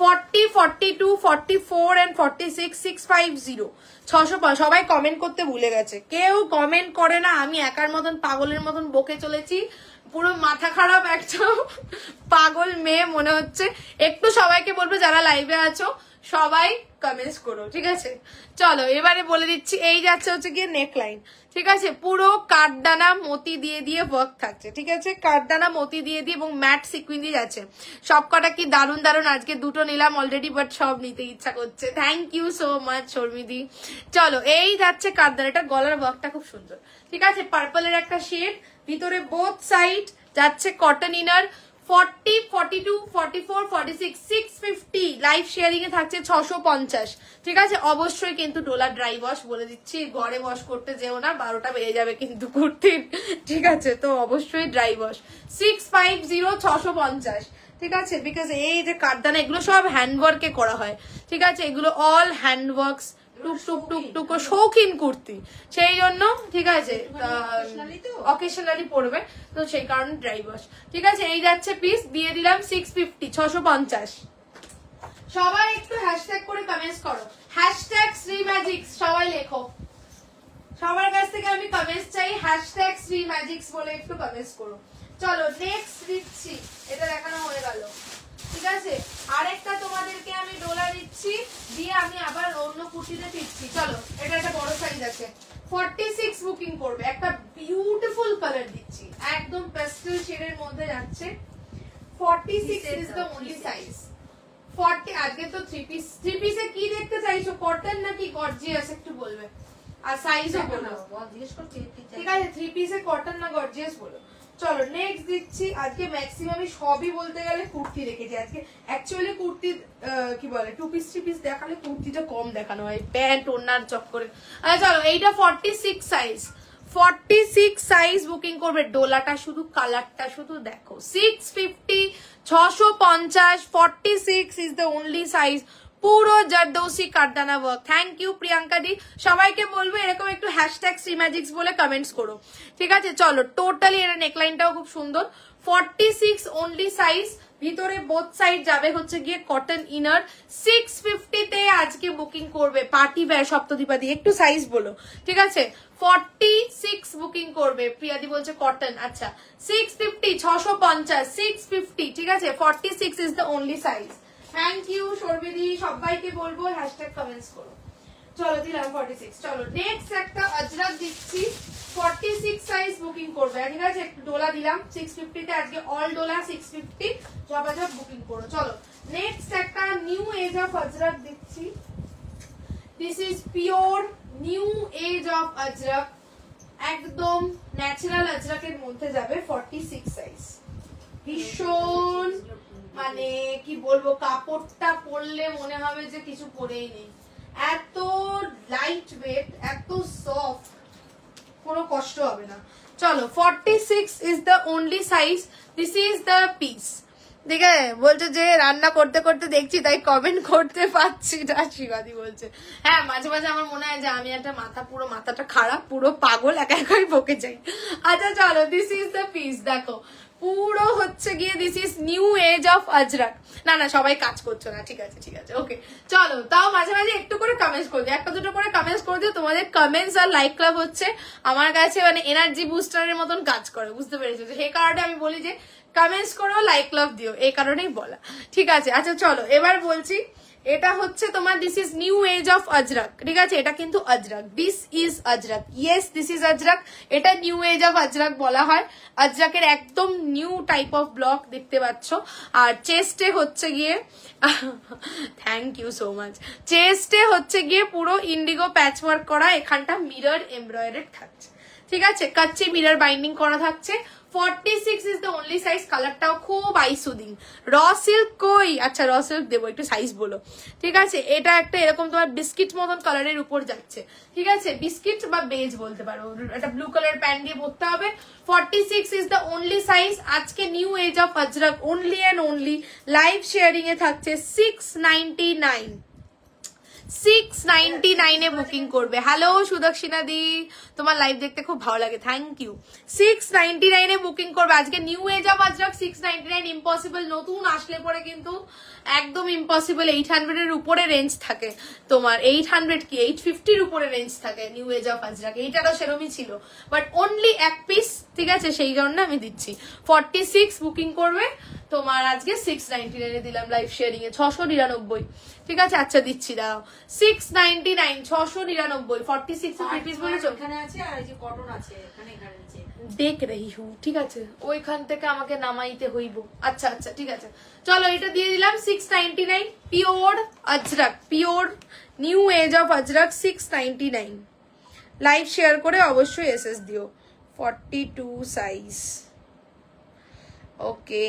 40, 42, 44 and 46, 650 600। সবাই কমেন্ট করতে ভুলে গেছে, কেউ কমেন্ট করে না, আমি একার মতন পাগলের মতন বকে চলেছি, পুরো মাথা খারাপ একটা পাগল মেয়ে মনে হচ্ছে। একটু সবাইকে বলবো যারা লাইভে আছো সবাই কমেন্টস করো, ঠিক আছে? চলো এবারে বলে দিচ্ছি, এই যাচ্ছে হচ্ছে গিয়ে নেকলাইন, ঠিক আছে? পুরো কাঠদানা মতি দিয়ে দিয়ে ওয়ার্ক থাকছে, ঠিক আছে? কাঠদানা মতি দিয়ে দিয়ে এবং ম্যাট সিকুইন দিয়ে যাচ্ছে। সবকটা কি দারুন দারুন, আজকে দুটো নিলাম অলরেডি, বাট সব নিতে ইচ্ছা করছে। থ্যাংক ইউ সো মাচ শর্মিদি। চলো এই যাচ্ছে কাঠদানা, এটা গলার ওয়ার্কটা খুব সুন্দর, ঠিক আছে? পার্পলের একটা শেড, ভিতরে বোথ সাইড যাচ্ছে কটন ইনার। 40, 42, 44, 46, 650 লাইভ শেয়ারিং এ থাকছে 650, ঠিক আছে? অবশ্যই কিন্তু ডোলা ড্রাই ওয়াশ, বলে দিচ্ছি, ঘরে ওয়াশ করতে যেও না, 12টা বেজে যাবে কিন্তু কুর্তির, ঠিক আছে? তো অবশ্যই ড্রাই ওয়াশ 650, 650, ঠিক আছে? বিকজ এই যে কারদানা এগুলো সব হ্যান্ডওয়ার্কে করা হয়, ঠিক আছে? এগুলো অল হ্যান্ডওয়ার্কস, টুক টুক টুক টুক শৌখিন কুর্তি, সেই জন্য, ঠিক আছে? অকেশনালি পড়বে, তো সেই কারণে ড্রাই ওয়াশ, ঠিক আছে? এই যাচ্ছে পিস, দিয়ে দিলাম 650, 650। সবাই একটু হ্যাশট্যাগ করে কমেন্টস করো, হ্যাশট্যাগ শ্রী ম্যাজিক্স সবাই লেখো। সবার কাছ থেকে আমি কমেন্টস চাই, হ্যাশট্যাগ শ্রী ম্যাজিক্স বলে একটু কমেন্টস করো। চলো নেক্সট দিচ্ছি, এটা দেখানো হয়ে গেল, ঠিক আছে? আরেকটা তোমাদেরকে আমি ডোলা দিচ্ছি, দিয়ে আমি আবার অন্য কুর্তিতে ফিরছি। চলো এটা একটা বড় সাইজ আছে, 46 বুকিং করবে, একটা বিউটিফুল কালার দিচ্ছি, একদম পেস্টেল শেডের মধ্যে যাচ্ছে। 46 ইজ দ্য ওনলি সাইজ। 40 আজকে তো থ্রি পিসে কি দেখতে চাইছো, কটন নাকি গর্জিয়াস একটু বলবে, আর সাইজও বলো, ঠিক আছে? থ্রি পিসে কটন না গর্জিয়াস বলো। চলো নেক্সট দিচ্ছি, আজকে ম্যাক্সিমামই সবই বলতে গেলে কুর্তি রেখেছি আজকে। অ্যাকচুয়ালি কুর্তি কি বলে, টু পিস থ্রি পিস দেখালে কুর্তিটা কম দেখানো হয়, প্যান্ট ওড়নার চক্করে। আচ্ছা চলো এইটা 46 সাইজ, 46 সাইজ বুকিং করবে। ডোলাটা শুধু, কালারটা শুধু দেখো, 650, 650, 46 ইজ দ্য ওনলি সাইজ। পুরো জারদৌসি কারদানা work. Thank you Priyanka di. সবাইকে বলবো এরকম একটু হ্যাশট্যাগ শ্রীম্যাজিক্স বলে কমেন্টস করো, ঠিক আছে? চলো টোটালি এর নেকলাইনটাও খুব সুন্দর, 46 ওনলি সাইজ, ভিতরে বোথ সাইড যাবে হচ্ছে গিয়ে কটন ইনার। 650 তে আজকে বুকিং করবে, পার্টি ওয়্যার সপ্তদীপাদি, একটু সাইজ বলো, ঠিক আছে? 46 বুকিং করবে, প্রিয়াদি বলছে কটন, আচ্ছা 650, 650, 650, ঠিক আছে? 46 is the only size. Thank you শর্মিদি, সবাইকে বলবো হ্যাশট্যাগ কমেন্টস করো। চলো দিলাম 46। চলো নেক্সট একটা আজরাক দিচ্ছি, 46 সাইজ বুকিং করবে, ঠিক আছে? একটু ডোলা দিলাম 650 তে, আজকে অল ডোলা 650, জবাজব বুকিং করো। চলো নেক্সট একটা নিউ এজ অফ আজরাক দিচ্ছি, this is pure new age of Ajrak, একদম ন্যাচারাল আজরাকের মধ্যে যাবে, 46 সাইজ। ভীষণ মানে কি বলবো, কাপড়টা পরলে মনে হবে যে কিছু পরেই নেই, এত লাইট ওয়েট, এত সফট, কোনো কষ্ট হবে না। চলো 46 is the only size, this is the piece, ঠিক আছে? বলছে যে রান্না করতে করতে দেখছি তাই কমেন্ট করতে পারছি না, শিবাদি বলছে। হ্যাঁ মাঝে মাঝে আমার মনে হয় যে আমি একটা পুরো মাথাটা খারাপ, পুরো পাগল, একা একাই বকে যাই। আচ্ছা চলো দিস ইজ দ্য পিস, দেখো পুরো হচ্ছে গিয়ে this is new age of Ajrak. না না সবাই কাজ করছো না, ঠিক আছে ঠিক আছে, ওকে। চলো তাও মাঝে মাঝে একটু করে কমেন্টস করে দিও, একটা দুটো করে কমেন্টস করে দিও, তোমাদের কমেন্টস আর লাইক ক্লাব হচ্ছে আমার কাছে মানে এনার্জি বুস্টারের মতন কাজ করে, বুঝতে পেরেছো? সেই কারণে আমি বলি যে কমেন্টস করো, লাইক লাভ দিও, এই কারণেই বলা, ঠিক আছে? আচ্ছা চলো এবার বলছি, এটা হচ্ছে তোমার this is new age of Ajrak, ঠিক আছে? এটা কিন্তু Ajrak, this is Ajrak, yes this is Ajrak, এটা নিউ এজ অফ আজরাক বলা হয়। আজরাকের একদম নিউ টাইপ অফ ব্লক দেখতে পাচ্ছ। আর চেস্টে হচ্ছে গিয়ে থ্যাংক ইউ সো মাচ, চেস্টে হচ্ছে গিয়ে পুরো ইন্ডিগো প্যাচ ওয়ার্ক করা, এখানটা মিরর এমব্রয়ডারি থাকছে, ঠিক আছে, কাচ্চি মিরর বাইন্ডিং করা থাকছে। 46 ইজ দ্য অনলি সাইজ। কালারটাও খুব আইসুদিং। র সিল্ক কই? আচ্ছা র সিল্ক দেবো, একটু সাইজ বলো। ঠিক আছে, এটা একটা এরকম তোমার বিস্কিট মতন কালারের উপর যাচ্ছে। ঠিক আছে, বিস্কিট বা বেজ বলতে পারো। এটা ব্লু কালার প্যান্ট দিয়ে পরতে হবে। 46 ইজ দ্য অনলি সাইজ। আজকে new age of Ajrak only and only live sharing এ থাকছে 699। 699 এ বুকিং করবে। হ্যালো সুদক্ষিণা দি, তোমার লাইভ দেখতে খুব ভালো লাগে, থ্যাংক ইউ। 699 এ বুকিং করবে আজকে new age of Ajrak. 699 impossible, নতুন আসলে পরে কিন্তু একদম ইম্পসিবল। 800 এর উপরে রেঞ্জ থাকে তোমার, 800 কি 850 এর উপরে রেঞ্জ থাকে নিউ এজ অফ আজরাক। এইটারও সেরকমই ছিল, বাট অনলি এক পিস। ঠিক আছে, সেই কারণে আমি দিচ্ছি। 46 বুকিং করবে তোমার আজকে 699 এ দিলাম লাইভ শেয়ারিং এ 699। ঠিক আছে, আচ্ছা দিচ্ছি, দাঁড়াও। 699 699 46 এর পিস বলেছো, এখানে আছে আর এই যে কটন আছে এখানে আছে। দেখ রহি হু। ঠিক আছে, ওইখান থেকে আমাকে নামাইতে হইব। আচ্ছা আচ্ছা ঠিক আছে, চলো এটা দিয়ে দিলাম 699। Pure Ajrak, pure new age of Ajrak 699। Live share করে অবশ্যই এসএস দিও। 42 সাইজ। ওকে,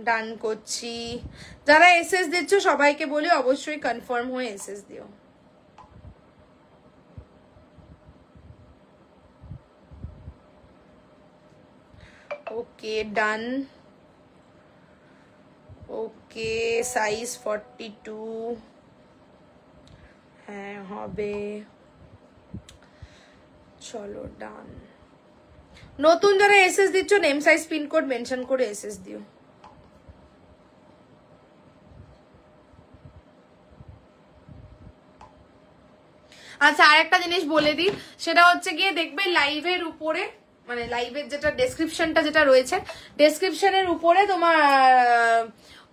ডান করছি। যারা এসএস দিচ্ছ সবাইকে বলি অবশ্যই কনফার্ম হয়ে এসএস দিও। ওকে ডান। ওকে সাইজ 42 হ্যাঁ হবে। চলো ডান। নতুন যারা এসএস দিচ্ছ name size pin code mention করে এসএস দিও। আচ্ছা আরেকটা জিনিস বলে দিই, সেটা হচ্ছে গিয়ে দেখবে লাইভের উপরে, মানে লাইভের যেটা ডেসক্রিপশনটা যেটা রয়েছে, ডেসক্রিপশনের উপরে তোমার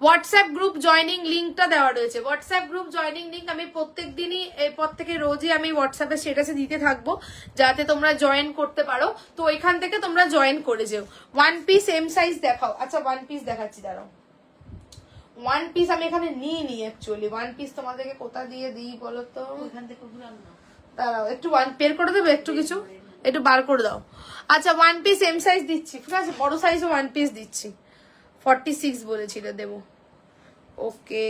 হোয়াটসঅ্যাপ গ্রুপ জয়নিং লিঙ্কটা দেওয়া রয়েছে। হোয়াটসঅ্যাপ গ্রুপ জয়নিং লিঙ্ক আমি প্রত্যেক দিনই, এরপর থেকে রোজই আমি হোয়াটসঅ্যাপে স্ট্যাটাসে দিতে থাকবো, যাতে তোমরা জয়েন করতে পারো। তো এখান থেকে তোমরা জয়েন করে যেও। ওয়ান পিস এম সাইজ দেখাও। আচ্ছা ওয়ান পিস দেখাচ্ছি, দাঁড়াও। ওয়ান পিস আমি এখানে নিই অ্যাকচুয়ালি। ওয়ান পিস তোমাদেরকে কোথা দিয়ে দিই বলো তো? ওইখান থেকে ঘুরাম না, দাঁড়াও একটু ওয়ান বের করে দেবে, একটু কিছু একটু বার করে দাও। আচ্ছা ওয়ান পিস এম সাইজ দিচ্ছি, ঠিক আছে, বড় সাইজও ওয়ান পিস দিচ্ছি। 46 বলেছিল দেবো। ওকে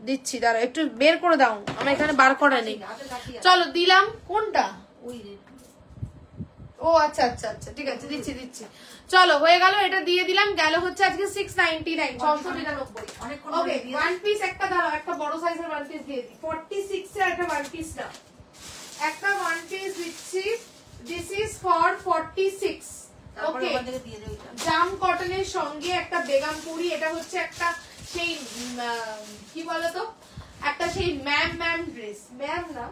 দিচ্ছি, দাঁড়াও একটু বের করে দাও, আমার এখানে বার করা নেই। চলো দিলাম। কোনটা? ওই ও আচ্ছা আচ্ছা আচ্ছা ঠিক আছে, দিচ্ছি দিচ্ছি। চলো হয়ে গেল, এটা দিয়ে দিলাম। গেল হচ্ছে আজকে 699 699। ওকে ওয়ান পিস একটা, দাঁড়াও একটা বড় সাইজের ওয়ান পিস দিয়ে দিই। 46 এর একটা ওয়ান পিস না, একটা ওয়ান পিস দিচ্ছি। This is for 46। ওকে জাম কটনের সঙ্গে একটা বেগমপুরি। এটা হচ্ছে একটা সেই কি বলতো, একটা সেই ম্যাম ড্রেস। ম্যাম না,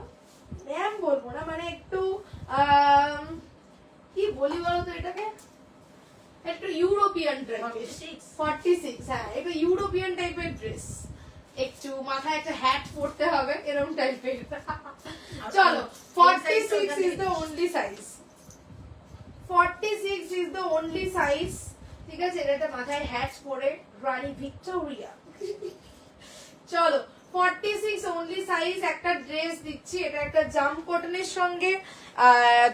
ম্যাম বলবো না, মানে একটু কি বলি বলতো এটাকে, একটু ইউরোপিয়ান ড্রেস। 46 হ্যাঁ, একটু ইউরোপিয়ান টাইপের ড্রেস। একটু মাথায় একটা হ্যাট পরতে হবে এরকম টাইপের। চলো 46 is the only size. 46 is the only size. ঠিক আছে, এটা মাথায় হ্যাট পরে রানী ভিক্টোরিয়া। চলো 46 অনলি সাইজ। একটা ড্রেস দিচ্ছি, এটা একটা জাম কটনের সঙ্গে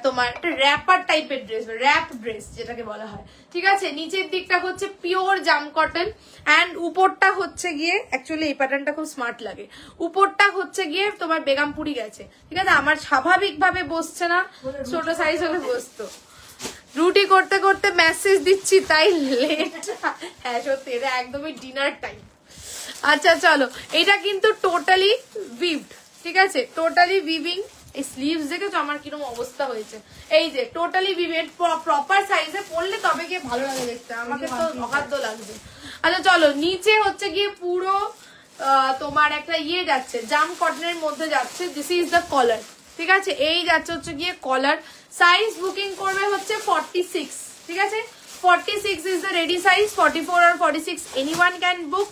তোমার একটা র্যাপার টাইপের ড্রেস, র্যাপ ড্রেস যেটাকে বলা হয়। ঠিক আছে, নিচের দিকটা হচ্ছে পিওর জাম কটন অ্যান্ড উপরটা হচ্ছে গিয়ে, অ্যাকচুয়ালি এই প্যাটার্নটা খুব স্মার্ট লাগে। উপরটা হচ্ছে গিয়ে তোমার বেগমপুরি গেছে। ঠিক আছে, আমার স্বাভাবিকভাবে বসছে না, ছোট সাইজ হলে বসতো। রুটি করতে করতে মেসেজ দিচ্ছি তাই লেট। হ্যাঁ সত্যি, এটা একদমই ডিনার টাইম। আচ্ছা চলো, এটা কিন্তু টোটালি উইভড। ঠিক আছে, টোটালি উইভিং। এই স্লিভস দেখেছো আমার কিরকম অবস্থা হয়েছে। এই যে টোটালি উইভেড, প্রপার সাইজে পরলে তবে গিয়ে ভালো লাগে দেখতে, আমাকে তো অখাদ্য লাগছে। আচ্ছা চলো, নিচে হচ্ছে গিয়ে পুরো তোমার একটা ইয়ে যাচ্ছে, জাম কটনের মধ্যে যাচ্ছে। দিস ইজ দ্য কলার। ঠিক আছে, এই যাচ্ছে হচ্ছে গিয়ে কলার। সাইজ বুকিং করবে হচ্ছে 46। ঠিক আছে, 46 ইজ দ্য রেডি সাইজ। 44 আর 46 এনিওয়ান ক্যান বুক।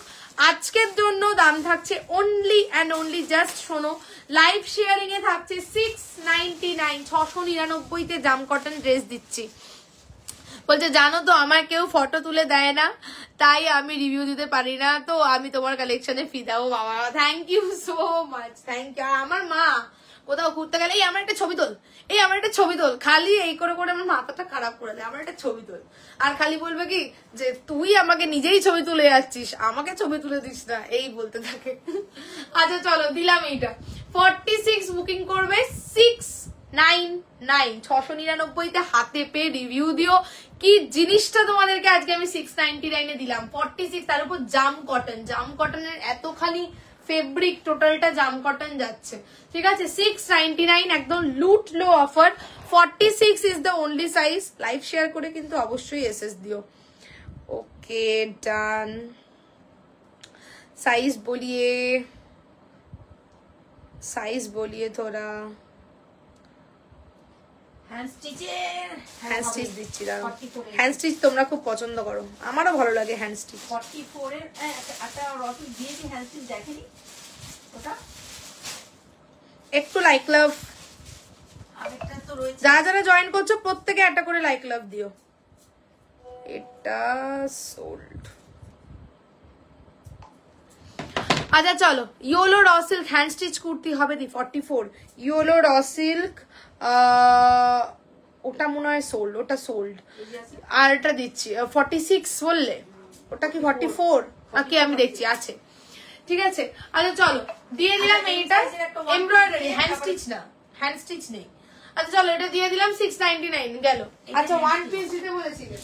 আজকের জন্য দাম থাকছে অনলি অ্যান্ড অনলি, জাস্ট শোনো, লাইভ শেয়ারিং এ থাকছে 699 699 তে জাম কটন ড্রেস দিচ্ছি। বলছে জানো তো আমার কেউ ফটো তুলে দেয় না, তাই আমি রিভিউ দিতে পারি না, তো আমি তোমার কালেকশনে ফিদাও বাবা। Thank you so much, thank you. আমার মা কোথাও ঘুরতে গেলে এই আমার একটা ছবি তোল, এই আমার একটা ছবি তোল, খালি এই করে করে আমার মাথাটা খারাপ করে দেয়, আমার একটা ছবি তোল। আর খালি বলবে কি যে তুই আমাকে নিজেই ছবি তুলে যাচ্ছিস, আমাকে ছবি তুলে দিস না, এই বলতে থাকে। আচ্ছা চলো দিলাম এইটা 46 বুকিং করবে 699 699 হাতে পেয়ে রিভিউ দিও। কি জিনিসটা তোমাদেরকে আজকে আমি 699 দিলাম 46, তার উপর জাম কটন, জাম কটনের এতখানি ফেব্রিক, টোটালটা জাম কটন যাচ্ছে, ঠিক আছে। 699 একদম লুট লো offer. 46 is the only size. Live share করে কিন্তু অবশ্যই এসএস দিও। ওকে ডান। साइज बोलिए थोड़ा। হ্যান্ড স্টিচ দিচ্ছি, দাঁড়াও। হ্যান্ড স্টিচ তোমরা খুব পছন্দ করো, আমারও ভালো লাগে হ্যান্ড স্টিচ। 44 এর একটা রকি দিয়েছি হ্যান্ড স্টিচ, দেখেনি ওটা? একটু লাইক লাভ, আরেকটা তো রয়েছে, যারা যারা জয়েন করছো প্রত্যেকে একটা করে লাইক লাভ দিও। এটা সোল্ড। আচ্ছা চলো, yellow raw silk hand stitch kurti হবে দি 44। ইয়োলো র সিল্ক, ওটা মনে হয় সোল্ড, ওটা সোল্ড। আর এটা দিচ্ছি 46 বললে, ওটা কি 44 নাকি আমি দেখছি আছে, ঠিক আছে। আচ্ছা চলো দিয়ে দিলাম এইটা এমব্রয়ডারি, হ্যান্ড স্টিচ না, হ্যান্ড স্টিচ নেই। আচ্ছা চলো এটা দিয়ে দিলাম 699 গেল। আচ্ছা ওয়ান পিস দিতে বলেছিলে,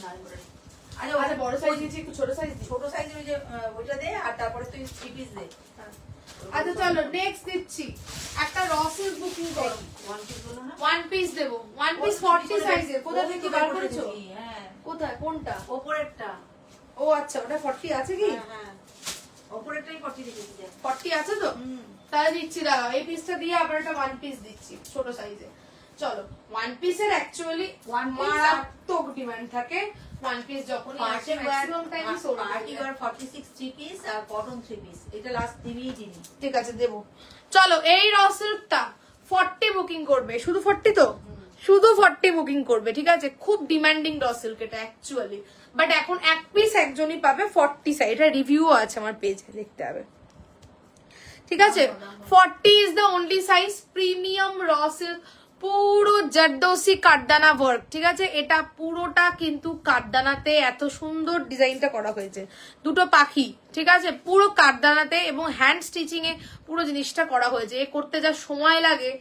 আচ্ছা বড় সাইজ দিয়েছি, একটু ছোট সাইজ, ছোট সাইজ ওই যে ওইটা দে, আর তারপরে তুই 3 পিস দে। আচ্ছা চলো নেক্সট দিচ্ছি একটা র সিল্ক বুকিং করো। ওয়ান পিস বলো না, ওয়ান পিস দেবো, ওয়ান পিস 40 সাইজের। কোথা থেকে বার করেছো? হ্যাঁ কোথায়, কোনটা? ওপরেরটা। ও আচ্ছা, ওটা 40 আছে কি? হ্যাঁ ওপরেরটাই 40 দিয়েছি। 40 আছে তো, তাহলে দিচ্ছি, দাঁড়াও এই পিসটা দিয়ে আবার একটা ওয়ান পিস দিচ্ছি ছোট সাইজে। চলো ওয়ান পিসের অ্যাকচুয়ালি মারাত্মক ডিমান্ড থাকে। ওয়ান পিস যখনই আসে maximum time sold. Party wear 46 3 piece আর কটন 3 পিস, এটা লাস্ট দিবি। ঠিক আছে দেবো। চলো এই র সিল্কটা 40 বুকিং করবে, শুধু 40 তো, শুধু 40 বুকিং করবে, ঠিক আছে। খুব ডিমান্ডিং র সিল্ক এটা অ্যাকচুয়ালি, বাট এখন এক পিস একজনই পাবে 40 সাইজ। এটা রিভিউ আছে আমার পেজে, দেখতে হবে, ঠিক আছে। 40 is the only size. Premium raw silk, পুরো জারদোসি কাঠদানা ওয়ার্ক, ঠিক আছে। এটা পুরোটা কিন্তু কাঠদানাতে এত সুন্দর ডিজাইনটা করা হয়েছে, দুটো পাখি, ঠিক আছে, পুরো কাঠদানাতে এবং হ্যান্ড স্টিচিং এ পুরো জিনিসটা করা হয়েছে। এ করতে যা সময় লাগে,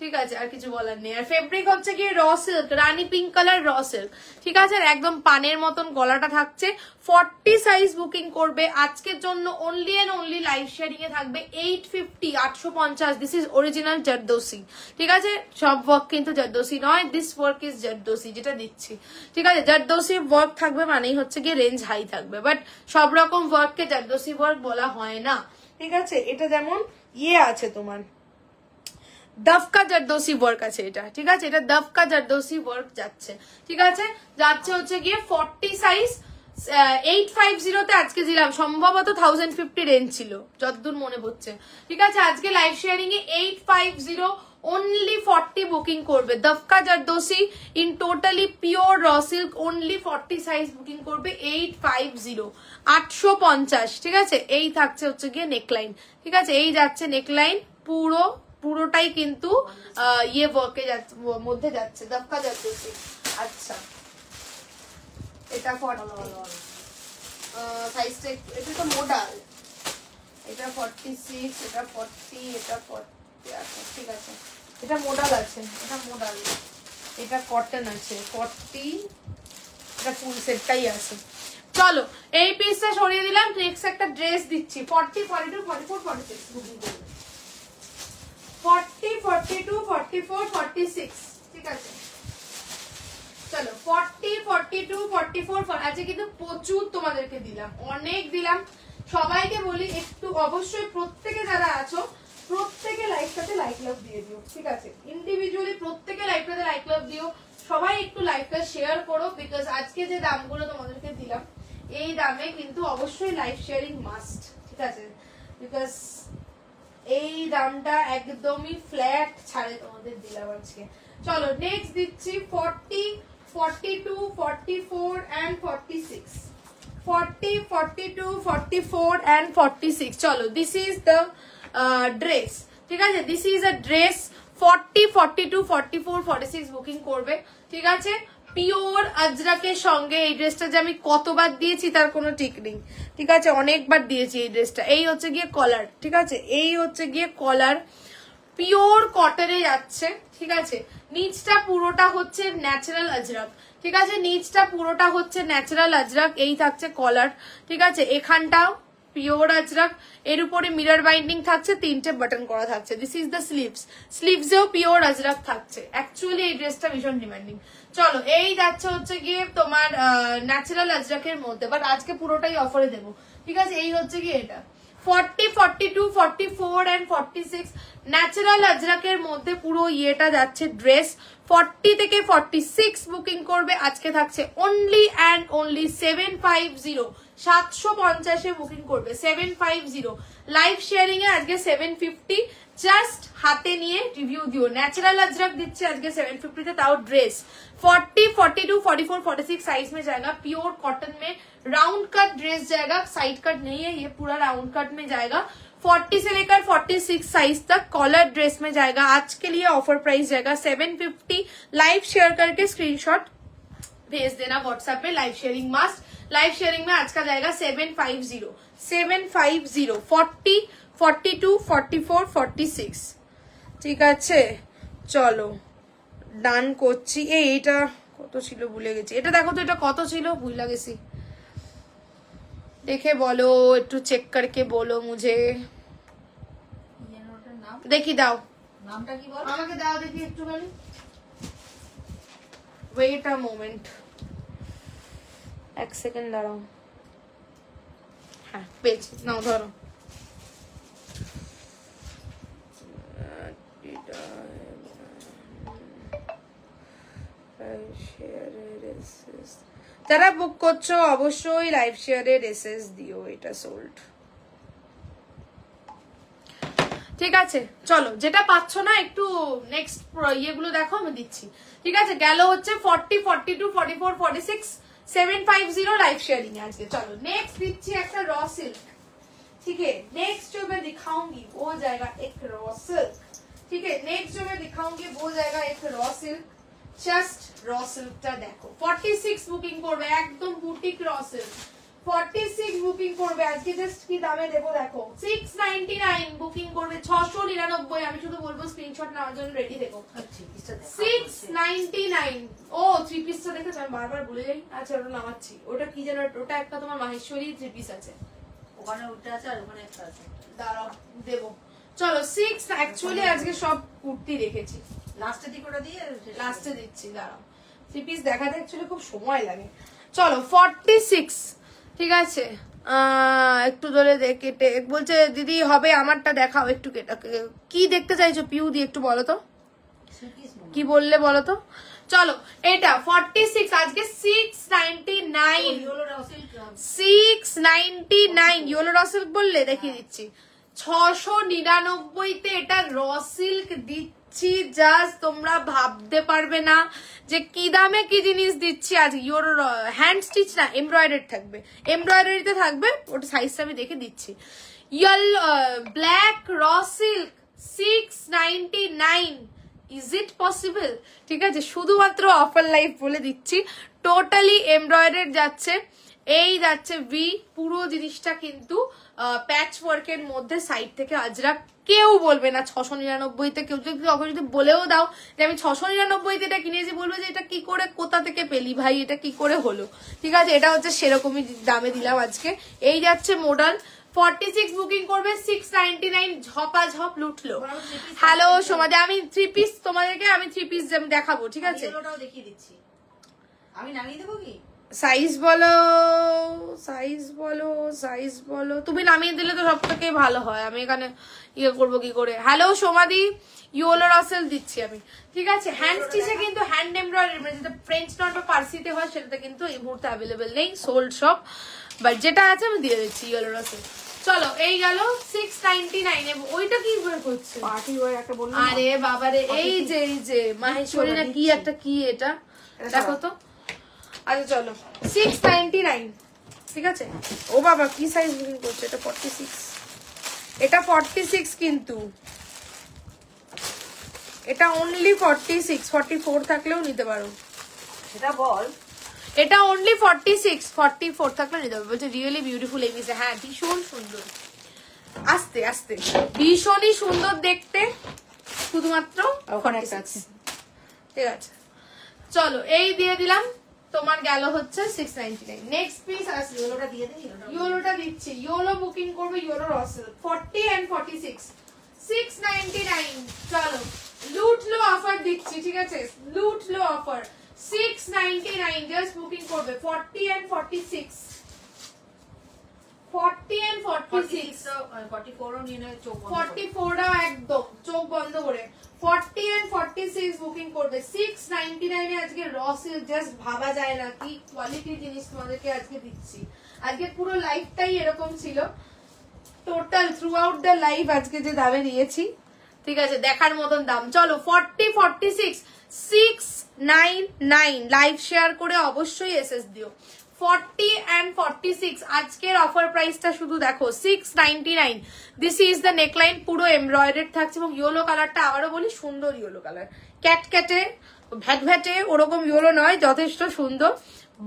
ঠিক আছে, আর কিছু বলার নেই। আর ফেব্রিক হচ্ছে কি র সিল্ক, রানী পিঙ্ক কালার র সিল্ক, ঠিক আছে। আর একদম পানের মতন গলাটা থাকছে। 40 সাইজ বুকিং করবে আজকের জন্য only and only live sharing এ থাকবে 850 850। দিস ইজ অরিজিনাল জারদোসি, ঠিক আছে। সব ওয়ার্ক কিন্তু জারদোসি নয়, দিস ওয়ার্ক ইজ জারদোসি যেটা দিচ্ছি, ঠিক আছে। জারদোসি ওয়ার্ক থাকবে মানেই হচ্ছে গিয়ে রেঞ্জ হাই থাকবে, বাট সব রকম ওয়ার্ককে জারদোসি ওয়ার্ক বলা হয় না, ঠিক আছে। এটা যেমন ইয়ে আছে তোমার দফকা জারদোসি ওয়ার্ক আছে এটা, ঠিক আছে। এটা দফকা জারদোসি ওয়ার্ক যাচ্ছে, ঠিক আছে। যাচ্ছে হচ্ছে গিয়ে 40 সাইজ 850 তে আজকে দিলাম, সম্ভবত 1050 রেঞ্জ ছিল যতদূর মনে পড়ছে, ঠিক আছে। আজকে লাইভ শেয়ারিং এ 850 only 40 বুকিং করবে। দফকা zardozi in totally pure raw silk, only 40 size booking করবে 850 850, ঠিক আছে। এই থাকছে হচ্ছে গিয়ে নেকলাইন, ঠিক আছে। এই যাচ্ছে নেকলাইন, পুরোটাই কিন্তু ইয়ে ওয়ার্কে যাচ্ছে, মধ্যে যাচ্ছে দফকা জারদোসি। আচ্ছা এটা 40 সাইজটা, এটা তো মোডাল, এটা 46, এটা 40, এটা 40, আচ্ছা ঠিক আছে। এটা মোডাল আছে, এটা মোডাল, এটা কটন আছে 40, এটা ফুল সেটটাই আছে। চলো এই পিসটা সরিয়ে দিলাম, নেক্সট একটা ড্রেস দিচ্ছি 40 42 44 46 বুকিং করবে। 40 42 44 46, ঠিক আছে। চলো 40 42 44 আজকে কিন্তু প্রচুর তোমাদেরকে দিলাম, অনেক দিলাম। সবাইকে বলি একটু অবশ্যই প্রত্যেকে যারা আছো প্রত্যেকে লাইভটাতে লাইক লাভ দিয়ে দিও, ঠিক আছে। ইন্ডিভিজুয়ালি প্রত্যেকে লাইভটাতে লাইক লাভ দিও, সবাই একটু লাইভটা শেয়ার করো, বিকজ আজকে যে দামগুলো তোমাদেরকে দিলাম এই দামে কিন্তু অবশ্যই লাইভ শেয়ারিং মাস্ট, ঠিক আছে। বিকজ এই দামটা একদমই ফ্ল্যাট ছাড়ে তোমাদের দিলাম আজকে। চলো নেক্সট দিচ্ছি 40 42 44 and 46, 40 42 44 and 46। চলো দিস ইজ দ্য ড্রেস, ঠিক আছে। This is a dress 40, 42, 44, 46 booking করবে, ঠিক আছে। পিওর আজরাকের সঙ্গে এই ড্রেসটা যে আমি কতবার দিয়েছি তার কোনো ঠিক নেই, ঠিক আছে, অনেকবার দিয়েছি এই ড্রেসটা। এই হচ্ছে গিয়ে কলার, ঠিক আছে, এই হচ্ছে গিয়ে কলার, পিওর কটনে যাচ্ছে, ঠিক আছে। নিচটা পুরোটা হচ্ছে ন্যাচারাল আজরাক, ঠিক আছে, নিচটা পুরোটা হচ্ছে ন্যাচারাল আজরাক, এই থাকছে কলার, ঠিক আছে। এখানটাও পিওর আজরাক, এর উপরে মিরর বাইন্ডিং থাকছে, 3টে বাটন করা থাকছে। দিস ইজ দ্য স্লিভস, স্লিভসেও পিওর আজরাক থাকছে। অ্যাকচুয়ালি এই ড্রেসটা ভীষণ ডিমান্ডিং। চলো, এই যাচ্ছে হচ্ছে গিয়ে তোমার ন্যাচারাল আজরাকের মধ্যে, বাট আজকে পুরোটাই অফারে দেবো, ঠিক আছে। এই হচ্ছে গিয়ে এটা 40, 42, 44 and 46 ন্যাচারাল আজরাকের মধ্যে পুরো ইয়েটা যাচ্ছে ড্রেস। 40 থেকে 46 বুকিং করবে, আজকে থাকছে only and only 750, 750 A booking করবে, 750। লাইভ শেয়ারিং এ আজকে 750, জাস্ট হাতে নিয়ে রিভিউ দিও। ন্যাচারাল अजरक দিচ্ছে আজকে 750 তে, তাও ड्रेस 40, 42, 44, 46 साइज में जाएगा। प्योर कॉटन में राउंड कट ड्रेस जाएगा, साइड कट नहीं है, ये पूरा राउंड कट में जाएगा। 40 से लेकर 46 साइज तक कॉलर ड्रेस में जाएगा। आज के लिए ऑफर प्राइस जाएगा 750। लाइव शेयर करके स्क्रीनशॉट भेज देना व्हाट्सएप पे, live sharing must. Live sharing में आज का जाएगा 750, 750, 40, 42, 44, 46, ঠিক আছে। চলো ডান করছি। এইটা কত ছিল ভুলে গেছি, এটা দেখো তো এটা কত ছিল, ভুলে গেছি, দেখে বলো, একটু চেক করকে বলো মুঝে, দেখি দাও নামটা কি বল, আমাকে দাও দেখি একটুখানি, ওয়েট আ মোমেন্ট, এক সেকেন্ড দাঁড়াও। হ্যাঁ পেয়েছি, নাও ধরো। যারা বুক করছো অবশ্যই লাইভ শেয়ারের এসএস দিও, এটা সোল্ড, ঠিক আছে। চলো যেটা পাচ্ছ না একটু নেক্সট ইয়েগুলো দেখো, আমি দিচ্ছি, ঠিক আছে। গেল হচ্ছে 40, 42, 44, 46, 750 लाइव शेयरिंग है आजके। चलो नेक्स्ट दिच्छी एक रॉ सिल्क, ठीक है। नेक्स्ट जो मैं दिखाऊंगी वो जाएगा एक रॉ सिल्क, ठीक है। नेक्स्ट जो मैं दिखाऊंगी वो जाएगा एक raw silk, just raw silk टा देखो। 46 बुकिंग করবে একদম বুটিক রॉ সিল্ক, 46 বুকিং করবে আজকে। জাস্ট কি দামে দেবো দেখো, 699 বুকিং করবে, 699। আমি শুধু বলবো স্ক্রিনশট নেওয়ার জন্য রেডি দেখো। 699। ও থ্রি পিসটা দেখেছো, আমি বারবার ভুলে যাই। আচ্ছা ওটা নামাচ্ছি, ওটা কি যেন, ওটা একটা তোমার মাহেশ্বরী থ্রি পিস আছে, ওখানে ওটা আছে আর ওখানে একটা আছে, দাঁড়াও দেবো। চলো 6 অ্যাকচুয়ালি আজকে সব কুর্তি রেখেছি, লাস্টের দিকে ওটা দিয়ে লাস্টে দিচ্ছি, দাঁড়াও। থ্রি পিস দেখাতে অ্যাকচুয়ালি খুব সময় লাগে। চলো 46, ঠিক আছে। একটু ধরে কেটে বলছে দিদি হবে আমারটা দেখাও একটু, কি দেখতে চাইছো পিউ দিয়ে একটু বলো তো, কি বললে বলো তো। চলো এটা 46 আজকে 699, 699 ইয়েলো র সিল্ক বললে দেখিয়ে দিচ্ছি। 699 তে এটা র সিল্ক দিচ্ছি, জাস্ট তোমরা ভাবতে পারবে না যে কি দামে কি জিনিস দিচ্ছি আজ। ইয়োর হ্যান্ড স্টিচ না, এমব্রয়ডারি থাকবে, এমব্রয়ডারিতে থাকবে, ওটা সাইজটা আমি দেখে দিচ্ছি। Yellow black raw silk 699, is it possible, ঠিক আছে। শুধুমাত্র অফার লাইফ বলে দিচ্ছি, টোটালি এমব্রয়ডারি যাচ্ছে, এই যাচ্ছে ভি, পুরো জিনিসটা কিন্তু প্যাচ ওয়ার্কের মধ্যে, সাইড থেকে আজরাক। কেউ বলবে না 699 তে, কেউ যদি বলেও দাও যে আমি 699 তে এটা কিনেছি, বলবে যে এটা কি করে কোথা থেকে পেলি ভাই, এটা কি করে হলো, ঠিক আছে। এটা হচ্ছে সেরকমই দামে দিলাম আজকে। এই যাচ্ছে মডেল 46 বুকিং করবে 699, ঝপা ঝপ লুটলো। হ্যালো সোমাদি, আমি থ্রি পিস তোমাদেরকে আমি থ্রি পিস দেখাবো, ঠিক আছে। ওটাও দেখিয়ে দিচ্ছি, আমি নামিয়ে দেবো কি, সাইজ বলো, সাইজ বলো, সাইজ বলো, তুমি নামিয়ে দিলে তো সব থেকে ভালো হয়, আমি এখানে ইয়ে করবো কি করে। হ্যালো সোমাদি, ইয়েলো রাসেল দিচ্ছি আমি, ঠিক আছে। হ্যান্ড স্টিচে কিন্তু হ্যান্ড এমব্রয়ডারি, মানে যেটা ফ্রেঞ্চ নট বা পার্সিতে হয় সেটাতে কিন্তু এই মুহূর্তে অ্যাভেলেবেল নেই, সোল্ড সব, বাট যেটা আছে আমি দিয়ে দিচ্ছি ইয়েলো রাসেল। চলো এই গেল 699। ওইটা কি বের করছে, পার্টি ওয়্যার একটা বললাম, আরে বাবারে, এই যে মাহেশ্বরী না কি একটা, কি এটা দেখো তো। আচ্ছা চলো 699, ঠিক আছে। ও বাবা কি সাইজ বুকিং করছে, এটা 46, এটা 46 কিন্তু এটা অনলি 46, 44 থাকলেও নিতে পারো। সেটা বল। এটা অনলি 46, 44 থাকলে নিতে পারো। বলছে রিয়েলি বিউটিফুল এই পিসে। হ্যাঁ ভীষণ সুন্দর, আস্তে আস্তে ভীষণই সুন্দর দেখতে, শুধুমাত্র ওখানে একটা আছে। ঠিক আছে চলো এই দিয়ে দিলাম, তোমার গেল হচ্ছে 699। নেক্সট পিস আসছে, ইয়েলোটা দিয়ে দে। ইয়েলোটা দিচ্ছি, ইয়েলো বুকিং করবে, ইয়েলো রসেল 40 and 46 699। চলো লুটলো অফার দিচ্ছি, ঠিক আছে লুটলো অফার 699 জাস্ট বুকিং করবে 40 and 46 40 and 46 44ও নিয়ে নেয় চোখ বন্ধ 44টাও একদম চোখ বন্ধ করে 40 and 46 বুকিং করবে 699 এ। আজকে র সিল্ক জাস্ট ভাবা যায় না কি কোয়ালিটি জিনিস তোমাদেরকে আজকে দিচ্ছি। আজকে পুরো লাইফটাই এরকম ছিল, total through out the life আজকে যে দামে দিয়েছি, ঠিক আছে দেখার মতন দাম। চলো 40 46 699 লাইভ শেয়ার করে অবশ্যই এসএস দিও। 40 and 46 আজকের অফার প্রাইসটা শুধু দেখো 699। দিস ইজ দ্য নেকলাইন, পুরো এমব্রয়ডারি থাকছে এবং ইয়েলো কালারটা আবারও বলি সুন্দর ইয়েলো কালার, ক্যাটক্যাটে ভ্যাটভ্যাটে ওরকম ইয়েলো নয়, যথেষ্ট সুন্দর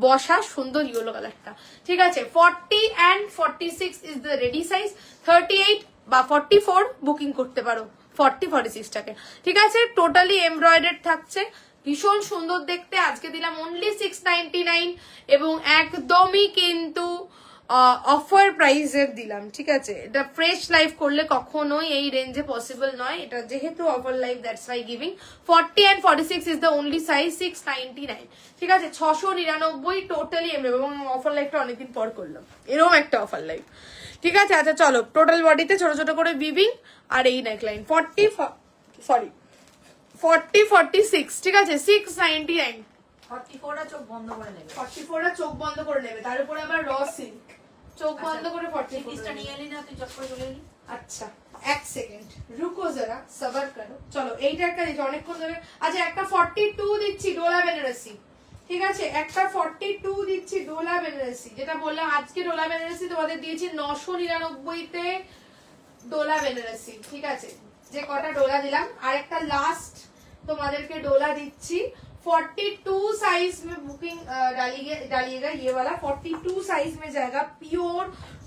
বসা সুন্দর ইয়েলো কালারটা। ঠিক আছে 40 and 46 is the ready size. 38 বা 44 বুকিং করতে পারো 40 46 টাকে। ঠিক আছে টোটালি এমব্রয়ডারি থাকছে, ভীষণ সুন্দর দেখতে। আজকে দিলাম অনলি 699 এবং একদমই কিন্তু অফার প্রাইসের দিলাম। ঠিক আছে এটা ফ্রেশ লাইফ করলে কখনোই এই রেঞ্জে পসিবল নয়, এটা যেহেতু offer life that's why giving. 40 and 46 is the only size 699। ঠিক আছে 699 টোটালি এবং অফার লাইফটা অনেকদিন পর করলাম, এরকম একটা অফার লাইফ। ঠিক আছে আচ্ছা চলো টোটাল বডিতে ছোট ছোট করে বিবিং আর এই নেকলাইন 40 46। ঠিক আছে 699। 44টা চোখ বন্ধ করে নেবে, 44টা চোখ বন্ধ করে নেবে, তার উপরে আবার র সিল্ক চোখ বন্ধ করে 40 পিসটা নিয়ে এলি না তুই চট করে চলে এলি। আচ্ছা এক সেকেন্ড রুকো জরা সবার করো। চলো এইটা একটা দিচ্ছি অনেকক্ষণ ধরে। আচ্ছা একটা 42 দিচ্ছি ডোলা বেনারসি। ঠিক আছে একটা 42 দিচ্ছি ডোলা বেনারসি, যেটা বললাম আজকে ডোলা বেনারসি তোমাদের দিয়েছি 999 তে ডোলা বেনারসি। ঠিক আছে যে কটা ডোলা দিলাম আর একটা লাস্ট তোমাদেরকে डोला दिच्छी 42 साइज में बुकिंग डालिएगा ये वाला 42 साइज में जाएगा, प्योर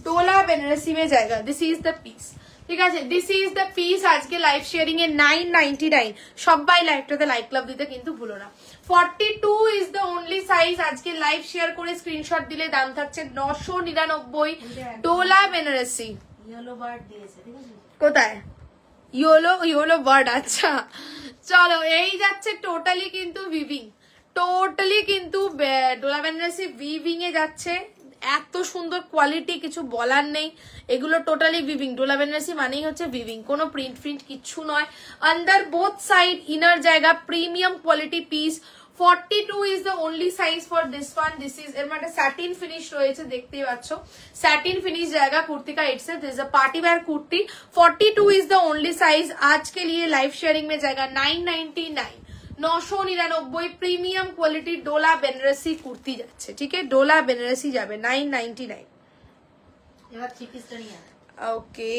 डोला बेनारसी में जाएगा। This is the piece. ঠিক আছে দিস ইজ দ্য পিস। আজকে লাইভ শেয়ারিং এ 999। সবাই লাইভটাতে লাইক লাভ দিতে কিন্তু ভুলো না। 42 ইজ দ্য অনলি সাইজ। আজকে লাইভ শেয়ার করে স্ক্রিনশট দিলে দাম থাকছে 999 ডোলা বেনারসি। ইয়েলো বার্ড দিয়েছে ঠিক আছে কোথায় ইয়েলো বার্ড। আচ্ছা চলো এই যাচ্ছে টোটালি কিন্তু ভিভিং, টোটালি কিন্তু ডোলা বেনারসি ভিভিং এ যাচ্ছে। এত সুন্দর কোয়ালিটি কিছু বলার নেই, এগুলো টোটালি ভিভিং। ডোলা বেনারসি মানেই হচ্ছে ভিভিং, কোনো প্রিন্ট প্রিন্ট কিচ্ছু নয়। আন্ডার বোথ সাইড ইনার জায়গা premium quality piece. 42 is the only size for this one. This is এর মধ্যে স্যাটিন ফিনিশ রয়েছে দেখতেই পাচ্ছ, স্যাটিন ফিনিশ জায়গা কুর্তি का itself this is a party wear kurti. 42 is the only size। आज के लिए लाइव शेयरिंग में जाएगा 999 999 প্রিমিয়াম কোয়ালিটি ডোলা বেনারসি কুর্তি যাচ্ছে। ঠিক আছে ডোলা বেনারসি যাবে 999। এবার থ্রি পিসটা নিয়ে ওকে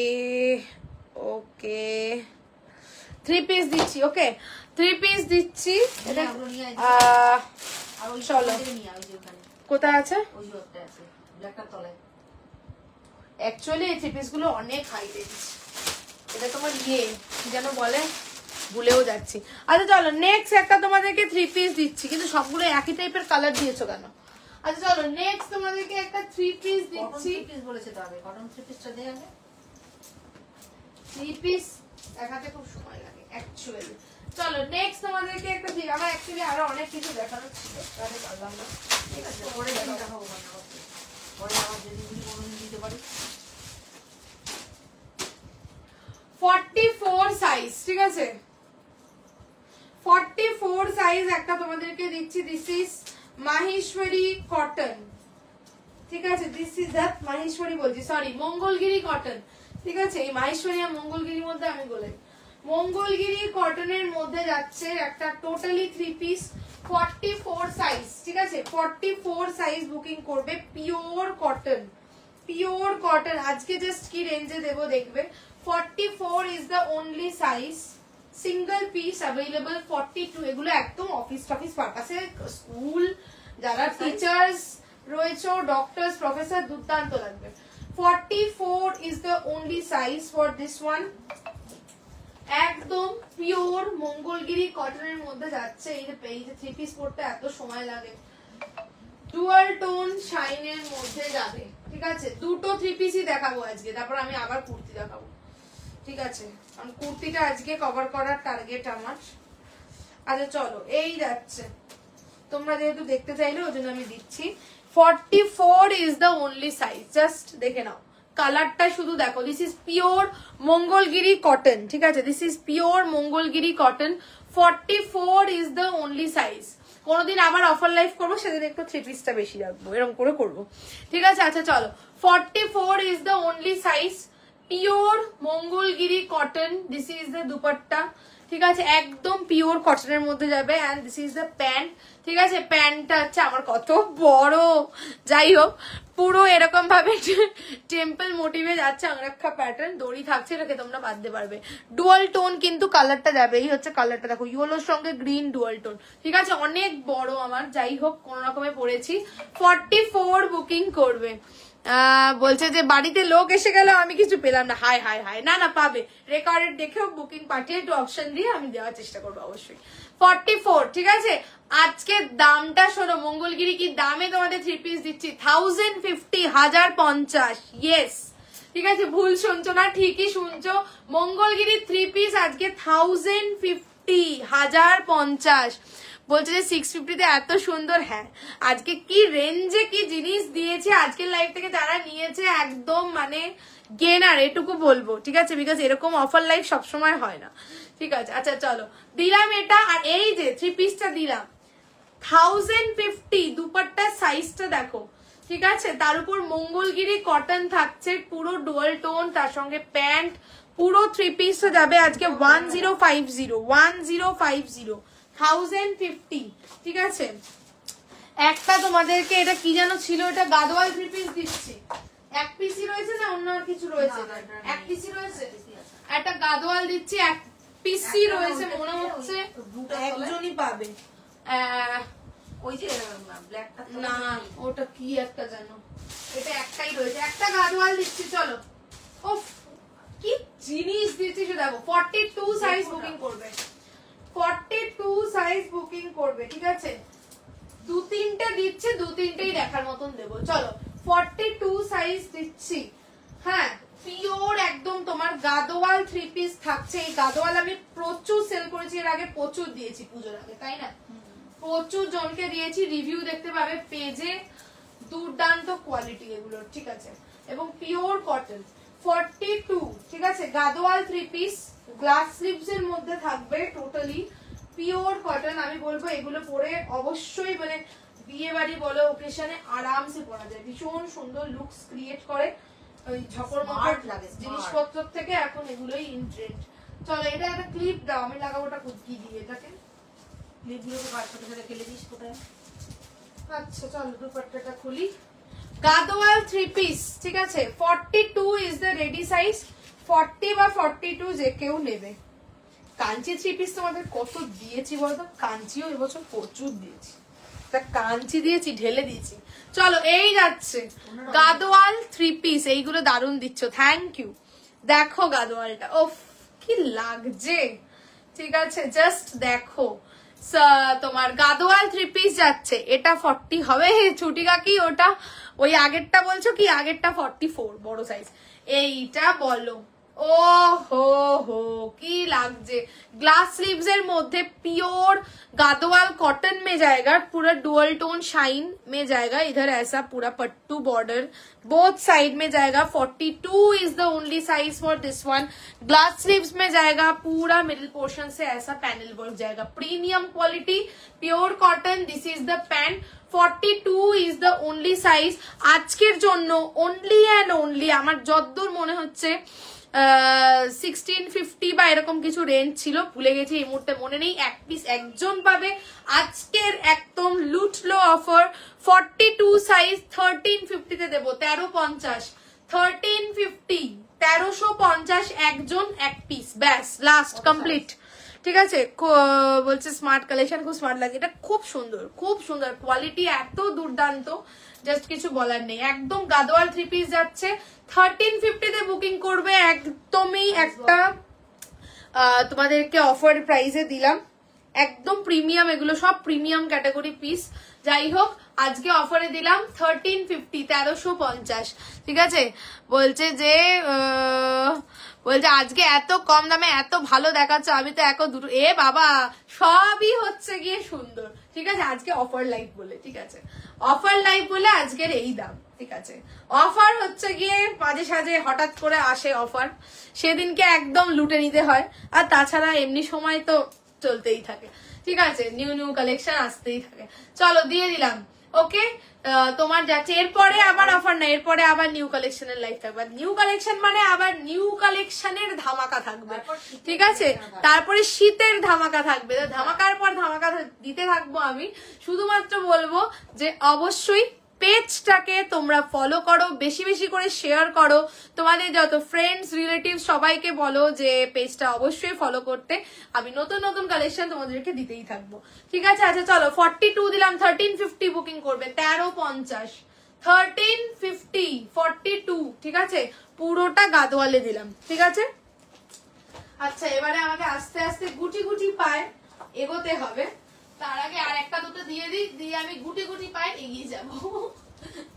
ওকে 3 পিস দিচ্ছি। ওকে 3 পিস দিচ্ছি। চলো কোথায় আছে অ্যাকচুয়ালি এই 3 পিস গুলো অনেক হাই রেঞ্জ, এটা তোমার ইয়ে কি যেন বলে ভুলেও যাচ্ছি। আচ্ছা চলো নেক্সট একটা তোমাদেরকে 3 পিস দিচ্ছি, কিন্তু সবগুলো একই টাইপের কালার দিয়েছো কেন? আচ্ছা চলো নেক্সট তোমাদেরকে একটা 3 পিস দিচ্ছি। পিস বলেছে তবে কটন 3 পিসটা দেয়া হবে। 3 পিস দেখাতে খুব সময় লাগে অ্যাকচুয়ালি। চলো নেক্সট তোমাদেরকে একটা আমার অ্যাকচুয়ালি আরো অনেক কিছু দেখানোর ছিল, তাহলে পারলাম না। ঠিক আছে পরে দেখাবো, পরে আবার যদি কোনোদিন দিতে পারি। 44 সাইজ। ঠিক আছে 44 সাইজ একটা তোমাদেরকে দিচ্ছি। This is Maheshwari cotton. ঠিক আছে দিস ইজ দ্যাট মাহেশ্বরী বলছি সরি মঙ্গলগিরি কটন। ঠিক আছে এই মাহেশ্বরী আর মঙ্গলগিরির মধ্যে আমি বলে মঙ্গলগিরি কটনের মধ্যে যাচ্ছে একটা টোটালি 3 পিস 44 সাইজ। ঠিক আছে 44 সাইজ বুকিং করবে, পিওর কটন, পিওর কটন। আজকে জাস্ট কি রেঞ্জে দেবো দেখবে। 44 is the only size single piece available 42। এগুলো একদম অফিস পারপাসে, স্কুল যারা টিচার্স রয়েছে, ডক্টরস, প্রফেসর, দুর্দান্ত লাগবে। 44 is the only size for this one। একদম পিওর মঙ্গলগিরি কটনের মধ্যে যাচ্ছে। এই যে থ্রি পিস পরতে এত সময় লাগে, ডুয়াল টোন শাইনের মধ্যে যাবে, ঠিক আছে। দুটো থ্রি পিসই দেখাবো আজকে, তারপর আমি আবার কুর্তি দেখাবো, ঠিক আছে। কারণ কুর্তিটা আজকে কভার করার টার্গেট আমার। আচ্ছা চলো, এই যাচ্ছে, তোমরা যেহেতু দেখতে চাইলে ওই জন্য আমি দিচ্ছি। 44 is the only size, just দেখে নাও কালারটা, শুধু দেখো। This is pure Mangalagiri cotton, ঠিক আছে। This is pure Mangalagiri cotton. 44 is the only size। কোনোদিন আবার অফার লাইভ করবো, সেদিন একটু থ্রি পিসটা বেশি রাখবো, এরকম করে করবো, ঠিক আছে। আচ্ছা চলো, 44 is the only size, pure Mangalagiri cotton. This is the dupatta, ঠিক আছে, একদম পিওর কটনের মধ্যে যাবে। And this is the pant, ঠিক আছে। প্যান্টটা হচ্ছে আমার কত বড়, যাই হোক পুরো এরকম ভাবে টেম্পল মোটিভে যাচ্ছে, আংরাক্ষা প্যাটার্ন, দড়ি থাকছে, এটাকে তোমরা বাঁধতে পারবে। ডুয়াল টোন কিন্তু কালারটা যাবে, এই হচ্ছে কালারটা, দেখো ইয়েলোর সঙ্গে গ্রিন ডুয়াল টোন, ঠিক আছে। অনেক বড় আমার, যাই হোক কোন রকমে পড়েছি। 44 বুকিং করবে। বলছে যে বাড়িতে লোক এসে গেল, আমি কিছু পেলাম না। হাই হাই হাই, না না পাবে, রেকর্ডেড দেখেও বুকিং পাঠিয়ে একটু অপশন দিয়ে আমি দেওয়ার চেষ্টা করবো অবশ্যই। 44, ঠিক আছে। আজকে দামটা শোনো, মঙ্গলগিরি কি দামে তোমাদের থ্রি পিস দিচ্ছি, 1050, 1050, ইয়েস, ঠিক আছে। ভুল শুনছো না, ঠিকই শুনছো। মঙ্গলগিরির থ্রি পিস আজকে 1050, 1050। বলছে যে 650-তে এত সুন্দর। হ্যাঁ, আজকে কি রেঞ্জে কি জিনিস দিয়েছে, আজকের লাইভ থেকে যারা নিয়েছে একদম মানে গেনার, এটুকু বলবো, ঠিক আছে। বিকজ এরকম অফার লাইভ সবসময় হয় না, ঠিক আছে। আচ্ছা চলো, দিলাম এটা। আর এই যে থ্রি পিসটা দিলাম 1050, দুপাট্টার সাইজটা দেখো, ঠিক আছে। তার উপর মঙ্গলগিরি কটন থাকছে, পুরো ডুয়াল টোন, তার সঙ্গে প্যান্ট, পুরো থ্রি পিসটা যাবে আজকে 1050, 1050, 1050, ঠিক আছে। একটা তোমাদেরকে এটা কি যেন ছিল, এটা গাদোয়াল থ্রি পিস দিচ্ছি। এক পিসি রয়েছে না অন্য আর কিছু রয়েছে? এক পিসি রয়েছে, একটা গাদোয়াল দিচ্ছি, এক পিসি রয়েছে মনে হচ্ছে, একজনই পাবে। ওই যে ব্ল্যাকটা না, ওটা কি একটা জানো, এটা একটাই রয়েছে, একটা গাদোয়াল দিচ্ছি। চলো, ওফ কি জিনিস দিচ্ছি সেটা দেখো। 42 সাইজ বুকিং করবে, 42 সাইজ বুকিং করবে, ঠিক আছে। দু তিনটে দিচ্ছে, দু তিনটেই দেখার মতন দেবো। চলো, 42 সাইজ দিচ্ছি। হ্যাঁ, পিওর একদম তোমার গাদোয়াল থ্রি পিস থাকছে। এই গাদোয়াল আমি প্রচুর সেল করেছি এর আগে, প্রচুর দিয়েছি পুজোর আগে, তাই না? প্রচুর জনকে দিয়েছি, রিভিউ দেখতে পাবে পেজে, দুর্দান্ত কোয়ালিটি এগুলোর, ঠিক আছে। এবং পিওর কটন, 42, ঠিক আছে। Gadwal three piece, glass sleeves এর মধ্যে থাকবে, টোটালি পিওর কটন। আমি বলবো এগুলো পরে অবশ্যই মানে বিয়ে বাড়ি বলো, ওকেশনে আরামসে পরা যায়, ভীষণ সুন্দর লুকস ক্রিয়েট করে। ওই ঝকর মকর জিনিসপত্র থেকে এখন এগুলোই ইন ট্রেন্ড। চলো, এটা একটা ক্লিপ দাও, আমি লাগাবো ওটা কি দিয়ে, এটাকে ক্লিপগুলোকে বাচ্চাদের সাথে ফেলে দিস কোথায়। আচ্ছা চলো, দুপাট্টাটা খুলি। গাদোয়াল থ্রি পিস, ঠিক আছে। 42 ইজ দ্য রেডি সাইজ, 40 বা 42 যে কেউ নেবে। কাঞ্চি থ্রি পিস তোমাদের কত দিয়েছি বলতো, কাঞ্চিও এবছর প্রচুর দিয়েছি, তা কাঞ্চি দিয়েছি, ঢেলে দিয়েছি। চলো, এই যাচ্ছে গাদোয়াল থ্রি পিস, এইগুলো দারুণ দিচ্ছ, থ্যাংক ইউ। দেখো গাদোয়ালটা, ওফ কি লাগছে, ঠিক আছে, জাস্ট দেখো। তোমার গাদোয়াল থ্রি পিস যাচ্ছে, এটা 40 হবে। ছুটি কাকি ওটা ওই আগেরটা বলছো কি, আগেরটা 44 বড় সাইজ, এইটা বলো। ও হো হো কি লাগছে, ग्लास स्लीव्स এর মধ্যে পিওর गादोवाल कॉटन में जाएगा, पूरा डुअल टोन शाइन में जाएगा। इधर ऐसा पूरा पट्टू बॉर्डर बोथ साइड में जाएगा। 42 is the only size for this one. Glass sleeves में जाएगा, पूरा मिडिल पोर्शन से ऐसा पैनल वर्क जाएगा, premium quality pure cotton. This is the pant. 42 is the only size আজকের জন্য, ওনলি অ্যান্ড ওনলি। আমার যতদূর মনে হচ্ছে 1650 বা এরকম কিছু রেঞ্জ ছিল, ভুলে গেছি এই মুহূর্তে মনে নেই। এক পিস একজন পাবে আজকের একদম লুটলো অফার। 42 সাইজ 1350 তে দেবো, 1350, 1350, 1350 একজন এক পিস, ব্যাস লাস্ট কমপ্লিট। ঠিক আছে, বলছে স্মার্ট কালেকশন, খুব স্মার্ট লাগে, এটা খুব সুন্দর, খুব সুন্দর, কোয়ালিটি এত দুর্দান্ত, জাস্ট কিছু বলার নেই। একদম গাদোয়াল 3 পিস যাচ্ছে 1350 তে বুকিং করবে, একদমই একটা তোমাদেরকে অফার প্রাইসে দিলাম, একদম প্রিমিয়াম, এগুলো সব প্রিমিয়াম ক্যাটাগরি পিস। যাই হোক আজকে অফারে দিলাম 1350, 1350, ঠিক আছে। বলছে যে বলছে আজকে এত কম দামে এত ভালো দেখাচ্ছ, আমি তো এখন দুটো, এ বাবা সবই হচ্ছে গিয়ে সুন্দর, ঠিক আছে। আজকে অফার লাইভ বলে, ঠিক আছে, অফার লাইভ বলে আজকের এই দাম, ঠিক আছে। অফার হচ্ছে গিয়ে মাঝে সাঝে হঠাৎ করে আসে অফার, সেদিনকে একদম লুটে নিতে হয়, আর তাছাড়া এমনি সময় তো চলতেই থাকে, ঠিক আছে, নিউ নিউ কালেকশন আসতেই থাকে। চলো দিয়ে দিলাম, ওকে। তোমার যাচ্ছে, এরপরে আবার অফার না, এরপরে আবার নিউ কালেকশনের লাইভ থাকবে। নিউ কালেকশন মানে আবার নিউ কালেকশনের ধামাকা থাকবে, ঠিক আছে, তারপরে শীতের ধামাকা থাকবে, ধামাকার পর ধামাকা দিতে থাকবো আমি। শুধুমাত্র বলবো যে অবশ্যই পেজটাকে তোমরা ফলো করো, বেশি বেশি করে শেয়ার করো, তোমাদের যত ফ্রেন্ডস রিলেটিভ সবাইকে বলো যে পেজটা অবশ্যই ফলো করতে, আমি নতুন নতুন কালেকশন তোমাদেরকে দিতেই থাকবো, ঠিক আছে। আচ্ছা চলো 42 দিলাম, 1350 বুকিং করবে, 1350, 1350, 42, ঠিক আছে, পুরোটা গাদোয়ালে দিলাম, ঠিক আছে। আচ্ছা এবারে আমাকে আস্তে আস্তে গুটি গুটি পায় এগোতে হবে, তার আগে আর একটা দুটো দিয়ে দিই, দিয়ে আমি গুটি গুটি পায় এগিয়ে যাবো।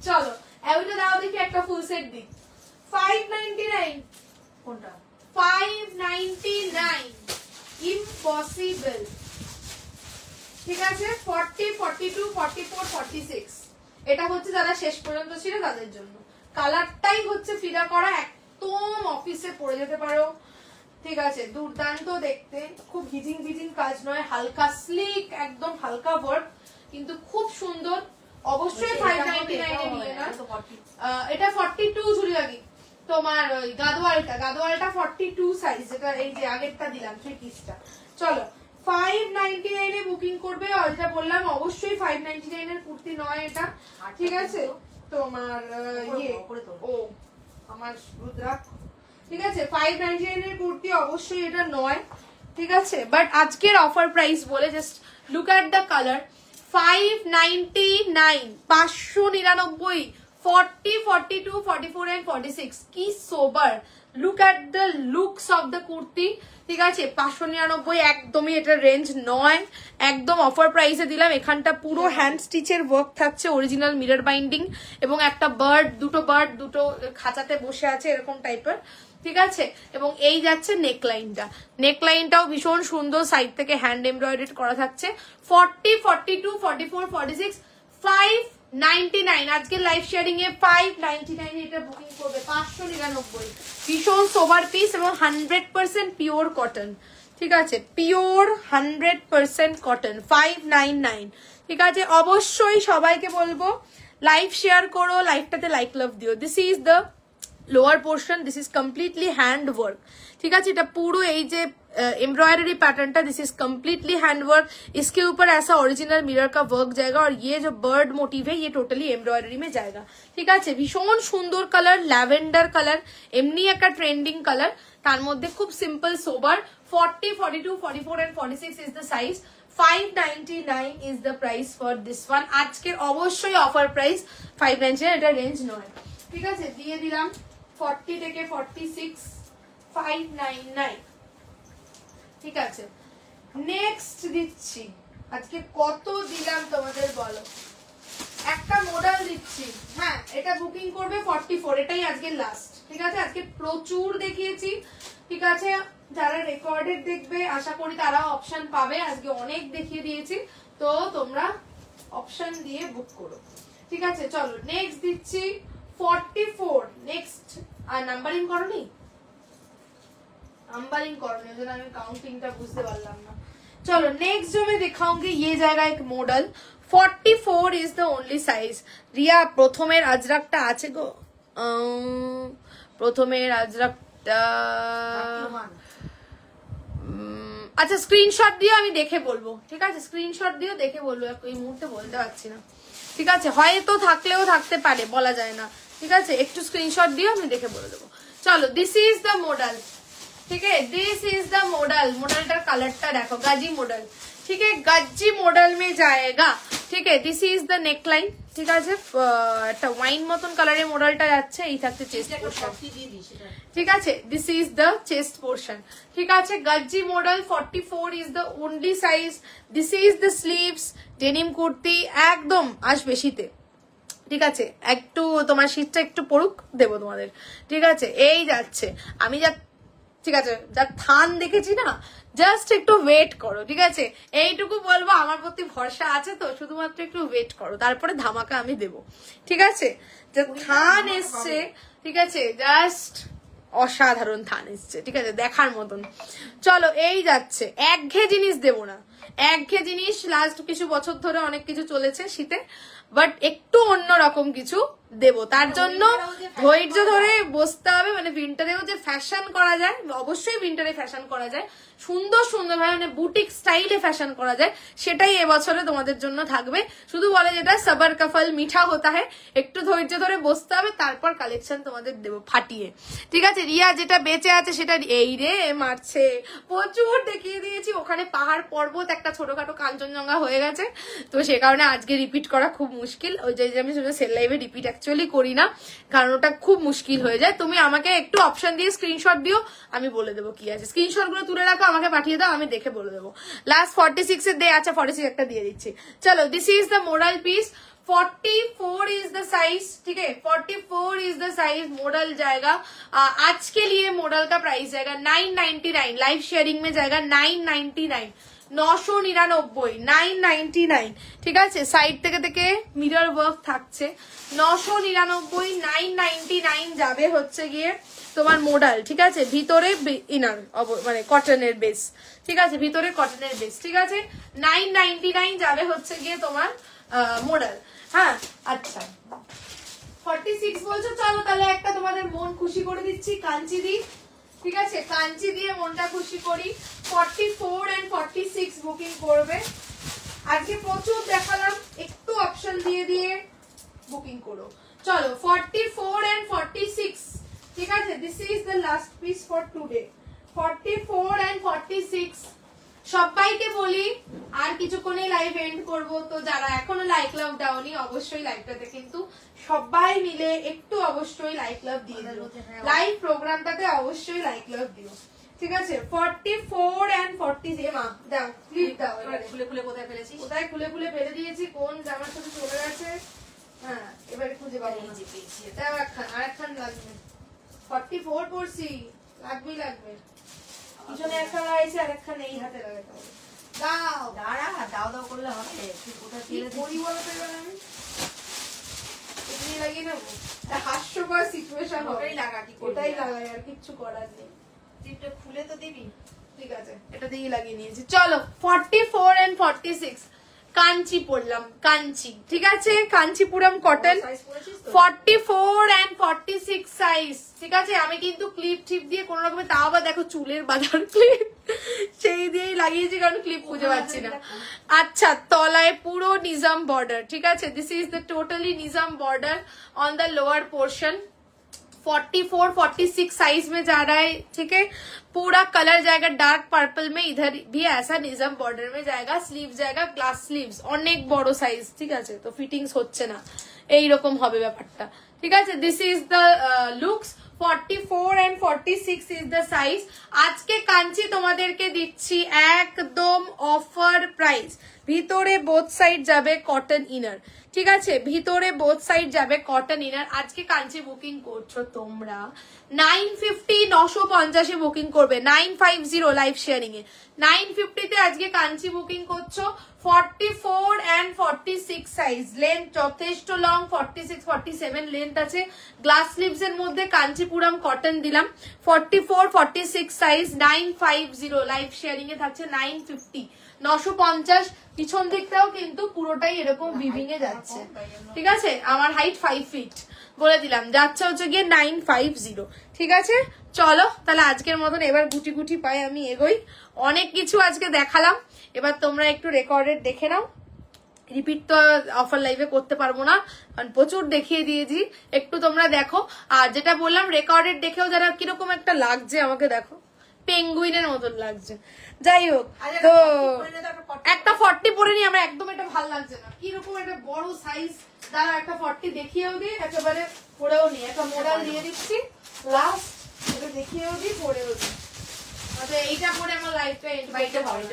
চলো ওইটা দাও দেখি, একটা ফুল সেট দিই, 599, কোনটা 599, ইম্পসিবল, ঠিক আছে। 40, 42, 44, 46, এটা হচ্ছে যারা শেষ পর্যন্ত ছিল তাদের জন্য। কালারটাই হচ্ছে ফিদা করা, একদম অফিসে পরে যেতে পারো, ঠিক আছে, দুর্দান্ত দেখতে, খুব হিজিং ভিজিং কাজ নয়, হালকা স্লিক, একদম হালকা ওয়ার্ক, কিন্তু খুব সুন্দর। অবশ্যই 599 নিয়ে না, এটা 42 ঝুলি লাগি তোমার, ওই গাদোয়ালটা 42 সাইজ, যেটা এই যে আগেরটা দিলাম 3 পিসটা। চলো 599 এ বুকিং করবে, আর যেটা বললাম অবশ্যই 599 এর কুর্তি নয় এটা, ঠিক আছে। তোমার ইয়ে ও আমার রুদ্রাক্ষ, ঠিক আছে, 599 এর কুর্তি অবশ্যই এটা নয়, ঠিক আছে। বাট আজকের অফার প্রাইস বলে just look at the colour, 599, 599, 40, 42, 44 and 46, কি sober, look at the looks of the kurti, ঠিক আছে। 599 একদমই এটা রেঞ্জ নয়, একদম অফার প্রাইসে দিলাম। এখানটা পুরো হ্যান্ড স্টিচের ওয়ার্ক থাকছে, অরিজিনাল মিরর বাইন্ডিং, এবং একটা বার্ড, দুটো খাঁচাতে বসে আছে এরকম টাইপের, ঠিক আছে। এবং এই যাচ্ছে নেকলাইনটাও ভীষণ সুন্দর, সাইড থেকে হ্যান্ড এমব্রয়ডারি করা থাকছে। 40, 42, 44, 46, 599, আজকে লাইভ শেয়ারিং এ 599 এটা বুকিং করবে, 599, ভীষণ সোবার পিস এবং 100% পিওর কটন, ঠিক আছে, পিওর 100% কটন, 599, ঠিক আছে। অবশ্যই সবাইকে বলবো লাইভ শেয়ার করো, লাইভটাতে লাইক লাভ দিও। This is the lower portion, this is completely hand work, ঠিক আছে। এটা পুরো এই যে embroidery pattern this is completely hand work, इसके ऊपर ऐसा ओरिजिनल मिरर का वर्क जाएगा, और ये जो बर्ड मोटिव है ये टोटली एम्ब्रॉयडरी में जाएगा, ठीक है। भीषण सुंदर कलर, लैवेंडर कलर, एमनी एक ट्रेंडिंग कलर, तार मध्य खूब simple sober. 40, 42, 44 and 46 is the size, 599 is the price for this one। আজকের অবশ্যই অফার প্রাইস 599, এটা রেঞ্জ নয়, ঠিক আছে। দিয়ে দিলাম 40 থেকে 46, 599, ঠিক আছে। নেক্সট দিচ্ছি, আজকে কত দিলাম তোমাদের বলো, একটা মডেল দিচ্ছি, হ্যাঁ এটা বুকিং করবে 44, এটাই আজকে লাস্ট, ঠিক আছে। আজকে প্রচুর দেখিয়েছি, ঠিক আছে, যারা রেকর্ডেড দেখবে আশা করি তারা অপশন পাবে, আজকে অনেক দেখিয়ে দিয়েছি, তো তোমরা অপশন দিয়ে বুক করো, ঠিক আছে। চলো নেক্সট দিচ্ছি 44, নেক্সট। আর নাম্বারিং করনি, नंबरिंग करने जो मैं काउंटिंग टा बुझते पारलाम ना। चलो नेक्स्ट जो मैं दिखाऊंगी ये जाएगा एक model, 44 is the only size. Riya प्रथमेर आजराकटा आछे गो, प्रथमेर आजराकटा अच्छा स्क्रीनशट दियो आमी देखे बोलबो, ठीक আছে, স্ক্রিনশট দিও দেখে বলবো, এই মুহূর্তে বলতে পারছি না, ঠিক আছে, হয়তো থাকলেও থাকতে পারে বলা যায় না, ঠিক আছে, একটু স্ক্রিনশট দিও আমি দেখে বলে দেবো। চলো দিস ইজ দ্য মডেল, ठीक है। दिस इज द मॉडल, मॉडलটার কালারটা দেখো, গাজি মডেল, ठीक है, গাজি মডেল में जाएगा, ठीक है। दिस इज द नेकलाइन, ঠিক আছে, একটা ওয়াইন মতন কালারের মডেলটা যাচ্ছে, এই থাকছে চেস্ট পোরশন, ঠিক আছে। This is the chest portion, ঠিক আছে। Gazi model 44 is the only size. This is the sleeves, denim kurti একদম আসবে শীতে, ঠিক আছে। একটু তোমার শীতটা একটু পড়ুক, দেবো তোমাদের, ঠিক আছে। এই যাচ্ছে, আমি যা, ঠিক আছে, যা থান দেখেছি না, জাস্ট একটু ওয়েট করো, ঠিক আছে। এইটুকু বলবো, আমার প্রতি ভরসা আছে তো, শুধুমাত্র একটু ওয়েট করো, তারপরে ধামাকা আমি দেবো, ঠিক আছে। যা থান এসছে, ঠিক আছে, জাস্ট অসাধারণ থান এসছে, ঠিক আছে, দেখার মতন। চলো, এই যাচ্ছে, একঘেয়ে জিনিস দেবো না, একঘেয়ে জিনিস লাস্ট কিছু বছর ধরে অনেক কিছু চলেছে শীতে, বাট একটু অন্যরকম কিছু দেব, তার জন্য ধৈর্য ধরে বসতে হবে। মানে উইন্টারেও যে ফ্যাশন করা যায়, অবশ্যই উইন্টারে ফ্যাশন করা যায়, সুন্দর সুন্দর ভাবে, মানে বুটিক স্টাইলে ফ্যাশন করা যায়, সেটাই এবছরে তোমাদের জন্য থাকবে। শুধু বলে যেটা সবার কা ফল মিঠা হতা হয়, একটু ধৈর্য ধরে বসতে হবে, তারপর কালেকশন তোমাদের দেবো ফাটিয়ে, ঠিক আছে। রিয়া যেটা বেঁচে আছে সেটা, এই রে মারছে, প্রচুর দেখিয়ে দিয়েছি, ওখানে পাহাড় পর্বত একটা ছোটখাটো কাঞ্চনজঙ্ঘা হয়ে গেছে, তো সে কারণে আজকে রিপিট করা খুব মুশকিল। ওই যে আমি সেল লাইভে রিপিট অ্যাকচুয়ালি করি না, কারণ ওটা খুব মুশকিল হয়ে যায়। তুমি আমাকে একটু অপশন দিয়ে স্ক্রিনশট দিও, আমি বলে দেবো কি আছে। স্ক্রিনশট গুলো তুলে রাখো, আমাকে পাঠিয়ে দাও, আমি দেখে বলে দেবো। লাস্ট 46 এর আচ্ছা 46 একটা দিয়ে দিচ্ছি। চলো, this is the model piece, 44 is the size, ठीक है, 44 इज द साइज। मॉडल जाएगा आज के लिए, मॉडल का प्राइस जाएगा 999, लाइव शेयरिंग में जाएगा 999, 999, 999, ঠিক আছে। সাইড থেকে থেকে মিরর ওয়ার্ক থাকছে, 999, 999 যাবে হচ্ছে গিয়ে তোমার মডেল, ঠিক আছে। ভিতরে ইনার মানে কটনের বেস, ঠিক আছে, ভিতরে কটনের বেস, ঠিক আছে। 999 যাবে হচ্ছে গিয়ে তোমার মডেল, হ্যাঁ। আচ্ছা 46 বলছো, চলো তাহলে একটা তোমাদের মন খুশি করে দিচ্ছি, কাঞ্চি দি, ঠিক আছে, কাঞ্চি দিয়ে মনটা খুশি করি। 44 and 46 বুকিং করবে। আজকে প্রচুর দেখালাম, একটু অপশন দিয়ে দিয়ে বুকিং করো। চলো 44 and 46, ঠিক আছে। This is the last piece for today, 44 and 46। সবাইকে বলি আর কিছুক্ষণে লাইভ এন্ড করব, তো যারা এখনো লাইক লাভ দাওনি অবশ্যই লাইভটাতে কিন্তু সবাই মিলে একটু অবশ্যই লাইক লাভ দিয়ে দিও, লাইভ প্রোগ্রামটাতে অবশ্যই লাইক লাভ দিও, ঠিক আছে। 44 and 40, মা দাও ক্লিপ দাও, খুলে খুলে কোথায় ফেলেছিস, কোথায় খুলে খুলে ফেলে দিয়েছি, কোন জামার সাথে চলে গেছে, হ্যাঁ এবারে খুঁজে পাবো না। দাও একখান, আরেকখান লাগবে, 44 পড়ছি, লাগবেই লাগবে। পিছনে একটা লাগাইছি, আরেকখান এই হাতে লাগাতে হবে। দাও দাঁড়া, দাও দাও করলে হবে, তুই কোথায় ফেলে করি বলো তো এবার, আমি এমনি লাগিয়ে নেবো, হাস্যকর সিচুয়েশন হবে, লাগা, কি ওটাই লাগাই, আর কিচ্ছু করার নেই। টিপটা খুলে তো দিবি, ঠিক আছে, এটা দিয়েই লাগিয়ে নিয়েছি। চলো 44 and 46 কাঞ্চি পড়লাম, কাঞ্চি, ঠিক আছে, কাঞ্চিপুরম কটন, 44 and 46 সাইজ, ঠিক আছে। আমি কিন্তু ক্লিপ টিপ দিয়ে কোন রকমের, তাও আবার দেখো চুলের বাঁধার ক্লিপ, সেই দিয়েই লাগিয়েছি, কারণ ক্লিপ খুঁজে পাচ্ছি না। আচ্ছা, তলায় পুরো নিজাম বর্ডার, ঠিক আছে। This is the totally Nizam border on the lower portion. 44 46 size में जा रहा है, ठीक है। पूरा कलर जाएगा डार्क पर्पल में, इधर भी ऐसा निजाम बॉर्डर में जाएगा। स्लीव जाएगा ग्लास स्लीव्स, অনেক বড় সাইজ, ঠিক আছে, তো ফিটিংস হচ্ছে না, এইরকম হবে ব্যাপারটা, ঠিক আছে। This is the looks, 44 and 46 is the size. আজকে কাঞ্চি তোমাদেরকে দিচ্ছি একদম অফার প্রাইস, ভিতরে বোথ সাইড যাবে কটন ইনার, ঠিক আছে, ভিতরে বোথ সাইড যাবে কটন ইনার। আজকে কাঞ্চি বুকিং করছো তোমরা 950, 950 বুকিং করবে, 950 লাইভ শেয়ারিং এ, 950 তে আজকে কাঞ্চি বুকিং করছো। 44 and 46 সাইজ, লেন্থ যথেষ্ট লং, 46 47 লেন্থ আছে। গ্লাস স্লিভস এর মধ্যে কাঞ্চিপুরম কটন দিলাম। 44 46 সাইজ, 950 লাইভ শেয়ারিং এ থাকছে 950, 950। পিছন দিকটাও কিন্তু পুরোটাই এরকম উইভিং এ যাচ্ছে, ঠিক আছে। আমার হাইট 5 ফিট, বলে দিলাম, যাচ্ছে হচ্ছে গিয়ে 950, ঠিক আছে। চলো তাহলে আজকের মতন এবার গুটি গুটি পাই আমি এগোই। অনেক কিছু আজকে দেখালাম, এবার তোমরা একটু রেকর্ডেড দেখে নাও। রিপিট তো অফার লাইভে করতে পারবো না, কারণ প্রচুর দেখিয়ে দিয়েছি, একটু তোমরা দেখো। আর যেটা বললাম রেকর্ডেড দেখেও যারা কিরকম একটা লাগছে আমাকে দেখো, পেঙ্গুইনের মতন লাগছে। যাই হোক, তো একটা 40 পরে নি আমার, একদম এটা ভালো লাগছে না। কিরকম একটা বড় সাইজ, দাঁড়া একটা 40 দেখিয়েও দিই, একেবারে পরেও নি, একটা মডেল দিয়ে দিচ্ছি লাস্ট, এটা দেখিয়েও দিই, পরেও দিই। আচ্ছা এইটা পরে আমার লাইফটা এন্ড, বাইটা ভালো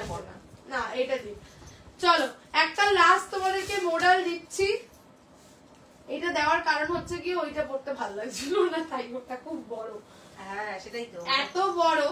না, এটা দিই। চলো একটা লাস্ট তোমাদেরকে মডেল দিচ্ছি। এটা দেওয়ার কারণ হচ্ছে কি ওইটা পড়তে ভালো লাগছিল না, তাই ওটা খুব বড়। হ্যাঁ সেটাই তো, এত বড়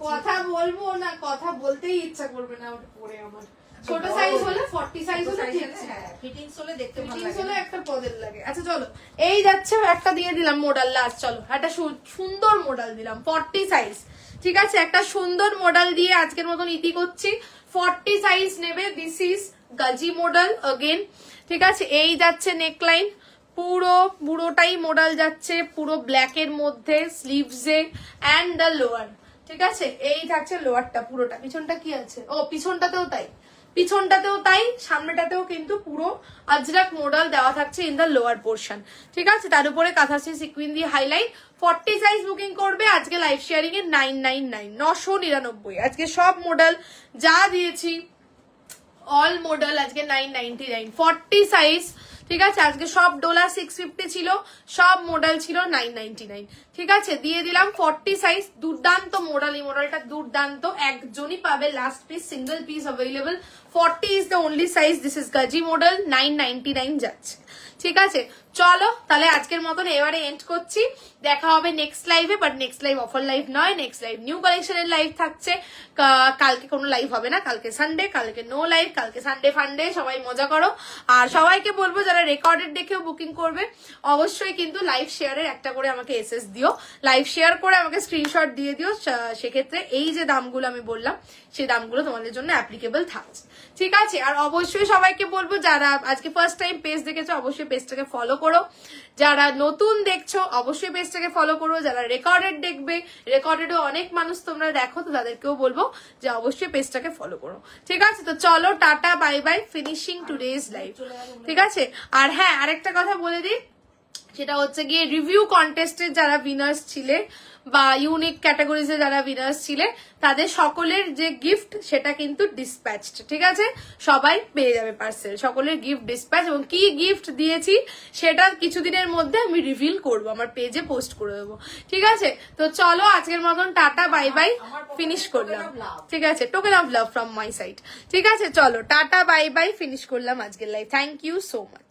কথা বলবো না, কথা বলতেই ইচ্ছা করবে না ওটা পরে আমার। ছোট সাইজ হলে 40 সাইজ হলে ঠিক আছে, ফিটিংস হলে দেখতে ভালো ফিটিংস লাগে, হলে একটা পদের লাগে। আচ্ছা চলো এই যাচ্ছে, একটা দিয়ে দিলাম মডেল লাস্ট। চলো একটা সুন্দর মডেল দিলাম 40 সাইজ, ঠিক আছে, একটা সুন্দর মডেল দিয়ে আজকের মতন ইতি করছি। 40 সাইজ নেবে, this is Gazi model again, ঠিক আছে। এই যাচ্ছে নেকলাইন, পুরোটাই মডেল যাচ্ছে পুরো ব্ল্যাক এর মধ্যে, স্লিভসে এন্ড দ্য লোয়ার, ঠিক আছে। এই থাকছে লোয়ারটা পুরোটা, পিছনটা কি আছে, ও পিছনটাতেও তাই, পিছনটাতেও তাই, সামনেটাতেও কিন্তু পুরো আজরাক মডেল দেওয়া থাকছে ইন দ্য লোয়ার পোর্শন, ঠিক আছে। তার উপরে কাঁথাসি সিকুইন দিয়ে হাইলাইট। 40 সাইজ বুকিং করবে আজকে লাইভ শেয়ারিং এ 999, 999। আজকে সব মডেল যা দিয়েছি অল মডেল আজকে 999, 40 সাইজ, ঠিক আছে। আজকে সব ডোলা 650 ছিল, সব মডেল ছিল 999, ঠিক আছে। দিয়ে দিলাম 40 সাইজ, দুর্দান্ত মডেল, এই মডেলটা দুর্দান্ত, একজনই পাবে, last piece, single piece available. 40 is the only size, this is Gazi model, 999 যাচ্ছে, ঠিক আছে। চলো তাহলে আজকের মতন এবারে এন্ড করছি, দেখা হবে নেক্সট লাইভে, but next live offer live নয়, নেক্সট লাইভ নিউ কালেকশনের লাইভ থাকছে। কালকে কোনো লাইভ হবে না, কালকে সানডে, কালকে নো লাইভ, কালকে সানডে ফান্ডে, সবাই মজা করো। আর সবাইকে বলবো যারা রেকর্ডেড দেখেও বুকিং করবে অবশ্যই কিন্তু লাইভ শেয়ারের একটা করে আমাকে এসএস দিও, লাইভ শেয়ার করে আমাকে স্ক্রিনশট দিয়ে দিও, সেক্ষেত্রে এই যে দামগুলো আমি বললাম সেই দামগুলো তোমাদের জন্য অ্যাপ্লিকেবল থাকছে, ঠিক আছে। আর অবশ্যই সবাইকে বলবো যারা আজকে ফার্স্ট টাইম পেজ দেখেছো অবশ্যই পেজটাকে ফলো করো, যারা নতুন দেখছো অবশ্যই পেজটাকে ফলো করো, যারা রেকর্ডেড দেখবে, রেকর্ডেডও অনেক মানুষ তোমরা দেখো, তো তাদেরকেও বলবো যে অবশ্যই পেজটাকে ফলো করো, ঠিক আছে। তো চলো tata bye by, finishing today's live, ঠিক আছে। আর হ্যাঁ আরেকটা কথা বলে দিই, সেটা হচ্ছে গিয়ে রিভিউ কন্টেস্টের যারা উইনার্স ছিলে বা ইউনিক ক্যাটাগরিজে যারা উইনার্স ছিলে তাদের সকলের যে গিফট সেটা কিন্তু ডিসপ্যাচড, ঠিক আছে। সবাই পেয়ে যাবে পার্সেল, সকলের গিফট ডিসপ্যাচ, এবং কি গিফট দিয়েছি সেটা কিছুদিনের মধ্যে আমি রিভিল করবো, আমার পেজে পোস্ট করে দেবো, ঠিক আছে। তো চলো আজকের মতন টাটা বাই বাই, ফিনিশ করলাম, ঠিক আছে। Token of love from my side, ঠিক আছে। চলো টাটা বাই বাই, ফিনিশ করলাম আজকের live. Thank you so much.